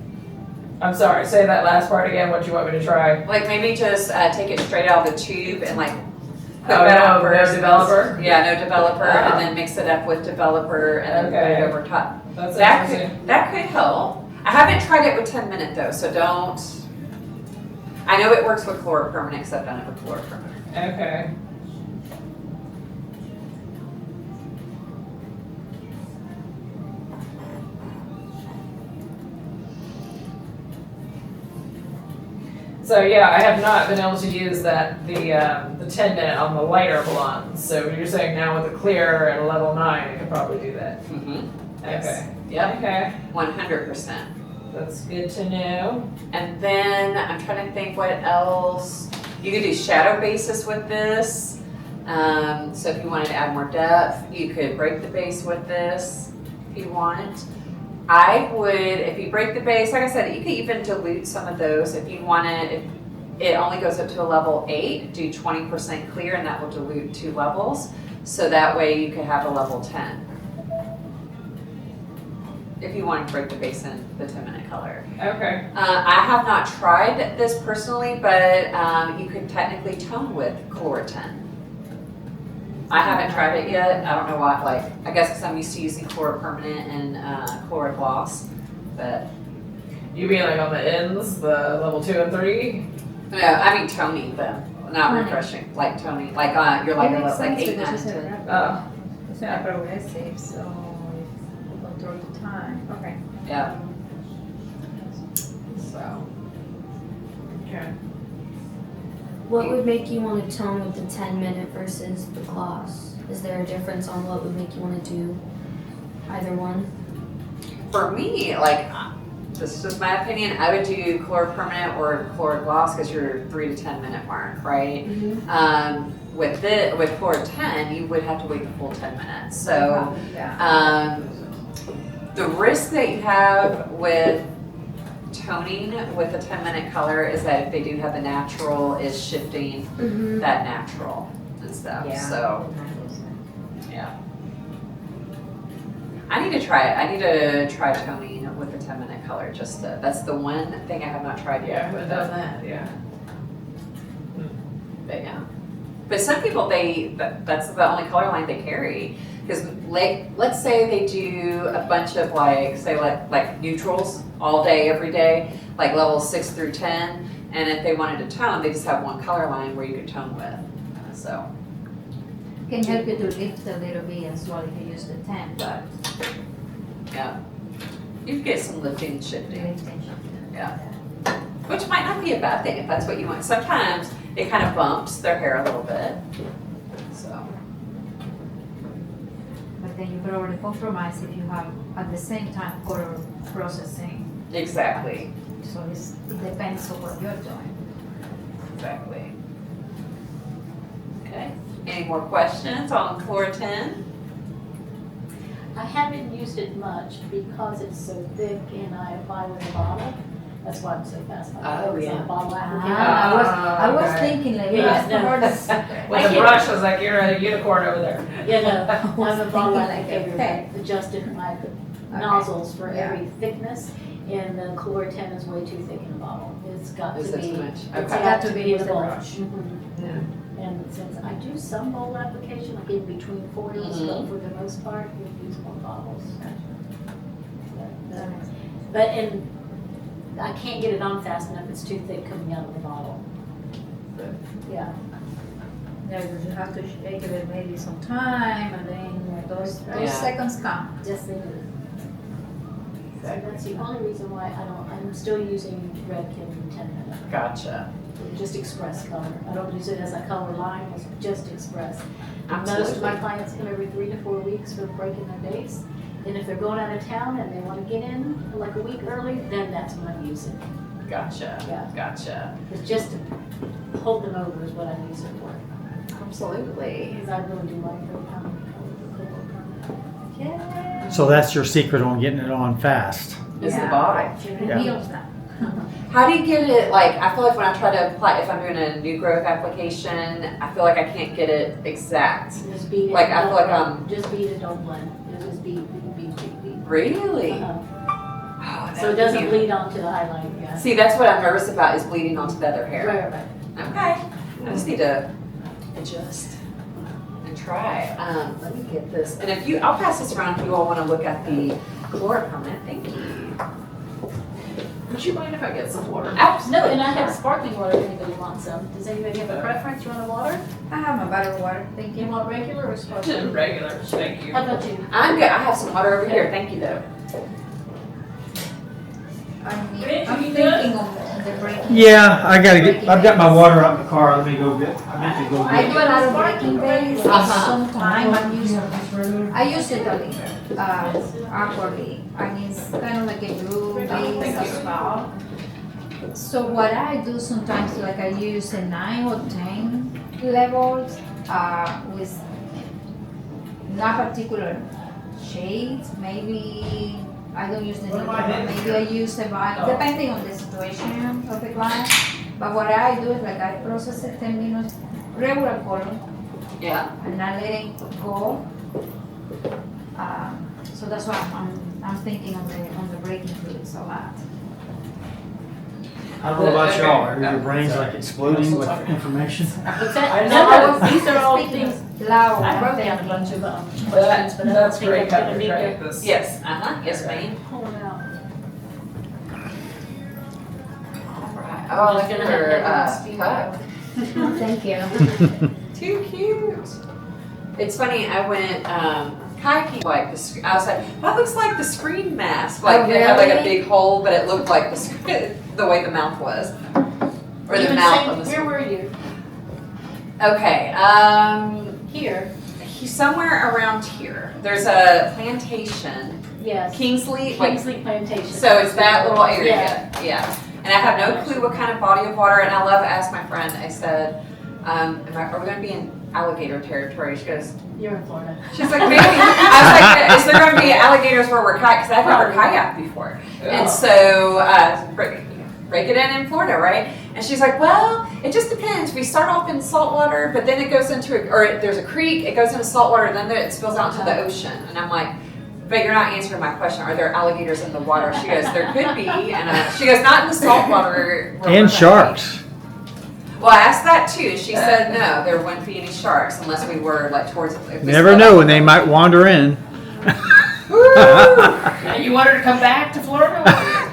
I'm sorry, say that last part again, what you want me to try. Like maybe just take it straight out of the tube and like put no developer? Yeah, no developer, and then mix it up with developer and then put it over top. That could help. I haven't tried it with 10-minute though, so don't. I know it works with Calura Permanent because I've done it with Calura Permanent. Okay. So yeah, I have not been able to use the 10-minute on the lighter blondes. So you're saying now with the clear at a level 9, I could probably do that. Mm-hmm. Okay. Yep. Okay. 100%. That's good to know. And then I'm trying to think what else. You could do shadow bases with this. So if you wanted to add more depth, you could break the base with this if you want. I would, if you break the base, like I said, you could even dilute some of those if you wanted. If it only goes up to a level 8, do 20% clear, and that will dilute 2 levels. So that way you could have a level 10. If you want to break the base in the 10-minute color. Okay. I have not tried this personally, but you could technically tone with CaluraTen. I haven't tried it yet. I don't know why. Like, I guess because I'm used to using Calura Permanent and Calura Gloss, but You mean like on the ends, the level 2 and 3? no, I mean toning them, not refreshing. Like toning, like your lighter looks like 8, 9, 10. Oh. It's not progressive, so you control the time. Okay. Yeah. So. Okay. What would make you want to tone with the 10-minute versus the gloss? Is there a difference on what would make you want to do either one? For me, like, this is just my opinion, I would do Calura Permanent or Calura Gloss because you're 3 to 10 minute mark, right? With CaluraTen, you would have to wait the full 10 minutes. So, the risk that you have with toning with a 10-minute color is that if they do have the natural, is shifting that natural and stuff. Yeah. So, yeah. I need to try it. I need to try toning with a 10-minute color. Just that's the one thing I have not tried Yeah, I yet. haven't done that, yeah. But yeah. But some people, that's the only color line they carry. Because like, let's say they do a bunch of like neutrals all day, every day, like levels 6 through 10. And if they wanted to tone, they just have one color line where you can tone with. So. Can help you to lift a little bit as well if you use the 10, but Yeah. You get some lifting and shifting. lifting. Yeah. Which might not be a bad thing if that's what you want. Sometimes it kind of bumps their hair a little bit. So. But then you probably compromise if you have at the same time color processing. Exactly. So it depends on what you're doing. Exactly. Okay. Any more questions on CaluraTen? I haven't used it much because it's so thick and I apply with a bottle. That's why I'm so fast. Oh, It's yeah. a bottle application. I was okay. thinking like, Yeah, yes, no. With the brush, I was like, you're a unicorn over there. Yeah, no, I'm a bottle thinking applicator, like but adjusted my nozzles for Yeah. every thickness. And the CaluraTen is way too thick in a bottle. It's got Is to it be. too much? It's Okay. got to be in With a the bowl. brush. Mhm. And since I do some bowl application, like in between foils, but for the most part, we use more bottles. But I can't get it on fast enough, it's too thick coming out of the bottle. Yeah. Yeah, because you have to shake it with maybe some time, and then those Yeah. seconds count. Just in So that's the only reason why I'm still using Red Color 10-minute. Gotcha. Just express color. I don't use it as a color line, it's just express. Most of Absolutely. my clients come every 3 to 4 weeks for breaking their base. And if they're going out of town and they want to get in like a week early, then that's when I use it. Gotcha. Yeah. Gotcha. It's just to hold them over is what I use it for. Absolutely. Because I really do like the color permanent. Yeah. So that's your secret on getting it on fast. Is the bottle. It Yeah. heals that. How do you get it, like, I feel like when I try to apply, if I'm doing a new growth application, I feel like I can't get it exact. Just beat it. Like, I don't feel like blend. Just beat it, don't blend. Just beat. Really? Uh-huh. Oh, So it doesn't bleed onto the highlight, yeah. See, that's what I'm nervous about, is bleeding onto the other hair. Right. Okay. I just need to adjust and try. Let me get this. And if I'll pass this around if you all want to look at the Calura Permanent. Thank you. Would you mind if I get some water? No, Absolutely. and I have sparkling water if anybody wants some. Does anybody have a preference? You want a water? I have my bottle of water, thank You you. want regular or sparkling? Regular, thank you. How about you? I'm good. I have some water over here. Thank you, though. I'm thinking of the breaking. Yeah, I've got my water out in the car. Let me go get, I meant to go I get do a lot of breaking days. Uh-huh. Sometimes I use it awkwardly. I mean, it's kind of like a blue base as well. So what I do sometimes, like I use a 9 or 10 levels with not particular shades. Maybe I don't use the Nectar, maybe I use about, depending on the situation of the client. But what I do is like I process it 10 minutes, regular color, Yeah. and I let it go. So that's why I'm thinking on the breaking fluids a lot. I don't know about y'all. Are your brains like exploding with information? What's that? No, these are all things, Loud. I wrote down a bunch of questions, That, but I don't that's think great I'm gonna coverage, need right? to This- Yes. Yes, ma'am. pull them out. Oh, I like I'm just gonna her have to cup. Thank you. Too cute. It's funny. I went kayaking like the. I was like, that looks like the screen mask. Like it had like a really? big hole, but it looked like the way the mouth was, or the Even mouth saying, of the. where were you? Okay. Here, He's somewhere around here. There's a plantation, yes. Kingsley. Like, Kingsley Plantation. so it's that little area. Yeah. Yeah. And I have no clue what kind of body of water. And I love to ask my friend. I said, are we going to be in alligator territory? She goes. You're in Florida. She's like, maybe. I was like, is there going to be alligators where we're kayak? Because I've never kayaked before. And so, break it in Florida, right? And she's like, well, it just depends. We start off in salt water, but then it goes into, there's a creek, it goes into salt water, and then it spills out into the ocean. And I'm like, but you're not answering my question. Are there alligators in the water? She goes, there could be. And she goes, not in the salt water. And sharks. Well, I asked that too. She said no, there wouldn't be any sharks unless we were like towards. If we Never split know up. when they might wander in. And you want her to come back to Florida?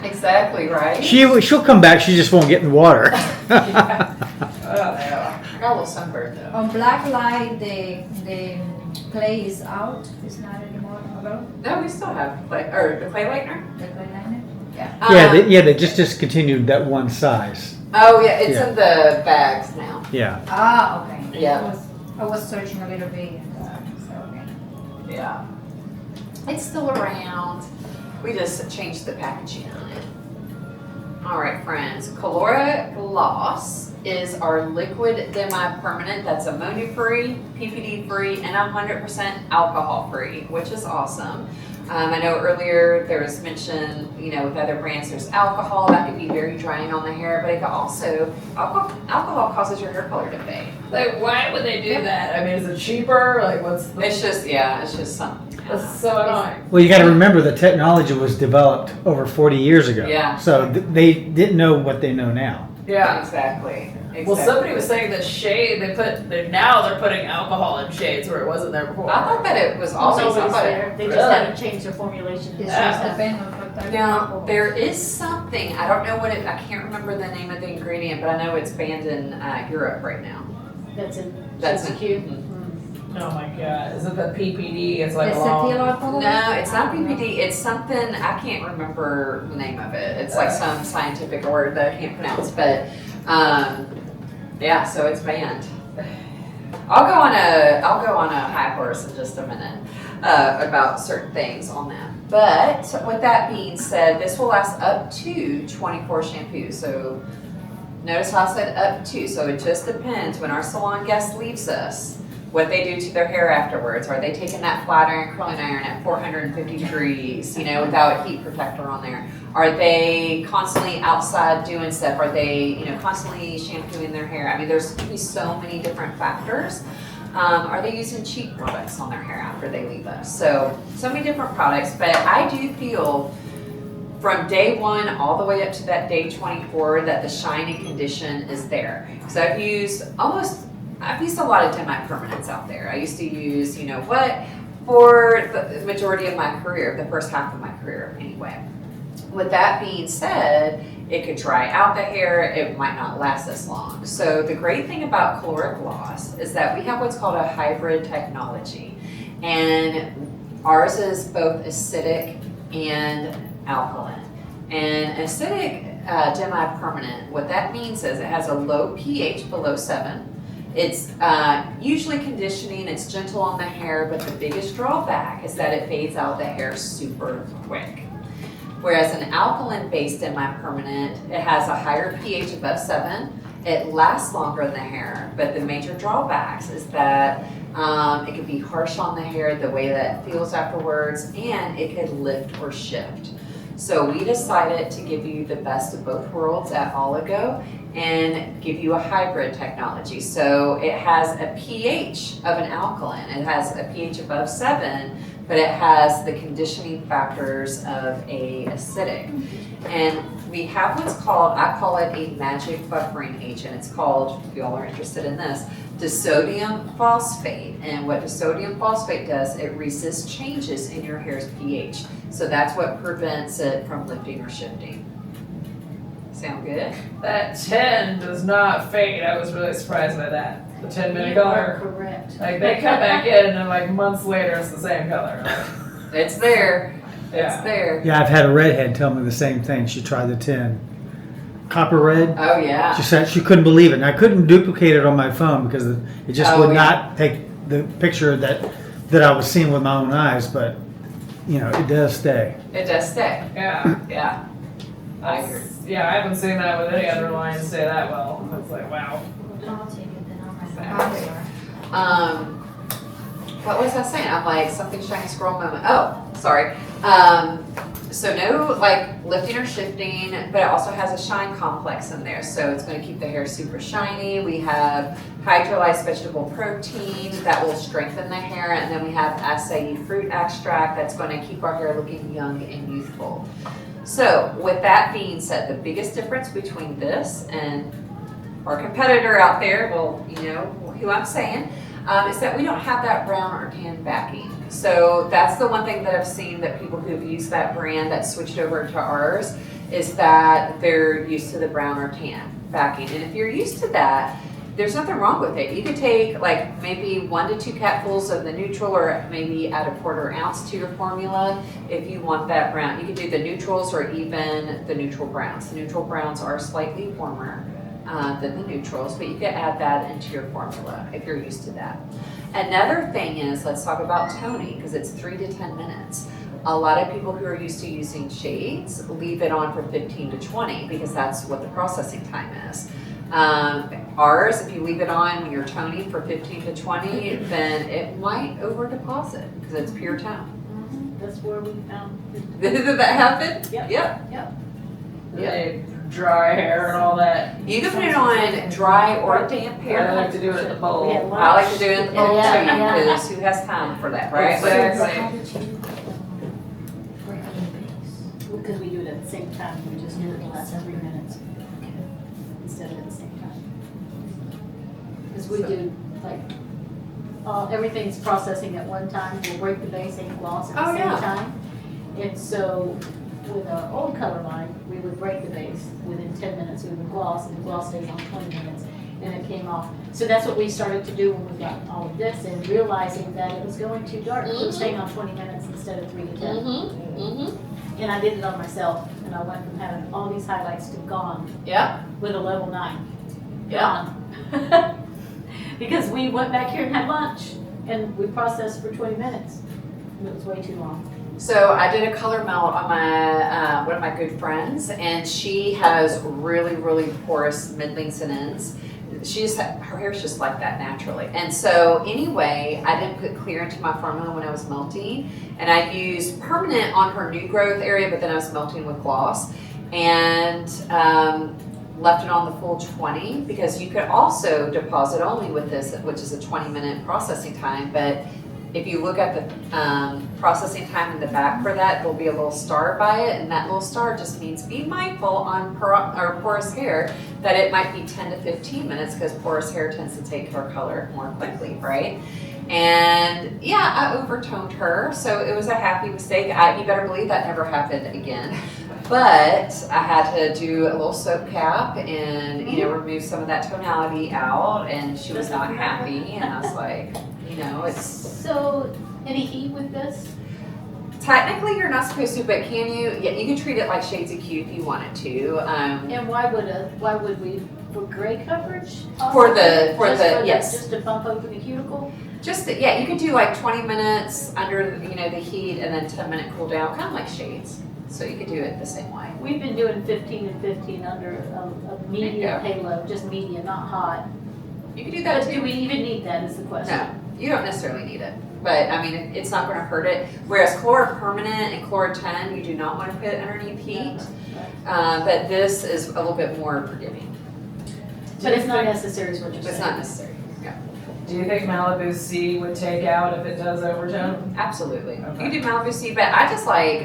Exactly right. She'll come back. She just won't get in the water. I got a little sunburn though. On Blacklight, the clay is out. It's not anymore available. No, we still have the clay lightener. The clay liner. They just discontinued that one size. Oh yeah, it's Yeah. in the bags now. Yeah. Ah, okay. Yeah. I was searching a little bit. So okay. Yeah. It's still around. We just changed the packaging on it. All right, friends. Colora Gloss is our liquid demi-permanent that's ammonia-free, PPD-free, and 100% alcohol-free, which is awesome. I know earlier there was mention, with other brands, there's alcohol that can be very drying on the hair, but it can also, alcohol causes your hair color to fade. Like, why would they do that? I mean, is it cheaper? Like, what's the... It's just something. That's so annoying. Well, you got to remember the technology was developed over 40 years ago. Yeah. So they didn't know what they know now. Yeah. Exactly. Well, somebody was saying that shade, now they're putting alcohol in shades where it wasn't there before. I thought that it was It's always always I there. They just Really? haven't changed their formulation. It's Yeah. just depends on what type of Now, alcohol. there is something, I don't know what I can't remember the name of the ingredient, but I know it's banned in Europe right now. That's in That's Shampoo. in- Oh my god. Is it the PPD? It's like The long. cetyl alcohol? No, it's not PPD, it's something, I can't remember the name of it. It's like some scientific word that I can't pronounce, but, yeah, so it's banned. I'll go on a high horse in just a minute, about certain things on that. But with that being said, this will last up to 24 shampoos. So notice how I said up to, so it just depends when our salon guest leaves us, what they do to their hair afterwards. Are they taking that flat iron curling iron at 450 degrees, without a heat protector on there? Are they constantly outside doing stuff? Are they, constantly shampooing their hair? I mean, there's going to be so many different factors. Are they using cheap products on their hair after they leave us? So many different products, but I do feel from day one all the way up to that day 24 that the shine and condition is there. So I've used a lot of demi-permanents out there. I used to use, for the majority of my career, the first half of my career anyway. With that being said, it could dry out the hair, it might not last as long. So the great thing about Colora Gloss is that we have what's called a hybrid technology. And ours is both acidic and alkaline. And acidic demi-permanent, what that means is it has a low pH below 7. It's usually conditioning, it's gentle on the hair, but the biggest drawback is that it fades out the hair super quick. Whereas an alkaline-based demi-permanent, it has a higher pH above 7. It lasts longer in the hair, but the major drawbacks is that it can be harsh on the hair, the way that it feels afterwards, and it could lift or shift. So we decided to give you the best of both worlds at Oligo and give you a hybrid technology. So it has a pH of an alkaline. It has a pH above 7, but it has the conditioning factors of a acidic. And we have what's called, I call it a magic buffering agent. It's called, if y'all are interested in this, disodium phosphate. And what disodium phosphate does, it resists changes in your hair's pH. So that's what prevents it from lifting or shifting. Sound good? That 10 does not fade. I was really surprised by that. The 10-minute You are color. correct. Like they come back in and then like months later it's the same color. It's there. Yeah. It's there. Yeah, I've had a redhead tell me the same thing. She tried the 10 copper red. Oh yeah. She said she couldn't believe it, and I couldn't duplicate it on my phone because it just Oh, would yeah. not take the picture that I was seeing with my own eyes. But you know, it does stay. It does stay. Yeah. Yeah. I agree. Yeah, I haven't seen that with any other line stay that well. It's like, wow. I'll take it then. I'll write it Okay. What was I saying? I'm like, something shiny scroll moment. Oh, sorry. So no like lifting or shifting, but it also has a shine complex in there. So it's going to keep the hair super shiny. We have hydrolyzed vegetable protein that will strengthen the hair. And then we have acai fruit extract that's going to keep our hair looking young and youthful. So with that being said, the biggest difference between this and our competitor out there, well, you know who I'm saying, is that we don't have that brown or tan backing. So that's the one thing that I've seen that people who've used that brand that switched over to ours is that they're used to the brown or tan backing. And if you're used to that, there's nothing wrong with it. You could take like maybe 1 to 2 capfuls of the neutral or maybe add a 1/4 ounce to your formula if you want that brown. You could do the neutrals or even the neutral browns. The neutral browns are slightly warmer than the neutrals, but you could add that into your formula if you're used to that. Another thing is, let's talk about toning because it's 3 to 10 minutes. A lot of people who are used to using shades leave it on for 15 to 20 because that's what the processing time is. Ours, if you leave it on when you're toning for 15 to 20, then it might over deposit because it's pure tone. That's where we found. Did that happen? Yep. Yep. They dry hair and all that. You can put it on dry or damp I hair. like to do it in the We bowl. had I like to do it in the bowl Yeah, too yeah. because who has time for that, right? Exactly. How did you break up the base? Because we do it at the same time, we just do it the last 3 minutes instead of at the same time. Because we do like, everything's processing at one time, we'll break the base and gloss at the Oh, same yeah. time. And so with our old color line, we would break the base within 10 minutes, we would gloss, and the gloss stays on 20 minutes, and it came off. So that's what we started to do when we got all of this, and realizing that it was going too dark, it was staying on 20 minutes instead of 3 to 10. And I did it on myself, and I went from having all these highlights to gone Yep. with a level 9. Yep. Gone. Because we went back here and had lunch, and we processed for 20 minutes. And it was way too long. So I did a color melt on my one of my good friends, and she has really, really porous mid lengths and ends. Her hair's just like that naturally. And so anyway, I didn't put clear into my formula when I was melting, and I used permanent on her new growth area, but then I was melting with gloss, and left it on the full 20 because you could also deposit only with this, which is a 20-minute processing time, but if you look at the processing time in the back for that, there'll be a little star by it, and that little star just means be mindful on porous hair that it might be 10 to 15 minutes because porous hair tends to take her color more quickly, right? And yeah, I overtoned her, so it was a happy mistake. You better believe that never happened again. But I had to do a little soap cap and, remove some of that tonality out, and she was not happy, and I was like, it's So, any heat with this? Technically, you're not supposed to, but can you? Yeah, you can treat it like shades of cute if you wanted to. And why would we, for gray coverage? For the yes. Just to bump over the cuticle? Just yeah, you could do like 20 minutes under the heat and then 10-minute cool down, kind of like shades. So you could do it the same way. We've been doing 15 and 15 under a medium payload, just medium, not hot. You could do that But too. do we even need that is the question? No, you don't necessarily need it. But I mean, it's not going to hurt it. Whereas Calura Permanent and CaluraTen, you do not want to put underneath heat. But this is a little bit more forgiving. But it's not necessary is what you're But it's saying. not necessary. Yeah, Do you think Malibu C would take out if it does overtone? absolutely. Okay. You can do Malibu C, but I just like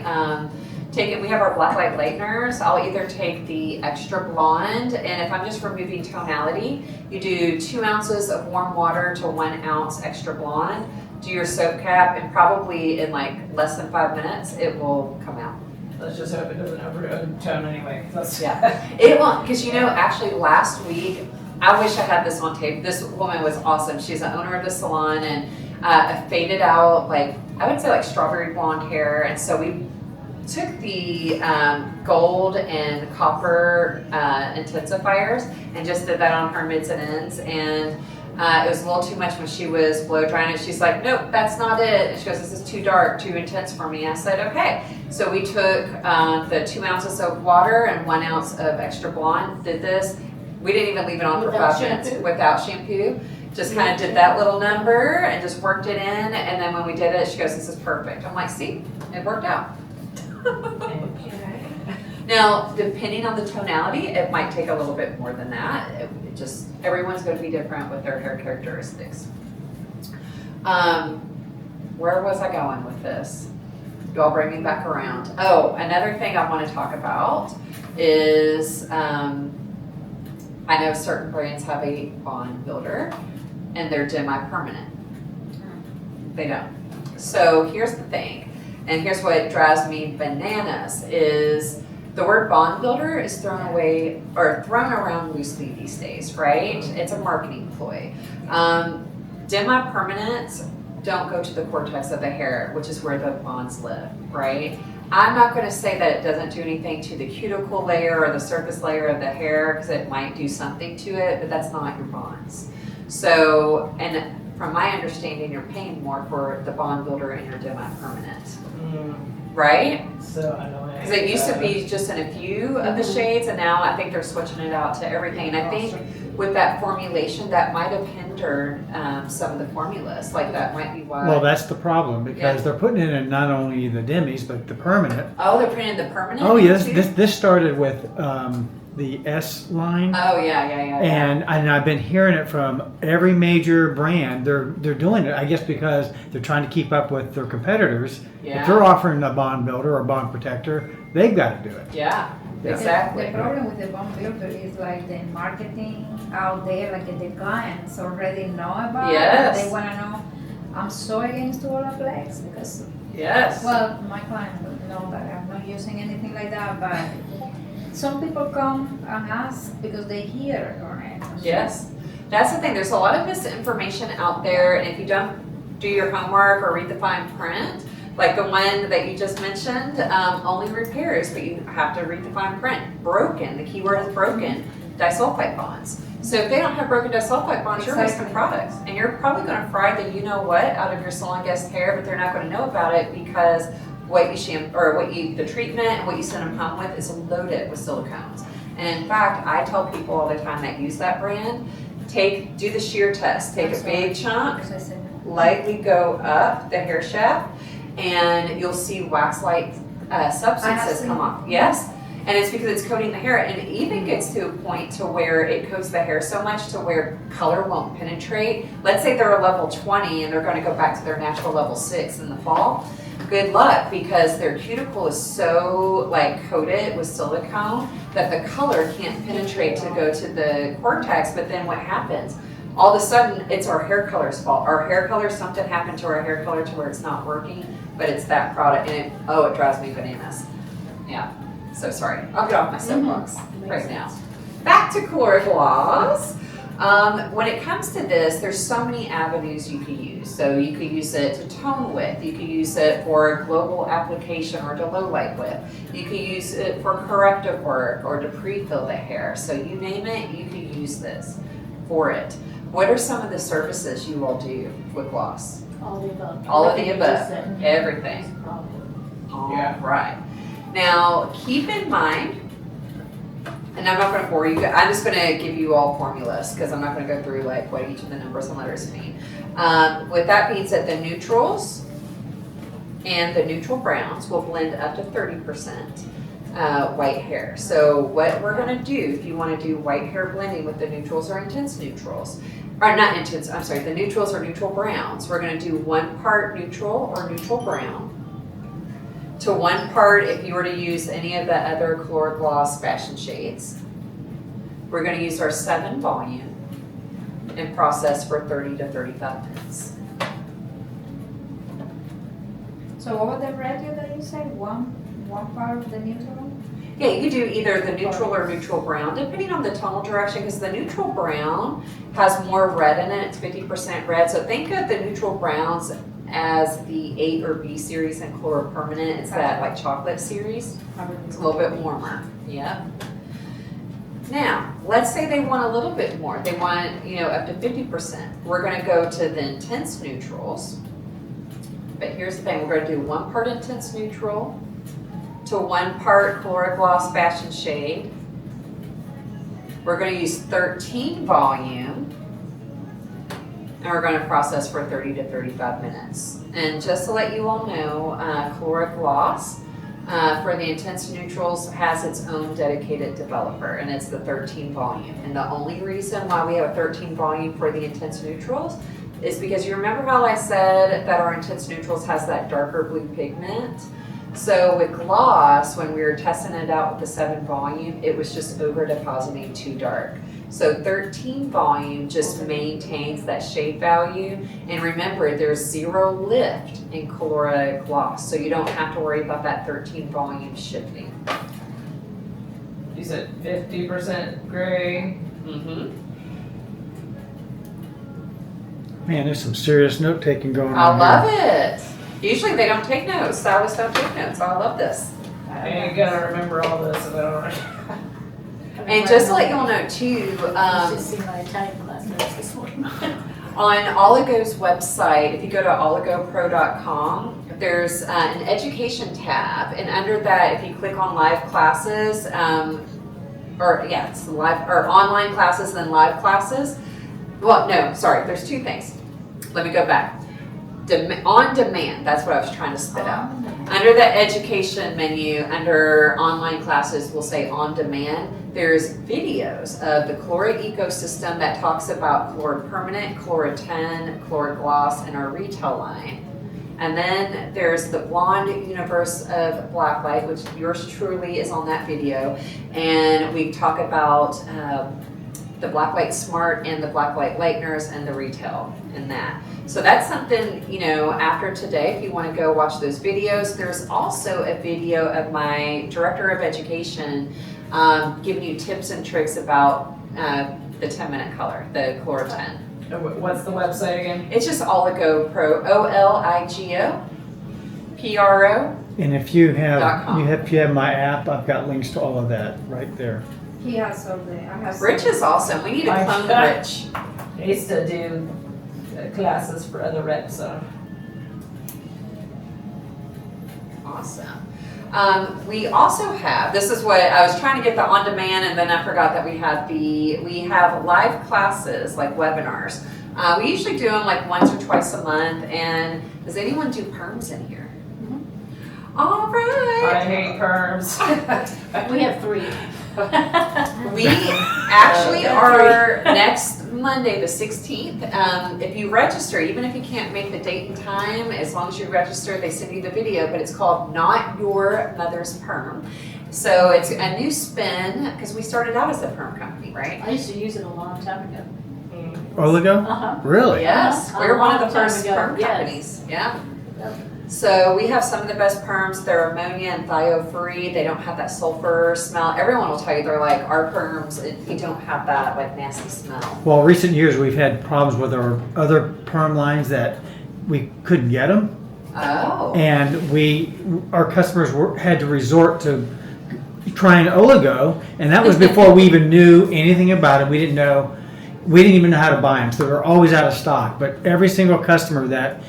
we have our Blacklight Lighteners. I'll either take the extra blonde, and if I'm just removing tonality, you do 2 ounces of warm water to 1 ounce extra blonde. Do your soap cap, and probably in like less than 5 minutes, it will come out. Let's just hope it doesn't overtone anyway. Yeah, it won't, because actually last week, I wish I had this on tape. This woman was awesome. She's the owner of the salon, and faded out, like, I would say like strawberry blonde hair. And so we took the gold and copper intensifiers and just did that on her mids and ends. And it was a little too much when she was blow drying, and she's like, nope, that's not it. And she goes, this is too dark, too intense for me. I said, okay. So we took the 2 ounces of water and 1 ounce of extra blonde, did this. We didn't even leave it on for 5 minutes without shampoo. Just kind of did that little number and just worked it in. And then when we did it, she goes, this is perfect. I'm like, see, it worked out. Now, depending on the tonality, it might take a little bit more than that. Everyone's going to be different with their hair characteristics. Where was I going with this? Y'all bring me back around. Oh, another thing I want to talk about is I know certain brands have a bond builder and they're demi-permanent. They don't. So here's the thing, and here's what drives me bananas is the word bond builder is thrown away or thrown around loosely these days, right? It's a marketing ploy. Demi-permanents don't go to the cortex of the hair, which is where the bonds live, right? I'm not going to say that it doesn't do anything to the cuticle layer or the surface layer of the hair, because it might do something to it, but that's not your bonds. So, and from my understanding, you're paying more for the bond builder and your demi-permanent, right? So annoying. Because it used to be just in a few of the shades, and now I think they're switching it out to everything. And I think with that formulation, that might have hindered some of the formulas. Like that might be why. Well, that's the problem, because they're putting in not only the demis but the permanent. Oh, they're printing the permanent. Oh yes, too? this started with the S line. Oh yeah. And I've been hearing it from every major brand. They're doing it, I guess, because they're trying to keep up with their competitors. Yeah. If they're offering a bond builder or bond protector, they've got to do it. Yeah. Yeah. Exactly. The problem with the bond builder is like the marketing out there, like the clients already know about Yes. it. They want to know. I'm so against Olaplex because, Yes. well, my client would know that I'm not using anything like that, but some people come and ask because they hear on it. Yes. That's the thing. There's a lot of misinformation out there, and if you don't do your homework or read the fine print, like the one that you just mentioned, only repairs, but you have to read the fine print. Broken. The keyword is broken. Disulfide bonds. So if they don't have broken disulfide bonds, you're wasting products, and you're probably going to fry the you-know-what out of your salon guest hair, but they're not going to know about it because what you shampoo or the treatment and what you send them home with is loaded with silicones. And in fact, I tell people all the time that use that brand, do the shear test. Take a big chunk, lightly go up the hair shaft, and you'll see wax-like substances come off. Yes. And it's because it's coating the hair, and it even gets to a point to where it coats the hair so much to where color won't penetrate. Let's say they're a level 20 and they're going to go back to their natural level 6 in the fall. Good luck, because their cuticle is so like coated with silicone that the color can't penetrate to go to the cortex. But then what happens? All of a sudden, it's our hair color's fault. Our hair color, something happened to our hair color to where it's not working, but it's that product, and it drives me bananas. Yeah. So sorry. I'll get off my soapbox right now. Back to Calura Gloss. When it comes to this, there's so many avenues you can use. So you could use it to tone with, you could use it for global application or to low light with, you could use it for corrective work or to pre-fill the hair. So you name it, you can use this for it. What are some of the surfaces you all do with gloss? All the above. All of the Everything you just above, said. everything. Probably. Yeah. All right. Now, keep in mind, and I'm not going to bore you, I'm just going to give you all formulas because I'm not going to go through like what each of the numbers and letters mean. With that being said, the neutrals and the neutral browns will blend up to 30% white hair. So what we're going to do, if you want to do white hair blending with the neutrals or intense neutrals, or not intense, I'm sorry, the neutrals or neutral browns, we're going to do 1 part neutral or neutral brown to 1 part if you were to use any of the other Colora Gloss fashion shades. We're going to use our 7 volume and process for 30 to 35 minutes. So what was the ratio that you said? One part of the neutral? Yeah, you could do either the neutral or neutral brown, depending on the tonal direction, because the neutral brown has more red in it. It's 50% red. So think of the neutral browns as the A or B series in Calura Permanent. It's that like chocolate series. It's a little bit warmer. Yep. Now, let's say they want a little bit more. They want, you know, up to 50%. We're going to go to the intense neutrals. But here's the thing. We're going to do 1 part intense neutral to 1 part Colora Gloss fashion shade. We're going to use 13 volume. And we're going to process for 30 to 35 minutes. And just to let you all know, Colora Gloss for the intense neutrals has its own dedicated developer, and it's the 13 volume. And the only reason why we have a 13 volume for the intense neutrals is because you remember how I said that our intense neutrals has that darker blue pigment? So with gloss, when we were testing it out with the 7 volume, it was just over depositing too dark. So 13 volume just maintains that shade value. And remember, there's 0 lift in Colora Gloss, so you don't have to worry about that 13 volume shifting. You said 50% gray. Mm-hmm. Man, there's some serious note taking going I on. love here. it. Usually they don't take notes. Stylists don't take notes. I love this. And you gotta remember all this, and I don't. And just to let you all know too, You should see my Italian class notes this morning. on Oligo's website, if you go to oligopro.com, there's an education tab, and under that, if you click on live classes, it's live or online classes, then live classes. Well, no, sorry, there's 2 things. Let me go back. On demand, that's what I was trying to spit out. Under the education menu, under online classes, we'll say on demand. There's videos of the Colora ecosystem that talks about Calura Permanent, CaluraTen, Colora Gloss, and our retail line. And then there's the blonde universe of Blacklight, which yours truly is on that video. And we talk about the Blacklight Smart and the Blacklight Lighteners and the retail in that. So that's something, you know, after today, if you want to go watch those videos. There's also a video of my director of education giving you tips and tricks about the 10-minute color, the CaluraTen. What's the website again? It's just Oligo Pro, OLIGO And if you .com. have my app, I've got links to all of that right there. He has all the, I have Rich some. is awesome. We need to clone Rich. I used to do classes for other reps, so. Awesome. We also have, this is what, I was trying to get the on-demand and then I forgot that we have live classes, like webinars. We usually do them like once or twice a month, and does anyone do perms in here? All I right. hate perms. We have 3. We actually are next Monday, the 16th. If you register, even if you can't make the date and time, as long as you register, they send you the video, but it's called Not Your Mother's Perm. So it's a new spin, because we started out as a perm company, right? I used to use it a long time ago. Oligo? Uh-huh. Really? Yes, Uh-huh. we're A one of long the time first ago, perm yes. companies, yeah. So we have some of the best perms. They're ammonia and thio-free. They don't have that sulfur smell. Everyone will tell you they're like, our perms, we don't have that like nasty smell. Well, recent years we've had problems with our other perm lines that we couldn't get them. Oh. And our customers had to resort to trying Oligo, and that was before we even knew anything about it. We didn't even know how to buy them, so they're always out of stock. But every single customer that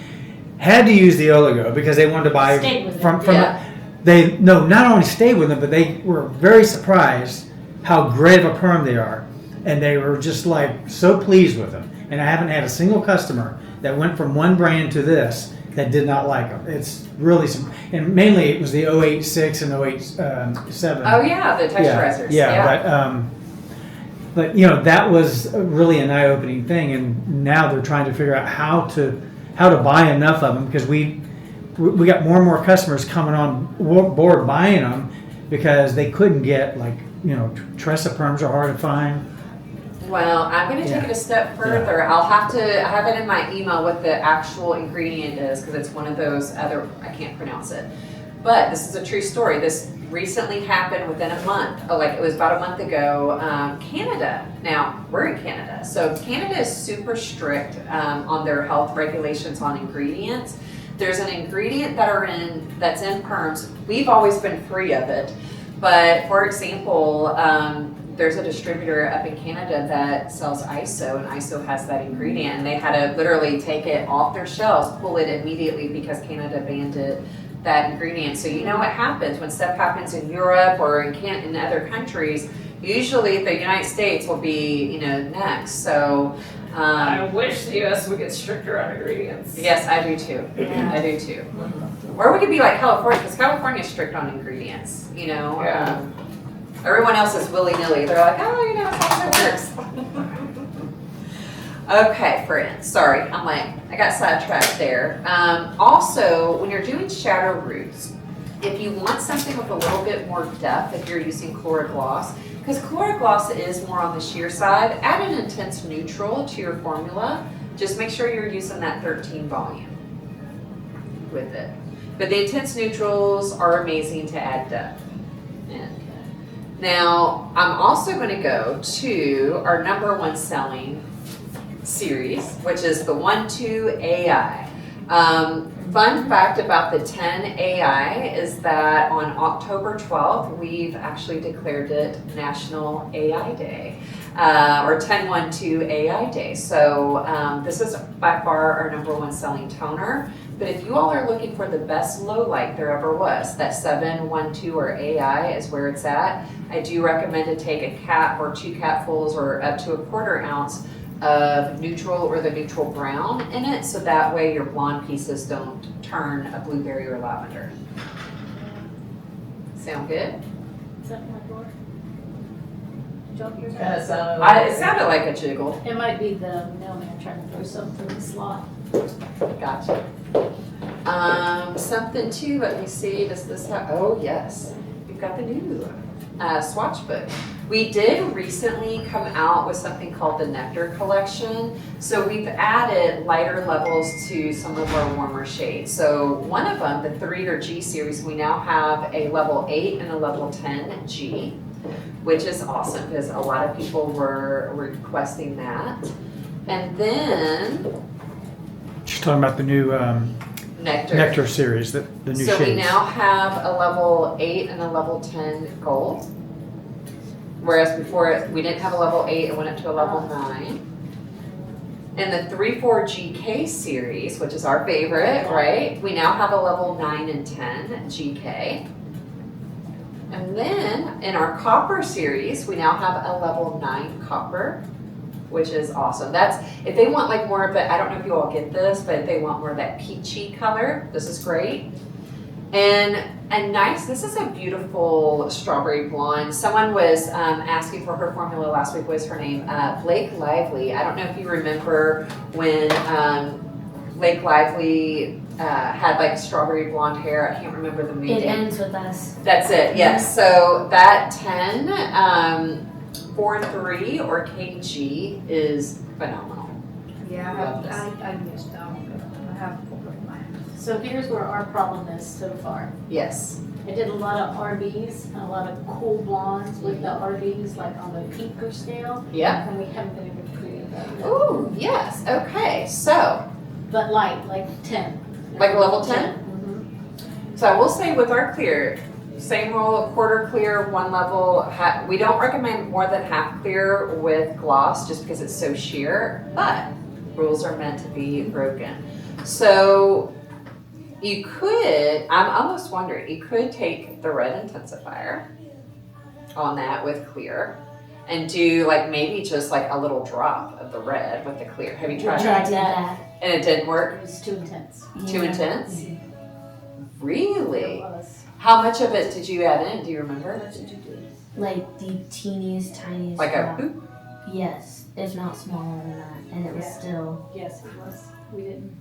had to use the Oligo because they wanted to buy Stayed with it. from Yeah. they not only stayed with them, but they were very surprised how great of a perm they are, and they were just like so pleased with them. And I haven't had a single customer that went from one brand to this that did not like them. It's really and mainly it was the 086 and 087. Oh yeah, the texturizers. But you know, that was really an eye-opening thing, and now they're trying to figure out how to buy enough of them, because we got more and more customers coming on board buying them because they couldn't get, like, you know, Tressa perms are hard to find. Well, I'm going to take it a step further. I have it in my email what the actual ingredient is, because it's one of those other, I can't pronounce it. But this is a true story. This recently happened within a month. Like, it was about a month ago. Canada. Now, we're in Canada. So Canada is super strict on their health regulations on ingredients. There's an ingredient that's in perms. We've always been free of it. But for example, there's a distributor up in Canada that sells ISO, and ISO has that ingredient, and they had to literally take it off their shelves, pull it immediately because Canada banned that ingredient. So you know what happens when stuff happens in Europe or in other countries. Usually the United States will be, next. So I wish the U.S. would get stricter on ingredients. yes, I do too. Yeah. I do too. Or we could be like California, because California is strict on ingredients. Yeah. Everyone else is willy-nilly. They're like, oh, that's how it works. Okay, friends. Sorry, I got sidetracked there. Also, when you're doing shadow roots, if you want something with a little bit more depth, if you're using Colora Gloss, because Colora Gloss is more on the sheer side, add an intense neutral to your formula. Just make sure you're using that 13 volume with it. But the intense neutrals are amazing to add depth. Now, I'm also going to go to our #1 selling series, which is the 1-2 AI. Fun fact about the 10 AI is that on October 12th, we've actually declared it National AI Day, or 10-1-2 AI Day. So this is by far our #1 selling toner. But if you all are looking for the best low light there ever was, that 7-1-2 or AI is where it's at. I do recommend to take a cap or 2 capfuls or up to a 1/4 ounce of neutral or the neutral brown in it, so that way your blonde pieces don't turn a blueberry or lavender. Sound good? Is that my door? Jump your Kind of sounded like It sounded like a jiggle. It might be the mailman trying to throw something through the slot. Gotcha. Something too, let me see, does this have, oh yes, we've got the new swatch book. We did recently come out with something called the Nectar collection. So we've added lighter levels to some of our warmer shades. So one of them, the 3-liter G series, we now have a level 8 and a level 10 G, which is awesome because a lot of people were requesting that. And then She's talking about the new Nectar series, the new shades. So we now have a level 8 and a level 10 gold. Whereas before we didn't have a level 8, it went up to a level 9. In the 3-4 GK series, which is our favorite, right? We now have a level 9 and 10 GK. And then in our copper series, we now have a level 9 copper, which is awesome. That's, if they want like more of it, I don't know if you all get this, but if they want more of that peachy color, this is great. And nice, this is a beautiful strawberry blonde. Someone was asking for her formula last week. Was her name Blake Lively. I don't know if you remember when Blake Lively had like strawberry blonde hair. I can't remember the movie. It ends with us. That's it, yes. So that 10, 4-3 or KG is phenomenal. Yeah, Love this. I used them. I have a couple of mine. So here's where our problem is so far. Yes. I did a lot of RBs, and a lot of cool blondes with the RBs, like on the pinker scale. Yep. And we haven't been able to create that yet. Ooh, yes. Okay. So, But light, like 10. like a level 10? Mhm. So I will say with our clear, same rule, quarter clear, one level. We don't recommend more than half clear with gloss just because it's so sheer, but rules are meant to be broken. So you could, I'm almost wondering, you could take the red intensifier on that with clear and do like maybe just like a little drop of the red with the clear. Have you tried We that? tried that. And it didn't work? It was too intense. Too intense? Really? It was. How much of it did you add in? Do you remember? What did you do? Like the teeniest, tiniest Like a drop. boop? Yes, if not smaller than that, and it was Yeah. still. Yes, it was. We didn't.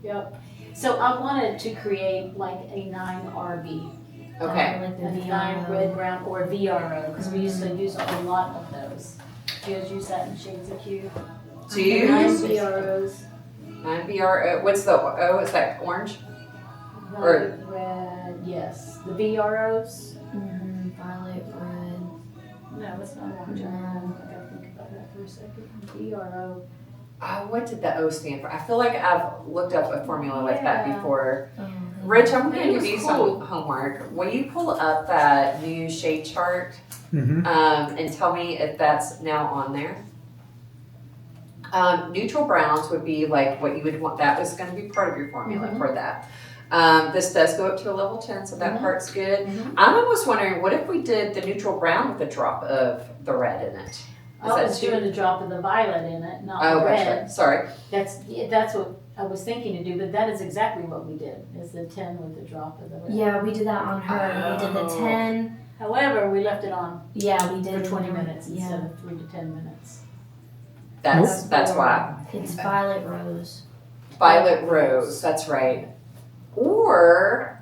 Yep. So I wanted to create like a 9 RB. Okay. Like the A 9 VRO. red, brown, or VRO, because we used to use a lot of those. Do you guys use that in shades of Q? Do you 9 use VROs. 9BR? What's the O? Is that orange? Or- Violet, red, yes. The VROs. Violet, red. No, it's not orange. I gotta think about that for a second. VRO. What did the O stand for? I feel like I've looked up a formula like that Yeah. before. Oh, Rich, I'm But going it to was give you cool. some homework. Will you pull up that new shade chart Mm-hmm. and tell me if that's now on there? Neutral browns would be like what you would want. That was going to be part of your formula for that. This does go up to a level 10, so that part's good. I'm almost wondering, what if we did the neutral brown with a drop of the red in it? I was doing a drop of the violet in it, not Oh, the red. gotcha. Sorry. That's what I was thinking to do, but that is exactly what we did, is the 10 with the drop of the red. Yeah, we did that on her. We did the Oh. 10. However, we left it on Yeah, we did for it 20 on- minutes Yeah, instead of 3 to 10 minutes. That's why. it's violet rose. Violet rose, that's right. Or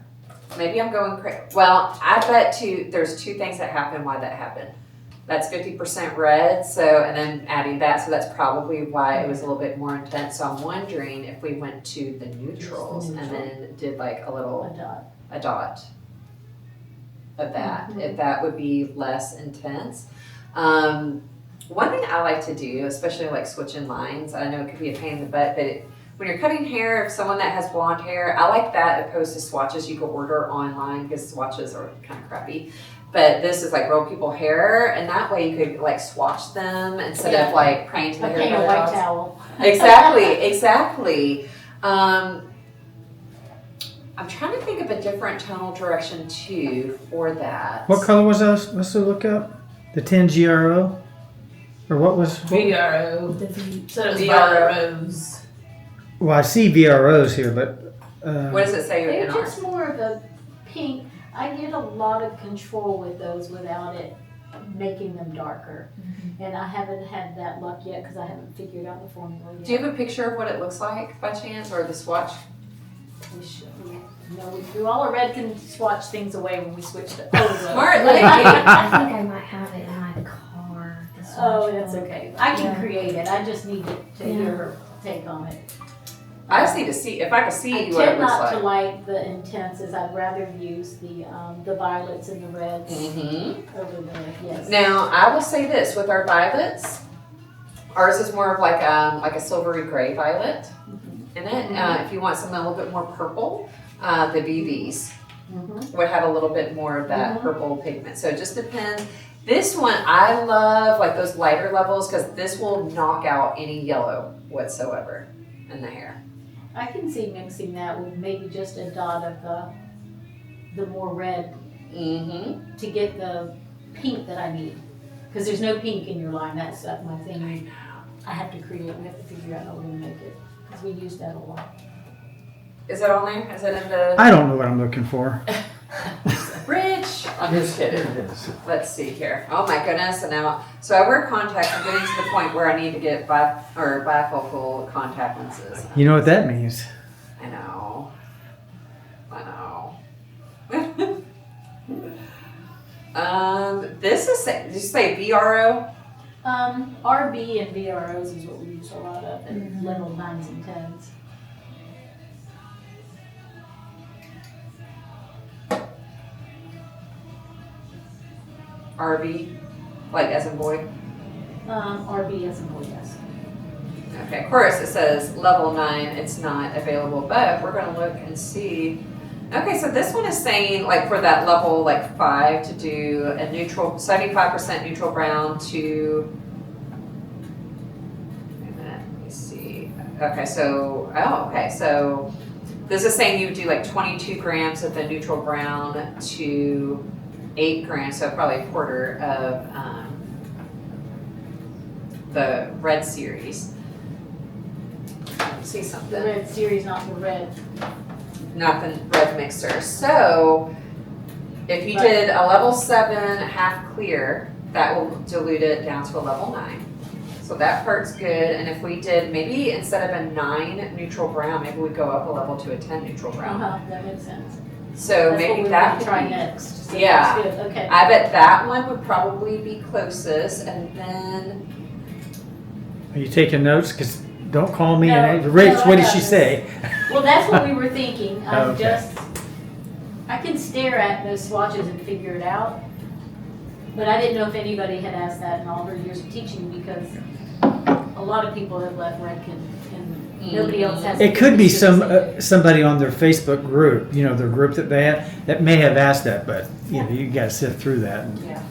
maybe I'm going crazy. Well, I bet there's two things that happen why that happened. That's 50% red, so, and then adding that, so that's probably why it was a little bit more intense. So I'm wondering if we went to the neutrals and then did like A dot. a dot of that, if that would be less intense. One thing I like to do, especially like switching lines, I know it could be a pain in the butt, but when you're cutting hair, if someone that has blonde hair, I like that opposed to swatches you can order online because swatches are kind of crappy. But this is like real people hair, and that way you could like swatch them instead of like praying to the I hair. paint a color white dogs. towel. Exactly. I'm trying to think of a different tonal direction too for that. What color was that? Let's look up. The 10 GRO? Or what was? VRO. The V. So it was VRO. violet rose. Well, I see VROs here, but. What does it say They're in ours? just more of a pink. I get a lot of control with those without it making them darker. And I haven't had that luck yet because I haven't figured out the formula yet. Do you have a picture of what it looks like by chance, or the swatch? We all are red can swatch things away when we switch to Oligo. Smart I lady. think I might have it in my car. the Oh, swatch that's book. okay. I can Yeah. create it. I just need to hear her take on it. I just need to see if I can see I what it tend looks not to like. like the intenses. I'd rather use the violets and the reds Mm-hmm. over the yes. Now I will say this with our violets, ours is more of like a silvery gray violet in it. If you want something a little bit more purple, the BBs would have a little bit more of that purple pigment. So it just depends. This one I love like those lighter levels because this will knock out any yellow whatsoever in the hair. I can see mixing that with maybe just a dot of the more red Mm-hmm. to get the pink that I need. Because there's no pink in your line. That's my thing. I have to create. We have to figure out how we're gonna make it because we use that a lot. Is it on there? Is it in the I don't know what I'm looking for. Rich? I'm just kidding. It is. Let's see here. Oh my goodness! And now, so I wear contacts. I'm getting to the point where I need to get bifocal contact lenses. You know what that means? I know. This is. Did you say VRO? RB and VROs is what we use a lot of, and level 9s and 10s. RB, like as in boy? RB as in boy, yes. Okay, of course it says level 9, it's not available, but we're gonna look and see. Okay, so this one is saying like for that level like 5 to do a neutral, 75% neutral brown to, wait a minute, let me see. Okay, so, so this is saying you would do like 22 grams of the neutral brown to 8 grams, so probably a quarter of the red series. See The something. red series, not the red. Not the red mixer. So if you did a level 7 half clear, that will dilute it down to a level 9. So that part's good. And if we did maybe instead of a 9 neutral brown, maybe we go up a level to a 10 neutral brown. That makes sense. So That's maybe what we're that gonna could try be, next. So yeah. that's good. Okay. I bet that one would probably be closest. And then Are you taking notes? Because don't call me No, and Rich, no, what I did got she this. say? Well, that's what we were thinking. Okay. I can stare at those swatches and figure it out. But I didn't know if anybody had asked that in all their years of teaching because a lot of people have left rec and nobody else has. It could be somebody on their Facebook group, you know, their group that they have, that may have asked that, but you know, you got to sift through that. yeah.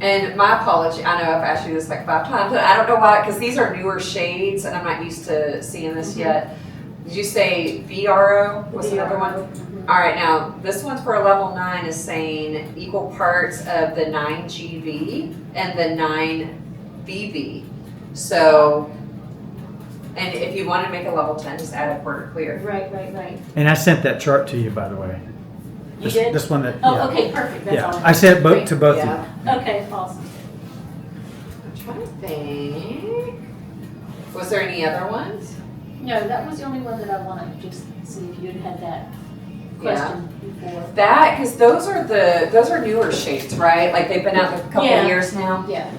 And my apology, I know I've asked you this like 5 times, but I don't know why, because these are newer shades and I'm not used to seeing this yet. Did you say VRO was another one? All right, now this one's for a level 9 is saying equal parts of the 9GV and the 9BV. So, and if you want to make a level 10, just add a quarter clear. Right. And I sent that chart to you, by the way. You did? This one that, Oh, yeah. okay, perfect. That's all. Yeah, I sent both to both of Yeah. you. Okay, awesome. I'm trying to think. Was there any other ones? No, that was the only one that I wanted to just see if you had that question before. That, because those are newer shades, right? Like they've been out a couple Yeah. years now. Yeah.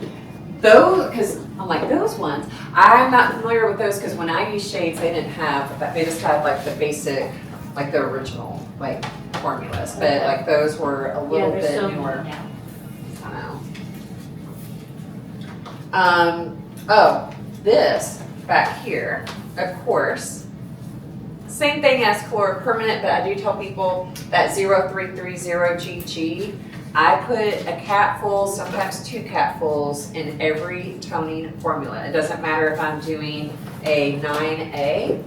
Those, because I'm like, those ones, I'm not familiar with those because when I use shades, they didn't have that. They just had like the basic, like the original, like formulas. But Okay. like those were a little there's bit so many newer. now. I know. Oh, this back here, of course. Same thing as Calura Permanent, but I do tell people that 0330GG, I put a capful, sometimes 2 capfuls in every toning formula. It doesn't matter if I'm doing a 9A.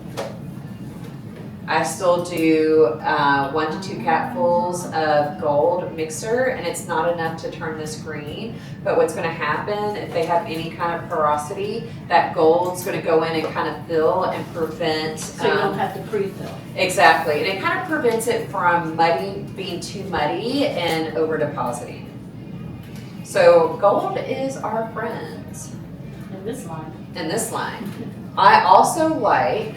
I still do 1 to 2 capfuls of gold mixer, and it's not enough to turn this green. But what's going to happen if they have any kind of porosity, that gold's going to go in and kind of fill and prevent. So you don't have to pre-fill. Exactly, and it kind of prevents it from being too muddy and over depositing. So gold is our friend In this line. in this line. I also like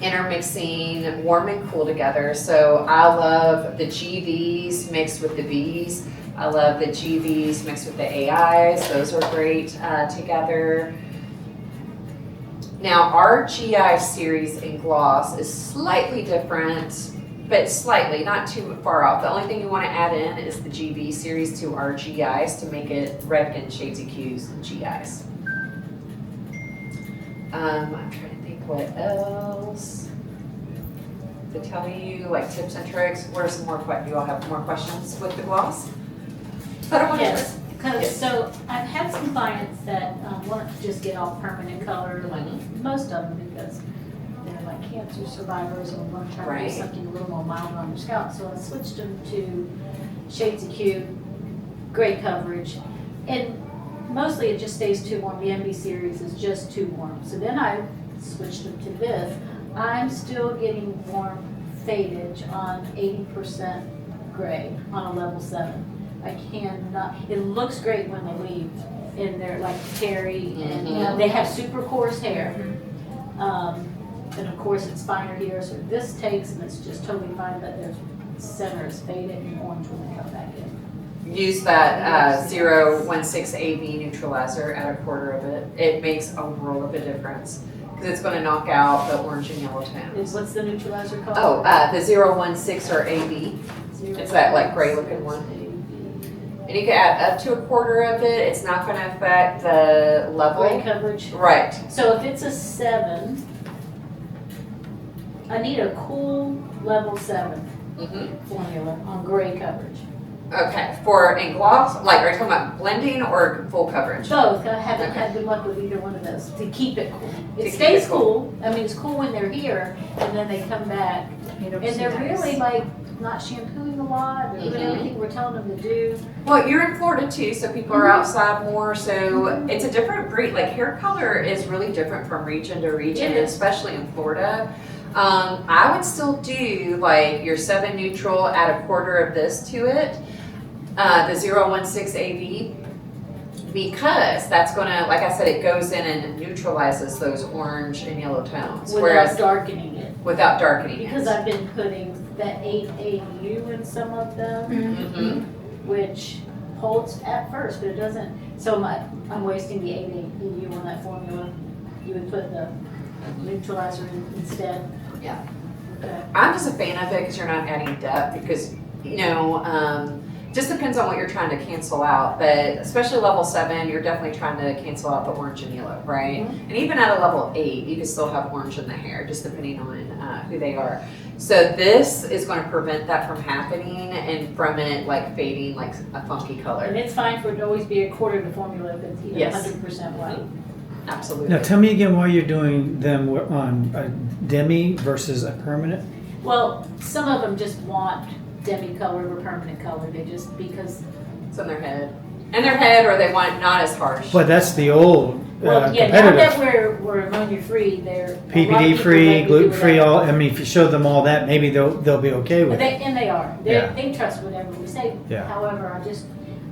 intermixing warm and cool together. So I love the GVs mixed with the Vs. I love the GVs mixed with the AIs. Those are great together. Now our GI series in gloss is slightly different, but slightly, not too far off. The only thing you want to add in is the GV series to our GIs to make it red and shades of Q's and GIs. I'm trying to think what else to tell you, like tips and tricks. What are some more questions? Do you all have more questions with the gloss? I don't want Yes, because Yes. so I've had some clients that want to just get off permanent color, like most of them, because they're like cancer survivors and want to try to Right. do something a little more mild on their scalp. So I switched them to Shades of Q, great coverage, and mostly it just stays too warm. The MB series is just too warm. So then I switched them to this. I'm still getting warm fadage on 80% gray on a level 7. I cannot, it looks great when they leave and they're like terry and you know, they have super coarse hair. And of course it's finer here, so this takes and it's just totally fine, but their center is faded and orange when they come back in. Use that 016 AB neutralizer, add a quarter of it. It makes a world of a difference because it's going to knock out the orange and yellow tones. What's the neutralizer called? Oh, the 016 or AB. It's that like gray looking one. And you can add up to a quarter of it. It's not going to affect the level. Gray coverage. Right. So if it's a 7, I need a cool level 7 formula on gray coverage. Okay. For in gloss, like are you talking about blending or full coverage? Both. I haven't had good luck with either one of those to keep it cool. To It keep stays it cool. cool. I mean, it's cool when they're here, and then they come back, and they're really like not shampooing a lot, or doing everything we're telling them to do. Well, you're in Florida too, so people are outside more. So it's a different breed. Like hair color is really different from region to region, It is. especially in Florida. I would still do like your 7 neutral, add a quarter of this to it, the 016 AV, because that's gonna, like I said, it goes in and neutralizes those orange and yellow tones. Without darkening it. Without darkening Because it. I've been putting that 8AU in some of them, which holds at first, but it doesn't. So I'm wasting the 8AU on that formula. You would put the neutralizer in instead. Yeah. Okay. I'm just a fan of it because you're not adding depth because, you know, just depends on what you're trying to cancel out. But especially level 7, you're definitely trying to cancel out the orange and yellow, right? And even at a level 8, you can still have orange in the hair, just depending on who they are. So this is going to prevent that from happening and from it like fading like a funky color. And it's fine for it to always be a quarter of the formula if it's 100% white. Absolutely. Now tell me again why you're doing them on a demi versus a permanent. Well, some of them just want demi color or permanent color. They just, because It's in their head. In their head, or they want it not as harsh. But that's the old well, yeah, now that competitive. we're ammonia-free, they're PPD-free, gluten-free, all. I mean, if you show them all that, maybe they'll be okay with it. And they are. Yeah. They trust whatever we say. Yeah. However,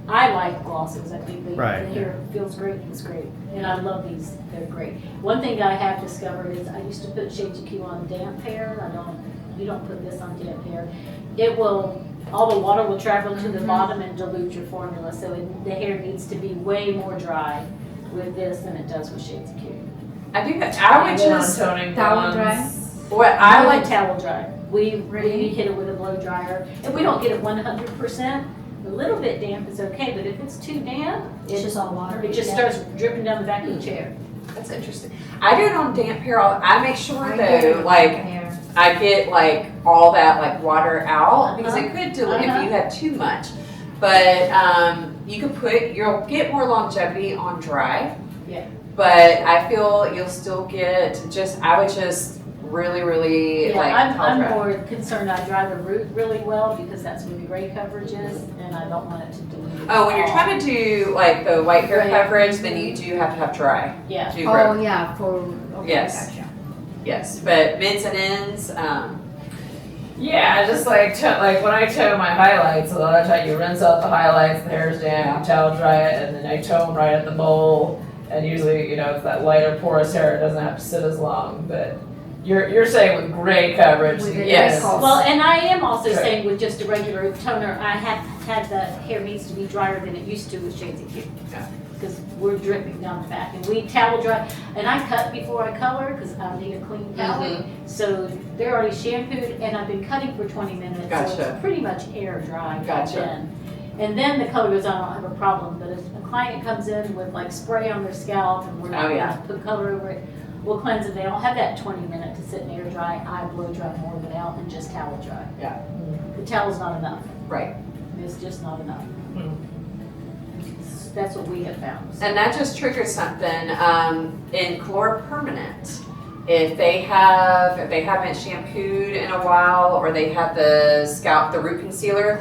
I like glosses. I think the Right. hair feels great. It's great. And I love these. They're great. One thing I have discovered is I used to put Shades of Q on damp hair. You don't put this on damp hair. It will, all the water will travel to the bottom and dilute your formula. So the hair needs to be way more dry with this than it does with Shades of Q. I do that. I would just toning towel blondes. dry. what I I like like. towel dry. We Really? hit it with a blow dryer. And we don't get it 100%. A little bit damp is okay, but if it's too damp, It's just all water. it just starts dripping down the back of the chair. That's interesting. I do it on damp hair. I make sure I do it though, with like hair. I get like all that like water out because it could dilute if Uh-huh. you had too much. But you can you'll get more longevity on dry. Yeah. But I feel you'll still get I would just really Yeah, like I'm towel dry. more concerned I dry the root really well because that's where the gray coverage is, and I don't want it to dilute. Oh, when you're trying to do like the white hair Right. coverage, then you do have to have dry. Yeah. Do Oh, root. yeah, okay, Yes. gotcha. Yes, but mids and ends. Yeah, just like when I tone my highlights, a lot of time you rinse out the highlights, the hair's damp, you towel dry it, and then I tone right at the bowl. And usually, you know, it's that lighter porous hair, it doesn't have to sit as long. But you're saying with gray coverage, With the Yes. gray color. Well, and I am also Sure. saying with just a regular toner, I have had the hair needs to be drier than it used to with Shades of Q. Yeah. Because we're dripping down the back, and we towel dry, and I cut before I color because I need a clean palette. So they're already shampooed, and I've been cutting for 20 minutes, so Gotcha. it's pretty much air dry. Gotcha. Then. And then the color goes on, I don't have a problem. But if a client comes in with like spray on their scalp and we're not Oh, yeah. gonna put color over it, we'll cleanse it. They don't have that 20 minute to sit and air dry. I blow dry more of it out and just towel dry. Yeah. The towel's not enough. Right. It's just not enough. Hmm. That's what we have found. So- And that just triggers something in Calura Permanent. If they haven't shampooed in a while, or they have the root concealer,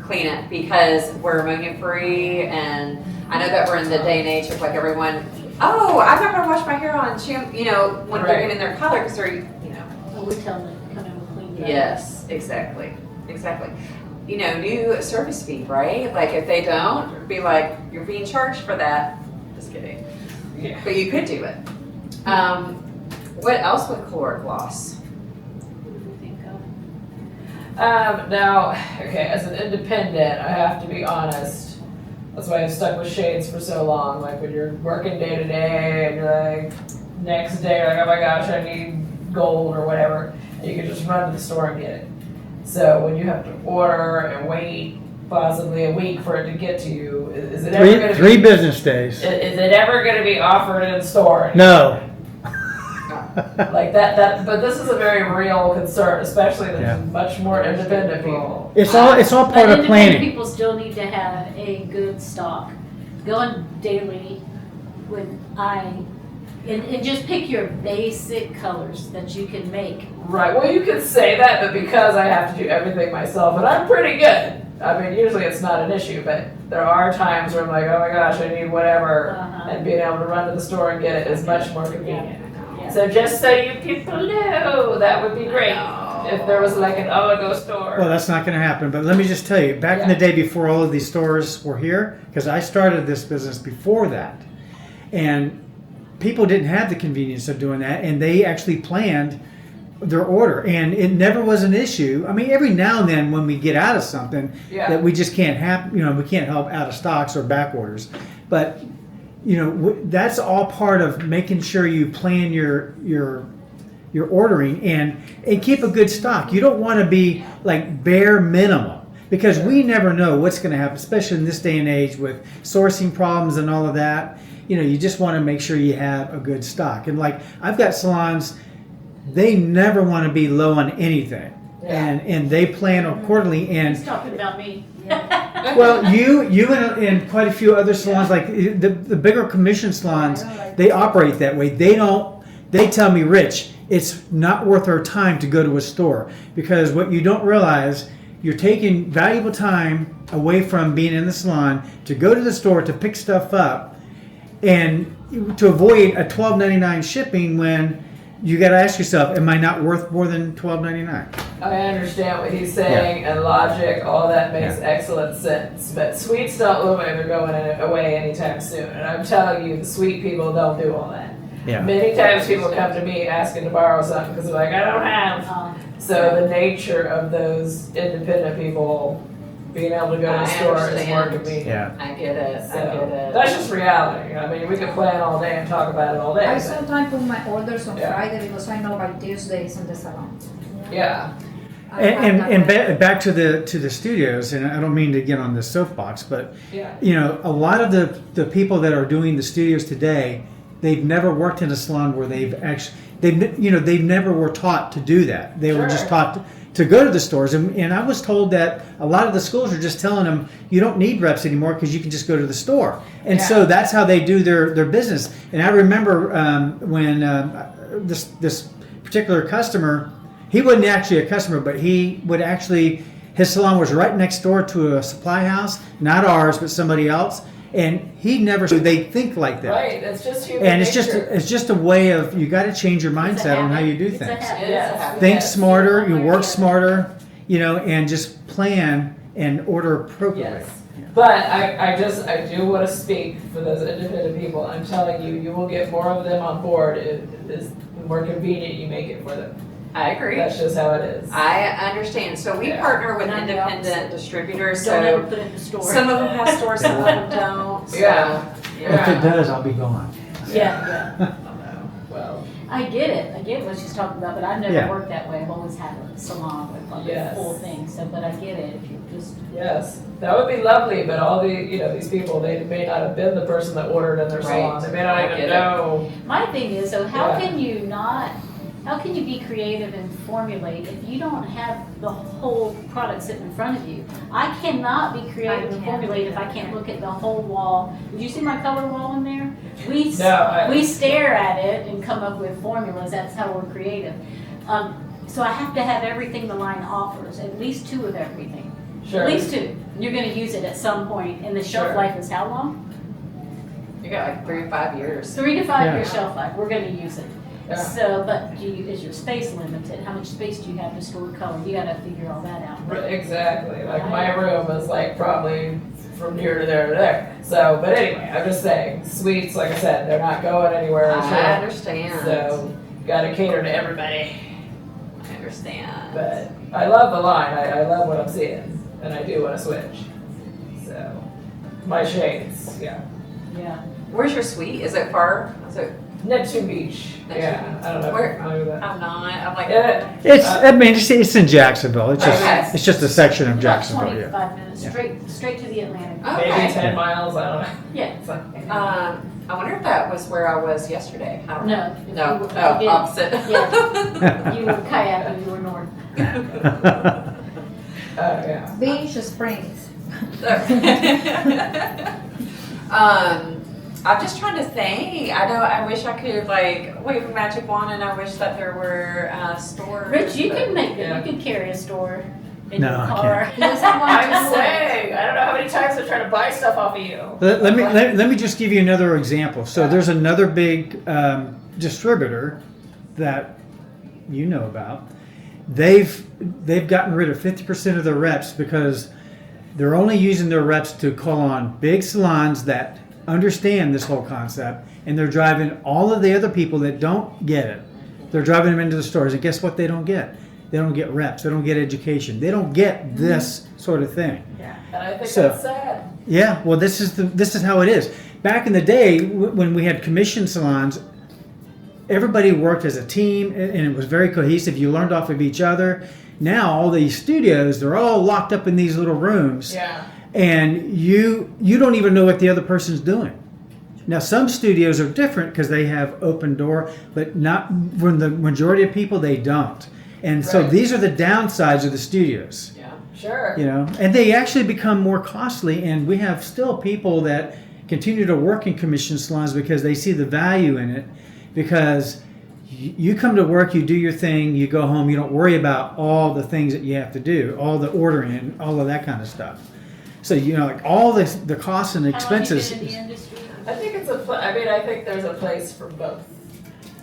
clean it because we're ammonia free. And I know that we're in the day and age of like everyone. Oh, I'm not gonna wash my hair on shampoo. You know, when they're Right. getting their color because they're Oh, we tell them to come in with clean dry. Yes, exactly. You know, new service fee, right? Like if they don't, be like, you're being charged for that. Just kidding. Yeah. But you could do it. What else with Calura Gloss? What do you think of? Now, okay, as an independent, I have to be honest. That's why I've stuck with shades for so long. Like when you're working day to day and you're like, next day, you're like, oh my gosh, I need gold or whatever. And you can just run to the store and get it. So when you have to order and wait, possibly a week for it to get to you. Is it ever going to Three business days. Is it ever going to be offered in store? No. Like that, but this is a very real concern, especially with Yeah. much more independent people. It's all part But of independent planning. people still need to have a good stock. Go on daily and just pick your basic colors that you can make. Right, well, you could say that, but because I have to do everything myself, and I'm pretty good. I mean, usually it's not an issue, but there are times where I'm like, oh my gosh, I need whatever, and being able to run to the store and get it is much more convenient. Yeah. So just so you people know, that would be great if there was like an Oligo store. Well, that's not going to happen. But let me just tell you, back in the day before all of these stores were here, because I started this business before that, and people didn't have the convenience of doing that, and they actually planned their order, and it never was an issue. I mean, every now and then when we get out of something that we just can't have, we can't help out of stocks or back orders, but that's all part of making sure you plan your ordering and keep a good stock. You don't want to be like bare minimum, because we never know what's going to happen, especially in this day and age with sourcing problems and all of that. You just want to make sure you have a good stock. And like, I've got salons, they never want to be low on anything. And they plan accordingly. And He's talking about me. well, you and quite a few other salons, like the bigger commission salons, they operate that way. They tell me, Rich, it's not worth our time to go to a store, because what you don't realize, you're taking valuable time away from being in the salon to go to the store to pick stuff up and to avoid a $12.99 shipping, when you got to ask yourself, am I not worth more than $12.99? I understand what he's saying, and logic, all that makes excellent sense. But sweets don't look like they're going away anytime soon. And I'm telling you, the sweet people don't do all that. Yeah. Many times people come to me asking to borrow something because they're like, I don't have. So the nature of those independent people being able to go to the store is more convenient. Yeah. I get it. So that's just reality. I mean, we could plan all day and talk about it all day. I but- sometimes put my orders on Yeah. Friday because I know by Tuesday is in the salon. Yeah. I have And that back to the studios, and I don't mean to get on the soapbox, but Yeah. a lot of the people that are doing the studios today, they've never worked in a salon where they never were taught to do that. They were just taught to go to the stores, and I was told that a lot of the schools are just telling them you don't need reps anymore because you can just go to the store, and so that's how they do their business. And I remember when this particular customer, he wasn't actually a customer, but he would actually, his salon was right next door to a supply house, not ours, but somebody else. And he never, they think like that. Right, it's just human And nature. it's just a way of, you got to change your It's a mindset on how habit. you do It's a things. habit. Yes. Think Yes. smarter, you work smarter, and just plan and order appropriately. Yes. But I do want to speak for those independent people. I'm telling you, you will get more of them on board. It is the more convenient you make it for them. I agree. That's just how it is. I understand. So we Yeah. partner with And I'm the independent opposite. distributors. Don't ever So put it in the store. some of them have stores, some of them don't. So, Yeah. If it does, I'll be gone. Yeah. Well, I get it. I get what she's talking about, but I've never Yeah. worked that way. I've always had a salon with like Yes. a full thing. So, but I get it. If you just yes, that would be lovely. But all these people, they may not have been the person that ordered in their salon. Right. They may not I even get it. know. My thing is, so how Yeah. can you not? How can you be creative and formulate if you don't have the whole product sitting in front of you? I cannot be creative and formulate if I can't look at the whole wall. Did you see my color wall in there? We stare at it and come up with formulas. That's how we're creative. So I have to have everything the line offers, at least 2 of everything. Sure. At least 2. You're going to use it at some point, and the shelf Sure. life is how long? You got like 3 to 5 years. 3 to 5 Yeah. year shelf life. We're going to use it. Yeah. So, but is your space limited? How much space do you have to store color? You gotta figure all that out. Exactly. Like my room is like probably from here to there to there. So, but anyway, I'm just saying, sweets, like I said, they're not going anywhere. I understand. So, gotta cater to everybody. I understand. But I love the line. I love what I'm seeing, and I do want to switch. So, my shades, yeah. Yeah. Where's your suite? Is it far? Is it Neptune Beach. Yeah, I don't know. Where- if you're familiar with that. I'm not. I'm like, I mean, it's in Jacksonville. It's just Okay. it's just a section of About Jacksonville. Yeah. 25 minutes, Yeah. straight to the Atlantic. Maybe okay. 10 miles. I don't know. Yeah. It's like- I wonder if that was where I was yesterday. I don't know. No. No. You were- Oh, you did. opposite. Yeah. You were kayaking, you were north. yeah. Beach Springs. I'm just trying to think. I wish I could like wave a magic wand, and I wish that there were stores. Rich, you but- can make Yeah. it. You can carry a store in No, your I car. I'm saying, I don't know how many times I've tried to buy stuff off of you. Let me just give you another example. So there's another big distributor that you know about. They've gotten rid of 50% of their reps because they're only using their reps to call on big salons that understand this whole concept, and they're driving all of the other people that don't get it. They're driving them into the stores, and guess what they don't get? They don't get reps. They don't get education. They don't get this sort of thing. And I think So- that's sad. Yeah, well, this is how it is. Back in the day, when we had commission salons, everybody worked as a team, and it was very cohesive. You learned off of each other. Now, all these studios, they're all locked up in these little rooms, Yeah. and you don't even know what the other person's doing. Now, some studios are different because they have open door, but not when the majority of people, they don't. And so Right. these are the downsides of the studios. Yeah. Sure. You know, and they actually become more costly, and we have still people that continue to work in commission salons because they see the value in it, because you come to work, you do your thing, you go home, you don't worry about all the things that you have to do, all the ordering and all of that kind of stuff. So, you know, like all the costs and expenses. How long have you been in the industry? I think it's I think there's a place for both.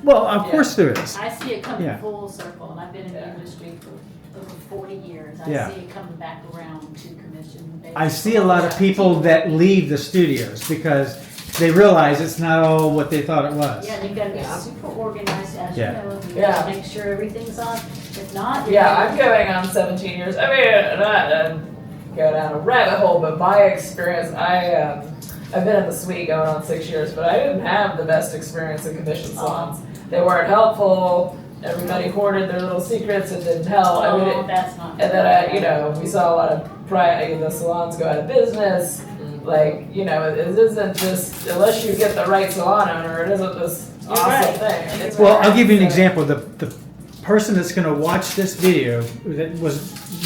Well, of course there is. I see it coming Yeah. full circle, and I've been in the Yeah. industry for over 40 years. I Yeah. see it coming back around to commission. I see a lot of people that leave the studios because they realize it's not all what they thought it was. Yeah, you gotta be Yeah. super organized, as Yeah. you know, and you Yeah. gotta make sure everything's on. If not, you're Yeah, gonna- I'm going on 17 years. I mean, not go down a rabbit hole, but my experience, I've been in the suite going on 6 years, but I didn't have the best experience in commission salons. They weren't helpful. Everybody hoarded their little secrets. It didn't help. I mean, Oh, that's not. and then we saw a lot of the salons go out of business. Like, it isn't just, unless you get the right salon owner, it isn't this awesome right. thing. It's Well, I'll give you an so- example. The person that's going to watch this video that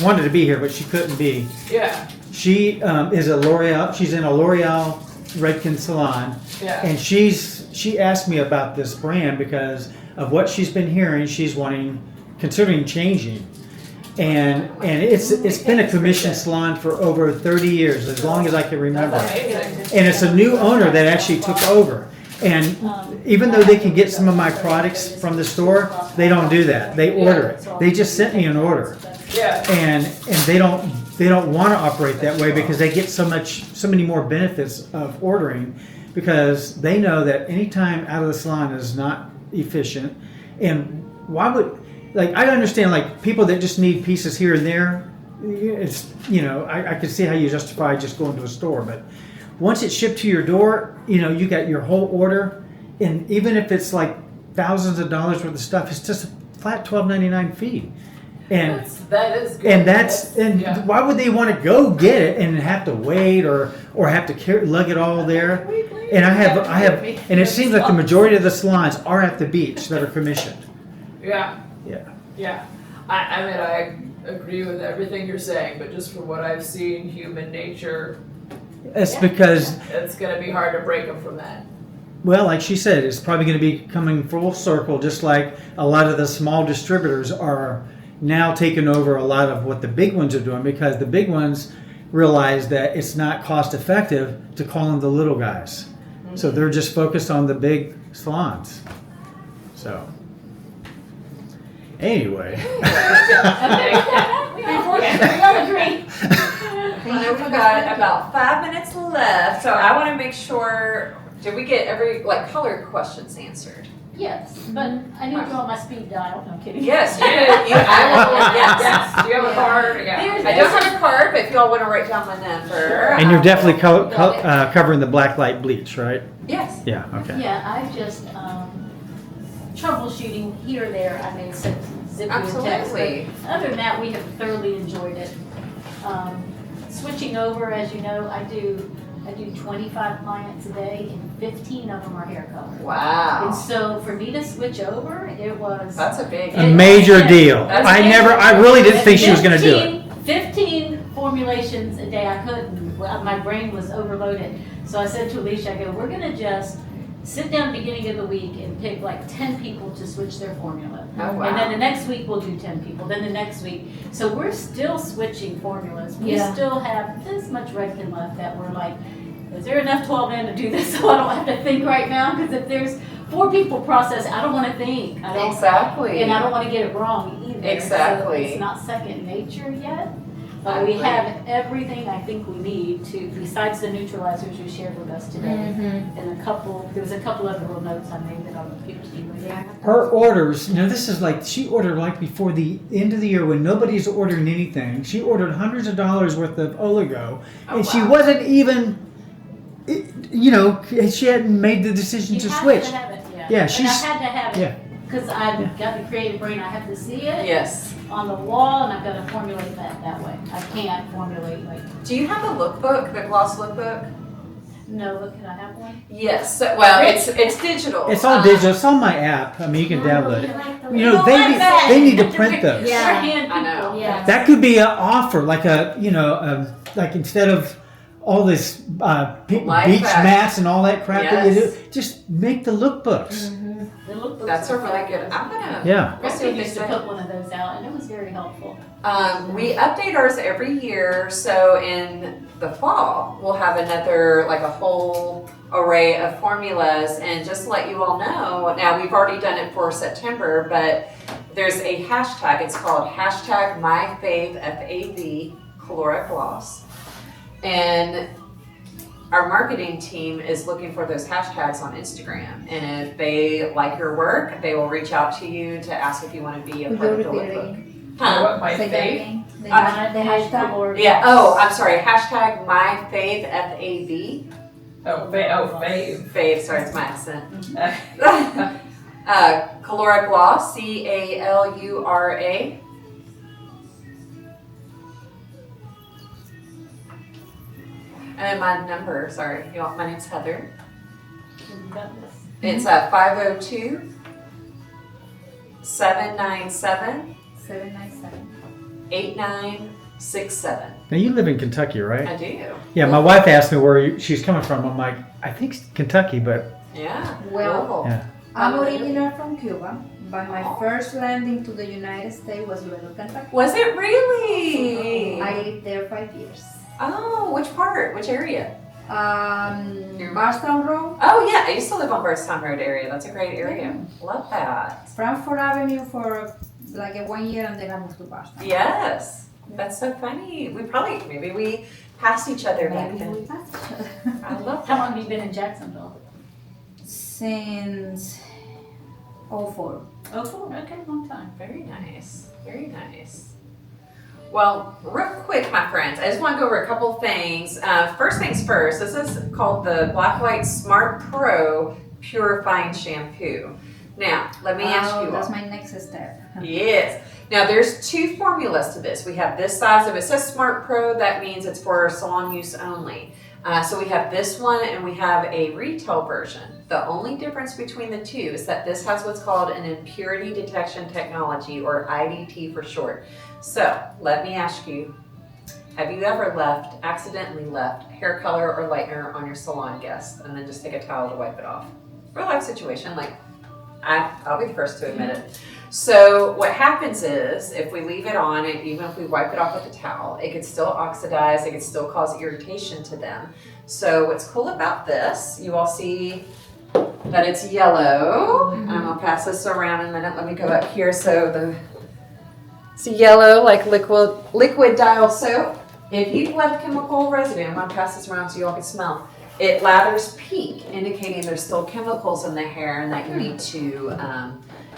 wanted to be here, but she couldn't be. Yeah, She is a L'Oreal. She's in a L'Oreal Redken salon, yeah. and she asked me about this brand because of what she's been hearing. She's considering changing, and it's been a commission salon for over 30 years, as long as I can remember. That's amazing. And it's a new owner that actually took over. And even though they can get some of my products from the store, they don't do that. They order it. They just sent me an order, Yeah, and they don't want to operate that way because they get so many more benefits of ordering, because they know that any time out of the salon is not efficient. And why would, like, I understand, like, people that just need pieces here and there, it's, I could see how you justify just going to a store, but once it's shipped to your door, you got your whole order, and even if it's like thousands of dollars worth of stuff, it's just a flat $12.99 fee. And that is good. and yeah. why would they want to go get it and have to wait or have to lug it all there? And I have, and it seems like the majority of the salons are at the beach that are commissioned. Yeah, Yeah. yeah. I mean, I agree with everything you're saying, but just from what I've seen, human nature, It's because, it's going to be hard to break them from that. well, like she said, it's probably going to be coming full circle, just like a lot of the small distributors are now taking over a lot of what the big ones are doing, because the big ones realize that it's not cost effective to call in the little guys. So they're just focused on the big salons. So, anyway. We all agree. I know we've got about 5 minutes left, so I want to make sure, did we get every, color questions answered? Yes, but I need to go on my speed dial. No, I'm kidding. Yes, you do. Yes. Yes. Do you have a card? Yeah. I don't have a card, but if y'all want to write down my number. And you're definitely Got it. covering the Blacklight bleach, right? Yes. Yeah, okay. Yeah, I just troubleshooting here or there, I may send zip you a text. Absolutely. But other than that, we have thoroughly enjoyed it. Switching over, as you know, I do 25 clients a day, and 15 of them are hair color. And Wow. so for me to switch over, it was That's a big A major deal. That's I really didn't think she was going to do it. 15 formulations a day. I couldn't. My brain was overloaded. So I said to Alicia, I go, we're going to just sit down beginning of the week and pick like 10 people to switch their formula. Oh, wow. And then the next week we'll do 10 people. Then the next week. So we're still switching formulas. We Yeah. still have this much Redken left that we're like, is there enough 12 men to do this so I don't have to think right now? Because if there's 4 people process, I don't want to think. I don't, Exactly. and I don't want to get it wrong either. Exactly. So it's not second nature yet. But I we agree. have everything I think we need to, besides the neutralizers you shared with us today. Mm-hmm. And there was a couple other little notes I made that I'll give to you later. Her orders, this is like, she ordered like before the end of the year when nobody's ordering anything. She ordered hundreds of dollars worth of Oligo, and she wow. wasn't even, she hadn't made the decision You to have switch. to have it, yeah. Yeah, And she's- I had to have it. yeah. Because I've got the creative brain, I have to see it Yes. on the wall, and I've got to formulate that way. I can't formulate like, Do you have the lookbook, the gloss lookbook? no, look, can I have one? Yes. So, well, it's digital. It's all digital. It's on my app. I mean, you can download it. Like the No, They I'm need, back. they need to print those. We're Yeah. hand I know. people, Yeah. That could be an offer, like like instead of all this Life beach hack. mats and all that crap that you Yes. do, just make the lookbooks. The lookbooks That's a are really good. fabulous. I'm gonna. Yeah. We'll see what Rusty they used to say. put one of those out, and it was very helpful. We update ours every year, so in the fall we'll have another like a whole array of formulas. And just to let you all know, now we've already done it for September, but there's a hashtag. It's called #MyFaveFAV Calura Gloss, and our marketing team is looking for those hashtags on Instagram. And if they like your work, they will reach out to you to ask if you want to be a Could part you of the repeat it lookbook. again? Huh? What my Say that fave? again. The Uh, hashtag. Yeah. Oh, I'm sorry. #MyFaveFAV. Fave. Fave. Sorry, it's my accent. Calura Gloss. CALURA. And my number. Sorry, you want my name's Heather. You got this. It's 502 797 797. 8967. Now you live in Kentucky, right? I do. Yeah, my wife asked me where she's coming from. I'm like, I think it's Kentucky, but Yeah. Well, Louisville. yeah. I'm original from Cuba, but my first landing to the United States was Louisville, Kentucky. Was it really? I lived there 5 years. Oh, which part? Which area? Bardstown Road, Oh yeah, I used to live on Bardstown Road area. That's a great area. Love that. Frankfurt Avenue for like 1 year, and then I moved to Bardstown. Yes. That's so funny. Maybe we passed each other back Maybe then. we passed each other. I love How that. long have you been in Jacksonville? Since 04. Oh, 4. Okay, long time. Very nice. Very nice. Well, real quick, my friends, I just want to go over a couple things. First things first, this is called the Blacklight Smart Pro Purifying Shampoo. Now, let me ask you That's all. my next step. Yes. Now, there's 2 formulas to this. We have this size. If it says Smart Pro, that means it's for salon use only. So we have this one, and we have a retail version. The only difference between the two is that this has what's called an impurity detection technology, or IDT for short. So let me ask you, have you ever accidentally left hair color or lightener on your salon guest and then just take a towel to wipe it off? Real life situation, like I'll be the first to admit it. So what happens is, if we leave it on, and even if we wipe it off with a towel, it could still oxidize, it could still cause irritation to them. So what's cool about this, you all see that it's yellow. I'm gonna pass this around in a minute. Let me go up here. So it's yellow like liquid dial soap. If you've left chemical residue, I'm gonna pass this around so you all can smell. It lathers pink, indicating there's still chemicals in the hair and that you need to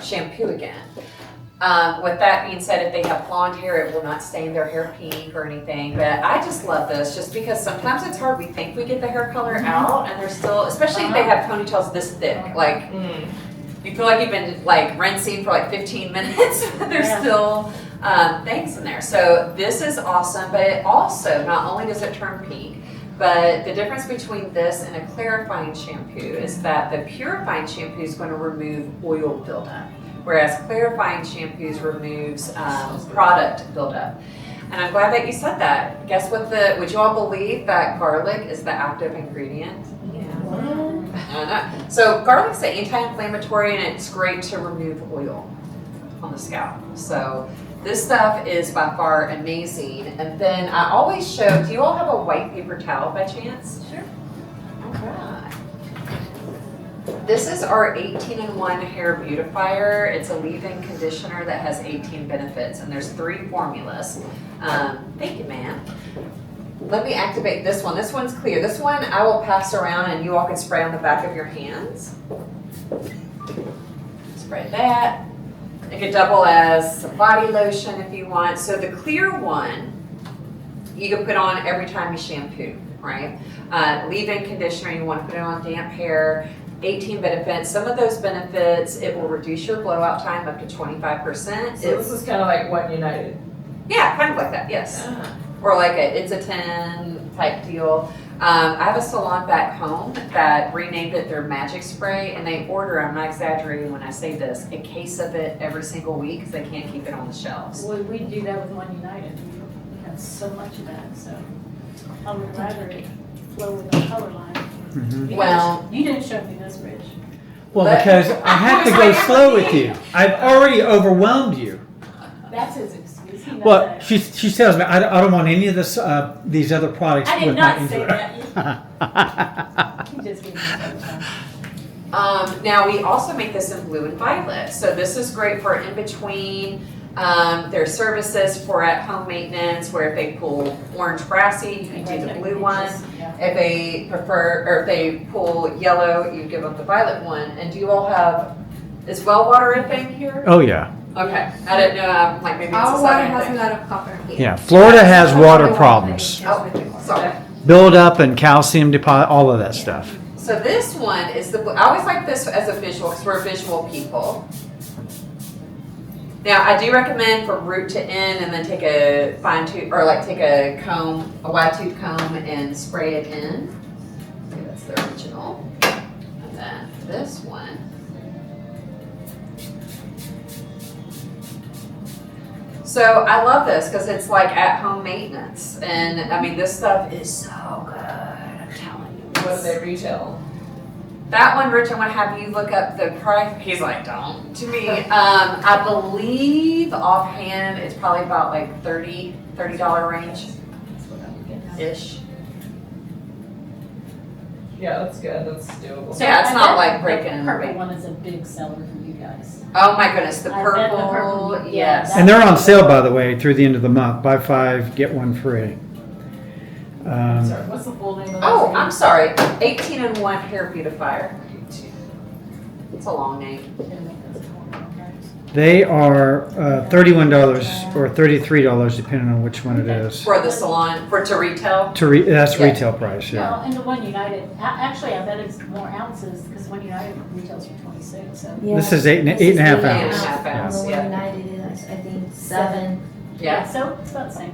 shampoo again. With that being said, if they have blonde hair, it will not stain their hair pink or anything. But I just love this just because sometimes it's hard. We think we get the hair color out and they're still, especially if they have ponytails this thick. Like you feel like you've been like rinsing for like 15 minutes, but there's still things in there. So this is awesome, but it also, not only does it turn pink, but the difference between this and a clarifying shampoo is that the purifying shampoo is going to remove oil buildup, whereas clarifying shampoos removes product buildup. And I'm glad that you said that. Guess what would you all believe that garlic is the active ingredient? I don't know. So garlic's an anti-inflammatory and it's great to remove oil on the scalp. So this stuff is by far amazing. And then I always show, do you all have a white paper towel by chance? Sure. All right. This is our 18-in-1 hair beautifier. It's a leave-in conditioner that has 18 benefits, and there's 3 formulas. Thank you, ma'am. Let me activate this one. This one's clear. This one I will pass around, and you all can spray on the back of your hands. Spray that. It could double as a body lotion if you want. So the clear one, you can put on every time you shampoo, right? Leave-in conditioner, you want to put it on damp hair. 18 benefits. Some of those benefits, it will reduce your blowout time up to 25%. So this is kind of like One United. Yeah, kind of like that, yes. Or like It's a 10 type deal. I have a salon back home that renamed it their Magic Spray, and they order, I'm not exaggerating when I say this, a case of it every single week because they can't keep it on the shelves. Well, we do that with One United. We have so much of that, so I would rather it flow with the color line. Mhm. Well, You didn't show me this, Rich. Well, because I have to go slow with you. I've already overwhelmed you. That's his excuse. He knows Well, that. she tells me I don't want any of this these other products I did with not my say that. He just gave me a time. now we also make this in blue and violet. So this is great for in between. There are services for at-home maintenance where if they pull orange brassy, you can do the blue one. If they prefer, or if they pull yellow, you give them the violet one. And do you all have, is well water a thing here? Oh yeah. Okay, I didn't know, like maybe it's a Our water southern has a thing. lot of copper here. Yeah. Florida has water problems. Oh, sorry. Build up and calcium deposit, all of that stuff. So this one is the, I always like this as a visual because we're visual people. Now I do recommend from root to end and then take a fine tooth, or like take a comb, a wide tooth comb and spray it in. Okay, that's the original. And then this one. So I love this because it's like at-home maintenance. And I mean, this stuff is so good, I'm telling you. What do they retail? That one, Rich, I'm gonna have you look up the price. He's like, don't. To me, I believe offhand, it's probably about like $30 range-ish. Yeah, that's good. That's doable. So yeah, it's I not bet like the breaking and purple breaking. one is a big seller for you guys. Oh my goodness, the I bet the purple, purple, yeah, yes. And they're on sale, by the way, through the end of the month. Buy 5, get 1 free. Sorry, what's the full name of Oh, this? I'm sorry, 18-in-1 hair beautifier. It's a long name. They are $31 or $33 depending on which one it is. For the salon, to retail? That's Yeah. retail price, yeah. Well, and the One United, actually, I bet it's more ounces because One United retails for 26. So This is 8.5 8.5 ounce. ounce. And the One Yeah. United is, I think, 7. Yeah. so it's about the same.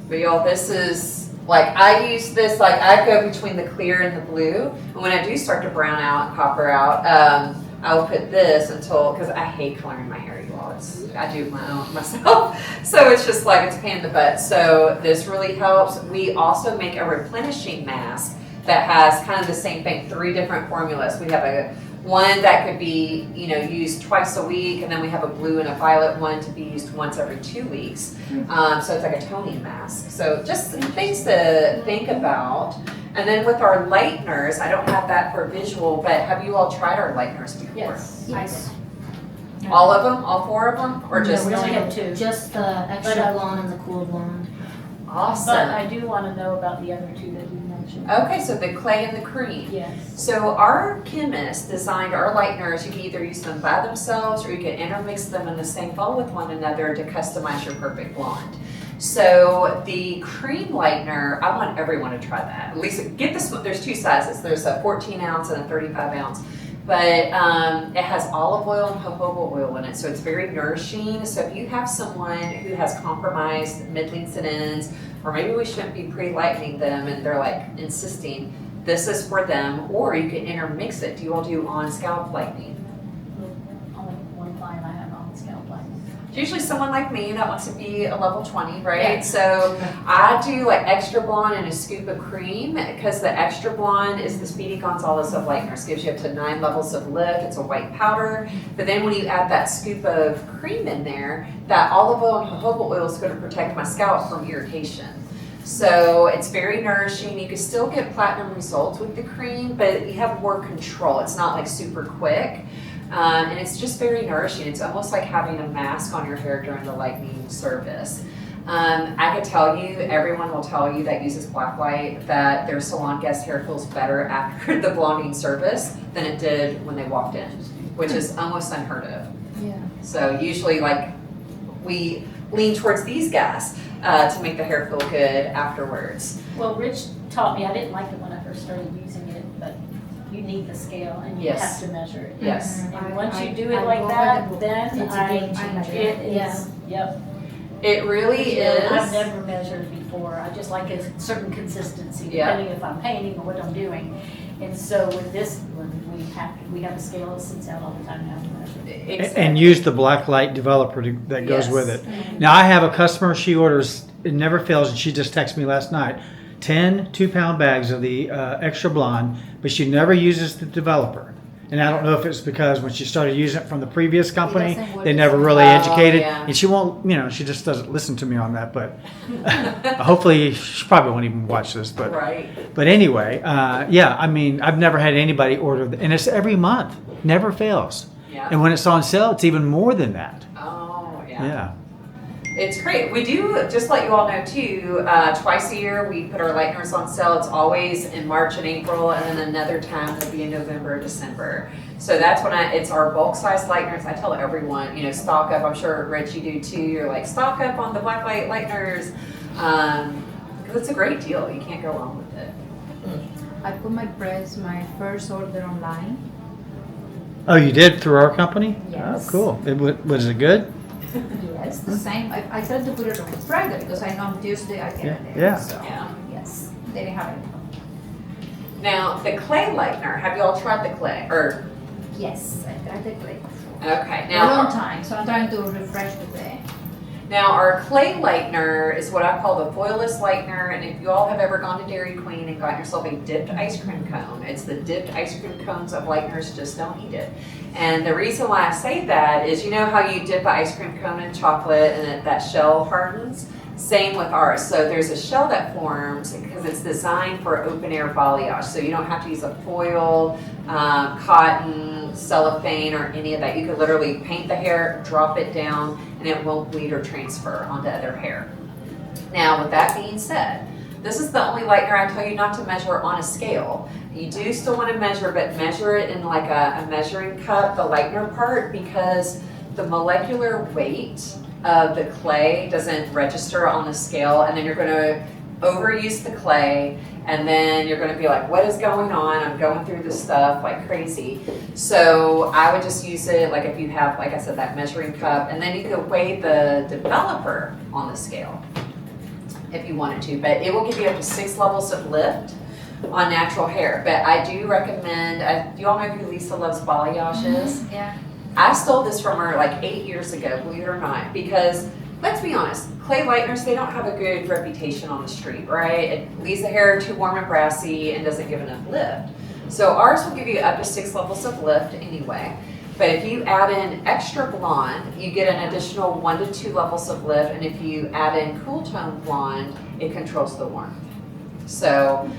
But y'all, this is, like, I use this, like, I go between the clear and the blue. And when I do start to brown out and copper out, I will put this until, because I hate coloring my hair, you all. I do my own myself. So it's just like, it's a pain in the butt. So this really helps. We also make a replenishing mask that has kind of the same thing, 3 different formulas. We have one that could be, used twice a week, and then we have a blue and a violet one to be used once every 2 weeks. So it's like a toning mask. So just things to think about. And then with our lighteners, I don't have that for visual, but have you all tried our lighteners before? Yes. All of them? All 4 of them? Or just we only 2? have 2. Just the extra blonde and the cooled blonde. Awesome. But I do want to know about the other 2 that you mentioned. Okay, so the clay and the cream. Yes. So our chemist designed our lighteners. You can either use them by themselves or you can intermix them in the same foam with one another to customize your perfect blonde. So the cream lightener, I want everyone to try that. At least get this one. There's 2 sizes. There's a 14 ounce and a 35 ounce. but it has olive oil and jojoba oil in it, so it's very nourishing. So if you have someone who has compromised midlings and ends, or maybe we shouldn't be pre-lightening them and they're like insisting, this is for them. Or you can intermix it. Do you all do on scalp lightening? Only one client I have on scalp light. It's usually someone like me that wants to be a level 20, right? So I do like extra blonde and a scoop of cream, because the extra blonde is the Speedy Gonzalez of lighteners. Gives you up to 9 levels of lift. It's a white powder. But then when you add that scoop of cream in there, that olive oil and jojoba oil is going to protect my scalp from irritation. So it's very nourishing. You can still get platinum results with the cream, but you have more control. It's not like super quick. And it's just very nourishing. It's almost like having a mask on your hair during the lightening service. I could tell you, everyone will tell you that uses Blacklight that their salon guest hair feels better after the blonding service than it did when they walked in, which is almost unheard of. Yeah. So usually like we lean towards these guys to make the hair feel good afterwards. Well, Rich taught me, I didn't like it when I first started using it, but you need the scale and you Yes. have to measure it. Yes. And once you do I it like go that, with then it's a game changer. it is, Yeah. yep. It really I've is. never measured before. I just like a certain consistency, Yeah. depending if I'm painting or what I'm doing. And so with this one, we have a scale that sits out all the time now to measure. Exactly. And use the Blacklight developer that goes Yes. with it. Now I have a customer, she orders, it never fails, and she just texted me last night, 10 2-pound bags of the extra blonde, but she never uses the developer. And I don't know if it's because when she started using it from the previous company, doesn't work they the never same. really educated. yeah. And she won't, she just doesn't listen to me on that. But hopefully, she probably won't even watch this. But Right. But anyway, yeah, I mean, I've never had anybody order, and it's every month, never fails. Yeah. And when it's on sale, it's even more than that. Oh, yeah. Yeah. It's great. We do, just let you all know too, twice a year we put our lighteners on sale. It's always in March and April, and then another time will be in November or December. So that's when it's our bulk size lighteners. I tell everyone, stock up. I'm sure, Rich, you do too. You're like, stock up on the Blacklight lighteners. Because it's a great deal. You can't go wrong with it. I put my first order online. Oh, you did through our company? Yes. Oh, cool. Was it good? Yes, the same. I tried to put it on Friday because I know on Tuesday I get it. Yeah. So, Yeah. yes, they didn't have it. Now, the clay lightener, have you all tried the clay? Or, Yes, I tried the clay. okay. A Now, long time, so I'm trying to refresh today. Now, our clay lightener is what I call the foilless lightener, and if you all have ever gone to Dairy Queen and got yourself a dipped ice cream cone, it's the dipped ice cream cones of lighteners, just don't eat it. And the reason why I say that is, you know how you dip the ice cream cone in chocolate and that shell hardens? Same with ours. So there's a shell that forms because it's designed for open air balayage, so you don't have to use a foil, cotton, cellophane, or any of that. You could literally paint the hair, drop it down, and it won't bleed or transfer onto other hair. Now, with that being said, this is the only lightener I tell you not to measure on a scale. You do still want to measure, but measure it in like a measuring cup, the lightener part, because the molecular weight of the clay doesn't register on the scale, and then you're going to overuse the clay, and then you're going to be like, what is going on? I'm going through this stuff like crazy. So I would just use it like if you have, like I said, that measuring cup, and then you could weigh the developer on the scale if you wanted to, but it will give you up to 6 levels of lift on natural hair. But I do recommend, do you all know who Lisa Loves Balayage is? Yeah. I stole this from her like 8 years ago, believe it or not, because let's be honest, clay lighteners, they don't have a good reputation on the street, right? It leaves the hair too warm and brassy and doesn't give enough lift. So ours will give you up to 6 levels of lift anyway. But if you add in extra blonde, you get an additional 1 to 2 levels of lift. And if you add in cool tone blonde, it controls the warmth. So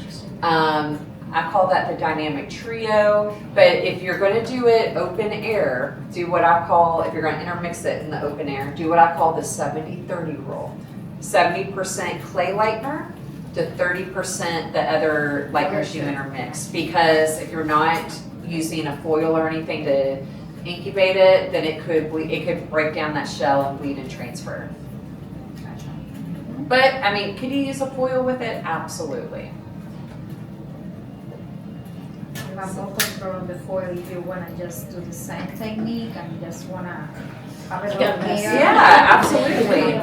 I call that the dynamic trio. But if you're going to do it open air, do what I call, if you're going to intermix it in the open air, do what I call the 70-30 rule. 70% clay lightener to 30% the other lighteners you intermix. Because if you're not using a foil or anything to incubate it, then it could break down that shell and bleed and transfer. But I mean, could you use a foil with it? Absolutely. have more control before if you want to just do the same technique and just want to have it got all messy. clear. Yeah, absolutely.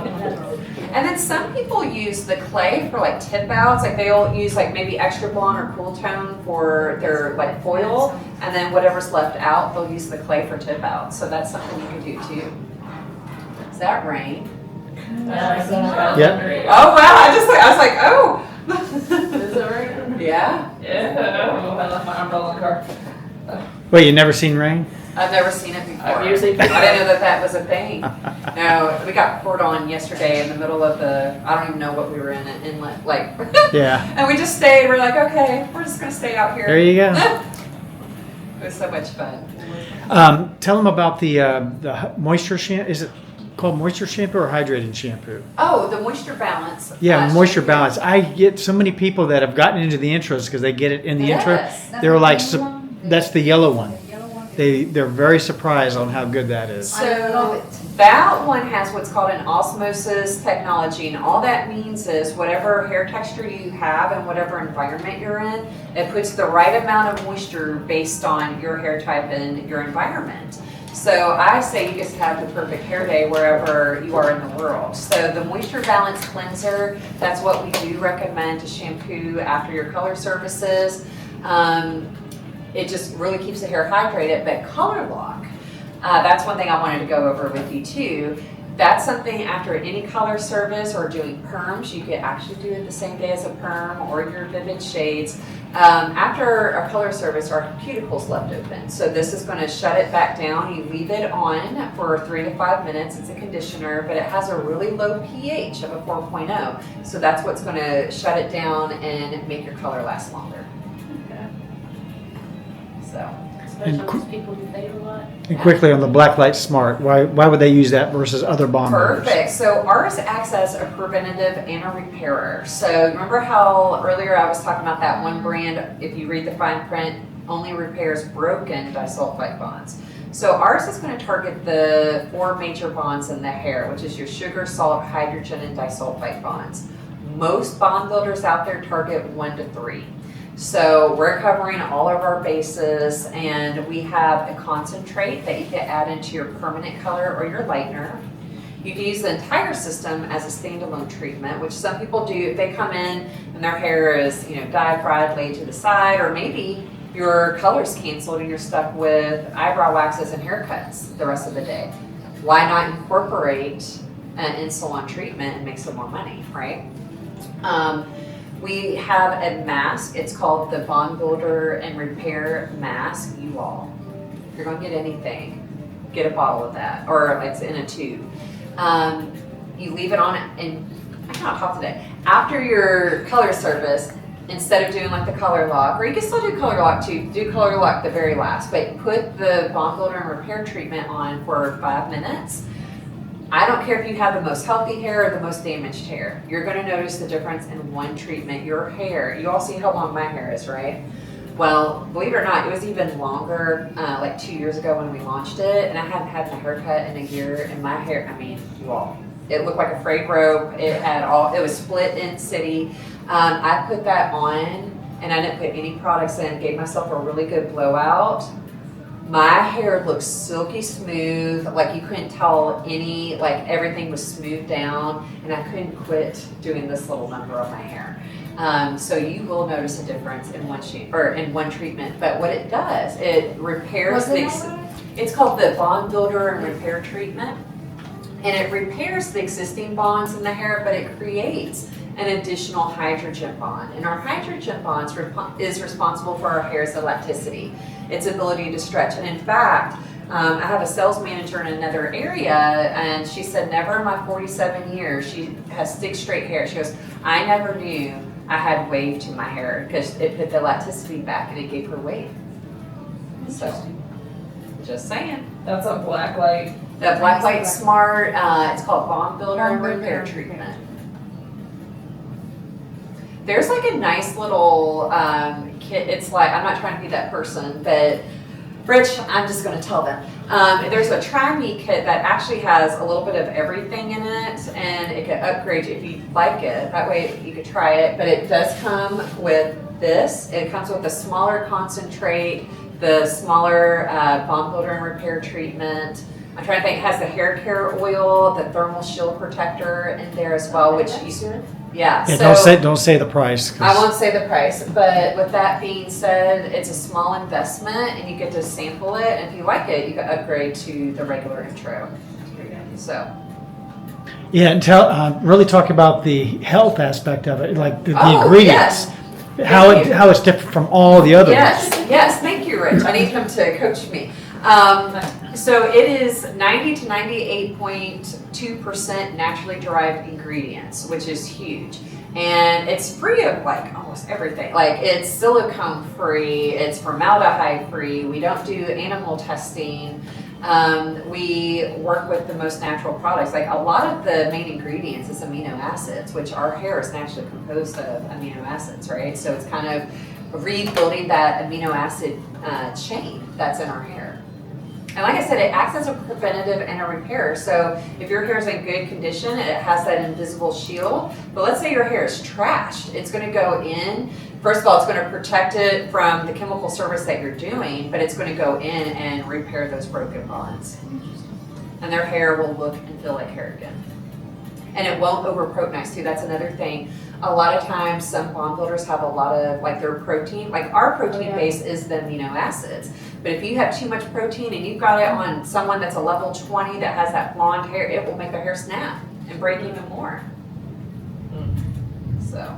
And then some people use the clay for like tip outs, like they'll use like maybe extra blonde or cool tone for their like foil, and then whatever's left out, they'll use the clay for tip out. So that's something you can do too. Is that rain? Yep. Oh wow, I was like, oh. Is it raining? Yeah, Yeah. Oh, I left my umbrella in the car. Wait, you never seen rain? I've never seen it before. I've usually- I didn't know that was a thing. No, we got poured on yesterday in the middle of the, I don't even know what we were in, an inlet, like. Yeah. And we just stayed, we're like, okay, we're just gonna stay out here. There you go. It was so much fun. Tell them about the moisture shampoo. Is it called moisture shampoo or hydrating shampoo? Oh, the moisture balance. Yeah, moisture shampoo. balance. I get so many people that have gotten into the intros because they get it in the Yes. intro. That's They're the like, yellow one? that's the yellow one. The yellow one. They're very surprised on how good that is. I love So it. that one has what's called an osmosis technology, and all that means is whatever hair texture you have and whatever environment you're in, it puts the right amount of moisture based on your hair type and your environment. So I say you just have the perfect hair day wherever you are in the world. So the moisture balance cleanser, that's what we do recommend to shampoo after your color services. It just really keeps the hair hydrated, but color lock, that's one thing I wanted to go over with you too. That's something after any color service or doing perms, you could actually do it the same day as a perm or your vivid shades. After a color service, our cuticle's left open. So this is gonna shut it back down. You leave it on for 3 to 5 minutes. It's a conditioner, but it has a really low pH of a 4.0. So that's what's gonna shut it down and make your color last longer. So. Especially those people who fade a lot. And quickly on the Blacklight Smart, why would they use that versus other bond builders? Perfect. So ours acts as a preventative and a repairer. So remember how earlier I was talking about that one brand, if you read the fine print, only repairs broken disulfide bonds. So ours is going to target the 4 major bonds in the hair, which is your sugar, salt, hydrogen, and disulfide bonds. Most bond builders out there target 1 to 3. So we're covering all of our bases, and we have a concentrate that you can add into your permanent color or your lightener. You can use the entire system as a standalone treatment, which some people do. If they come in and their hair is, dyed, fried, laid to the side, or maybe your color's canceled and you're stuck with eyebrow waxes and haircuts the rest of the day. Why not incorporate an in-salon treatment and make some more money, right? We have a mask. It's called the Bond Builder and Repair Mask. You all, if you're going to get anything, get a bottle of that, or it's in a tube. You leave it on, and I cannot talk today. After your color service, instead of doing like the color lock, or you can still do color lock too, do color lock the very last, but put the Bond Builder and Repair treatment on for 5 minutes. I don't care if you have the most healthy hair or the most damaged hair. You're going to notice the difference in one treatment. Your hair, you all see how long my hair is, right? Well, believe it or not, it was even longer like 2 years ago when we launched it, and I hadn't had my haircut in a year, and my hair, you all, it looked like a frayed rope. It was split in city. I put that on, and I didn't put any products in, gave myself a really good blowout. My hair looked silky smooth, like you couldn't tell everything was smoothed down, and I couldn't quit doing this little number on my hair. So you will notice a difference in one treatment. But what it does, it repairs it's called the Bond Builder and Repair treatment, and it repairs the existing bonds in the hair, but it creates an additional hydrogen bond. And our hydrogen bond is responsible for our hair's elasticity, its ability to stretch. And in fact, I have a sales manager in another area, and she said never in my 47 years, she has thick straight hair. She goes, I never knew I had wave to my hair because it put the elasticity back and it gave her wave. So, just saying. That's a Blacklight. The Blacklight Smart, it's called Bond Builder and Repair Treatment. There's like a nice little kit. It's like, I'm not trying to be that person, but Rich, I'm just going to tell them. There's a Try Me kit that actually has a little bit of everything in it, and it can upgrade you if you like it. That way you could try it, but it does come with this. It comes with a smaller concentrate, the smaller bond builder and repair treatment. I'm trying to think, it has the hair care oil, the thermal shield protector in there as well, which Yeah, so don't say the price. 'Cause I won't say the price, but with that being said, it's a small investment and you get to sample it. And if you like it, you can upgrade to the regular intro. So. Yeah, and really talk about the health aspect of it, like the Oh, ingredients, yes. how Thank you. it's different from all the other ones. Yes, thank you, Rich. I need him to coach me. So it is 90 to 98.2% naturally derived ingredients, which is huge. And it's free of like almost everything. Like it's silicone free, it's formaldehyde free, we don't do animal testing. We work with the most natural products. Like a lot of the main ingredients is amino acids, which our hair is naturally composed of amino acids, right? So it's kind of rebuilding that amino acid chain that's in our hair. And like I said, it acts as a preventative and a repair. So if your hair is in good condition, it has that invisible shield. But let's say your hair is trashed. It's going to go in. First of all, it's going to protect it from the chemical service that you're doing, but it's going to go in and repair those broken bonds. And their hair will look and feel like hair again. And it won't over-protonize too. That's another thing. A lot of times, some bond builders have a lot of like their protein. Like our protein base is the amino acids. But if you have too much protein and you've got it on someone that's a level 20 that has that blonde hair, it will make their hair snap and break even more. So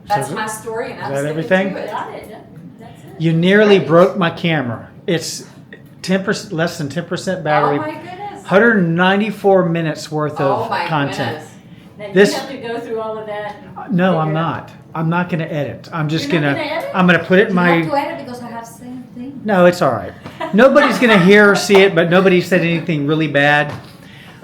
that's my story, and I'm that sticking everything? to it. Got it. That's it. You nearly broke my camera. It's 10%, less than 10% battery. Oh my goodness. 194 minutes worth of Oh my content. goodness. Now, This- you have to go through all of that. No, I'm not. I'm not going to edit. I'm just You're going not to. gonna edit? I'm going to put it in You have my. to edit because I have same thing. No, it's all right. Nobody's going to hear or see it, but nobody said anything really bad.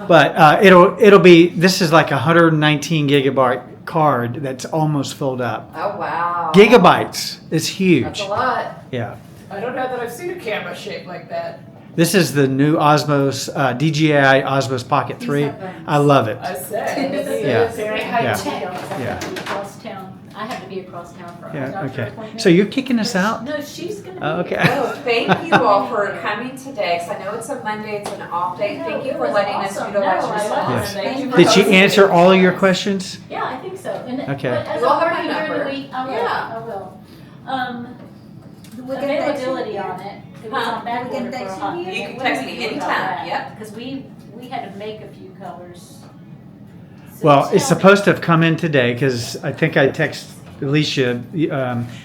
But it'll be. This is like a 119 gigabyte card that's almost filled up. Oh wow. Gigabytes. It's huge. That's a lot. Yeah. I don't know that I've seen a camera shaped like that. This is the new Osmos DJI Osmos Pocket 3. I love it. I say. Yeah. Very high Yeah. tech. Yeah. Across town. I have to be across town for a Yeah. doctor Okay. appointment. So you're kicking us out? No, she's gonna. Oh, be okay. here. Oh, thank you all for coming today. Because I know it's a Monday, it's an off day. No, Thank you it for was letting awesome. us utilize No, your I salon. love it. Thank you for Did she hosting answer me. all of your questions? Yeah, I think so. And Okay. But as You all a have my working during the number. week, I will. Yeah. I will. We can text you Availability here. on it. It was Huh? on back We can order for a text hot you minute. here. You can What text do we me do about anytime. that? Yep. Because we had to make a few colors. So Well, tell it's me. supposed to have come in today because I think I texted Alicia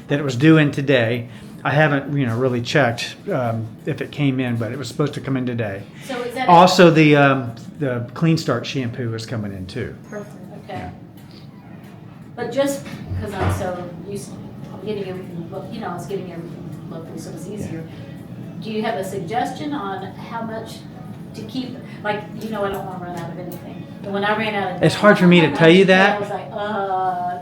that it was due in today. I haven't, really checked if it came in, but it was supposed to come in today. So is that Also, the Clean Start shampoo is coming in too. perfect? Okay. But just because I'm so used, I'm getting everything. I was getting everything locally, so it's easier. Do you have a suggestion on how much to keep? Like, I don't want to run out of anything. And when I ran out of, It's hard for me to tell you that. I was like,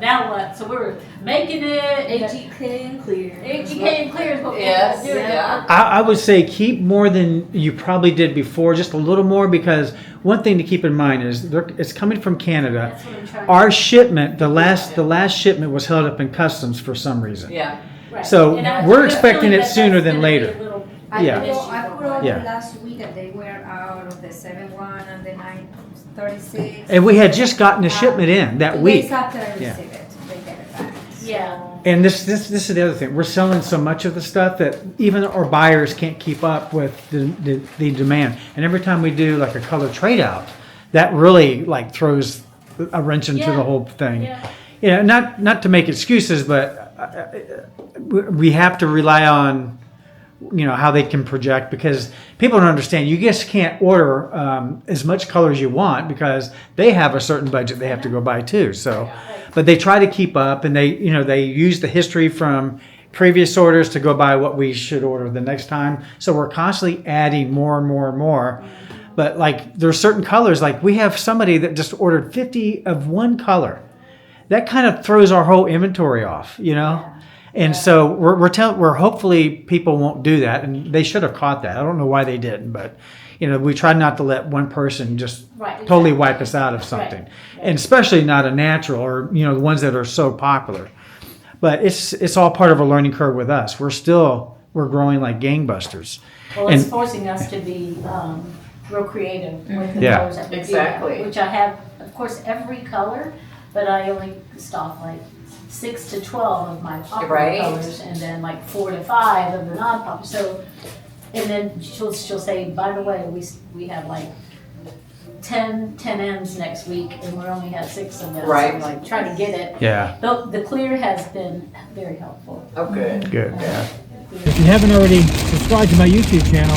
now what? So we're making it. AGK and Clear. AGK and Clear is what we're Yes, doing. yeah. I would say keep more than you probably did before, just a little more, because one thing to keep in mind is it's coming from Canada. That's what I'm trying. Our shipment, the last shipment was held up in customs for some reason. Yeah. Right. So And I we're have a expecting feeling it that sooner that's than gonna be later. a little Yeah. issue I for put a while. order Yeah. last week and they were out of the 7-1 and the 936. And we had just gotten a shipment in that 2 week. days after I Yeah. received it, they get it back. Yeah. And this is the other thing. We're selling so much of the stuff that even our buyers can't keep up with the demand. And every time we do like a color trade out, that really like throws a wrench into Yeah. the whole thing. Yeah. Not to make excuses, but we have to rely on how they can project, because people don't understand. You just can't order as much color as you want because they have a certain budget they have to go by too. So, but they try to keep up, and they use the history from previous orders to go by what we should order the next time. So we're constantly adding more and more and more. But like there's certain colors, like we have somebody that just ordered 50 of one color. That kind of throws our whole inventory off, And so we're hopefully people won't do that, and they should have caught that. I don't know why they didn't, but we try not to let one person just Right, totally exactly. wipe us out of something, Right. and especially not a natural or the ones that are so popular. but it's all part of a learning curve with us. We're growing like gangbusters. Well, it's And- forcing us to be real creative with the Yeah. colors that we do, Exactly. which I have, of course, every color, but I only stock like 6 to 12 of my popular Right. colors, and then like 4 to 5 of the non-popular. So, and then she'll say, by the way, we have like 10 ends next week, and we only have 6 of them. Right. So like trying to get it. Yeah, The clear has been very helpful. Oh, good. good. Yeah. If you haven't already subscribed to my YouTube channel,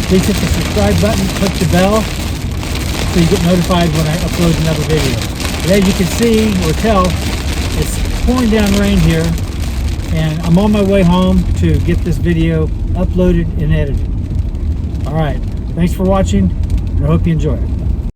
please hit the subscribe button, click the bell, so you get notified when I upload another video. But as you can see or tell, it's pouring down rain here, and I'm on my way home to get this video uploaded and edited. All right, thanks for watching, and I hope you enjoy it.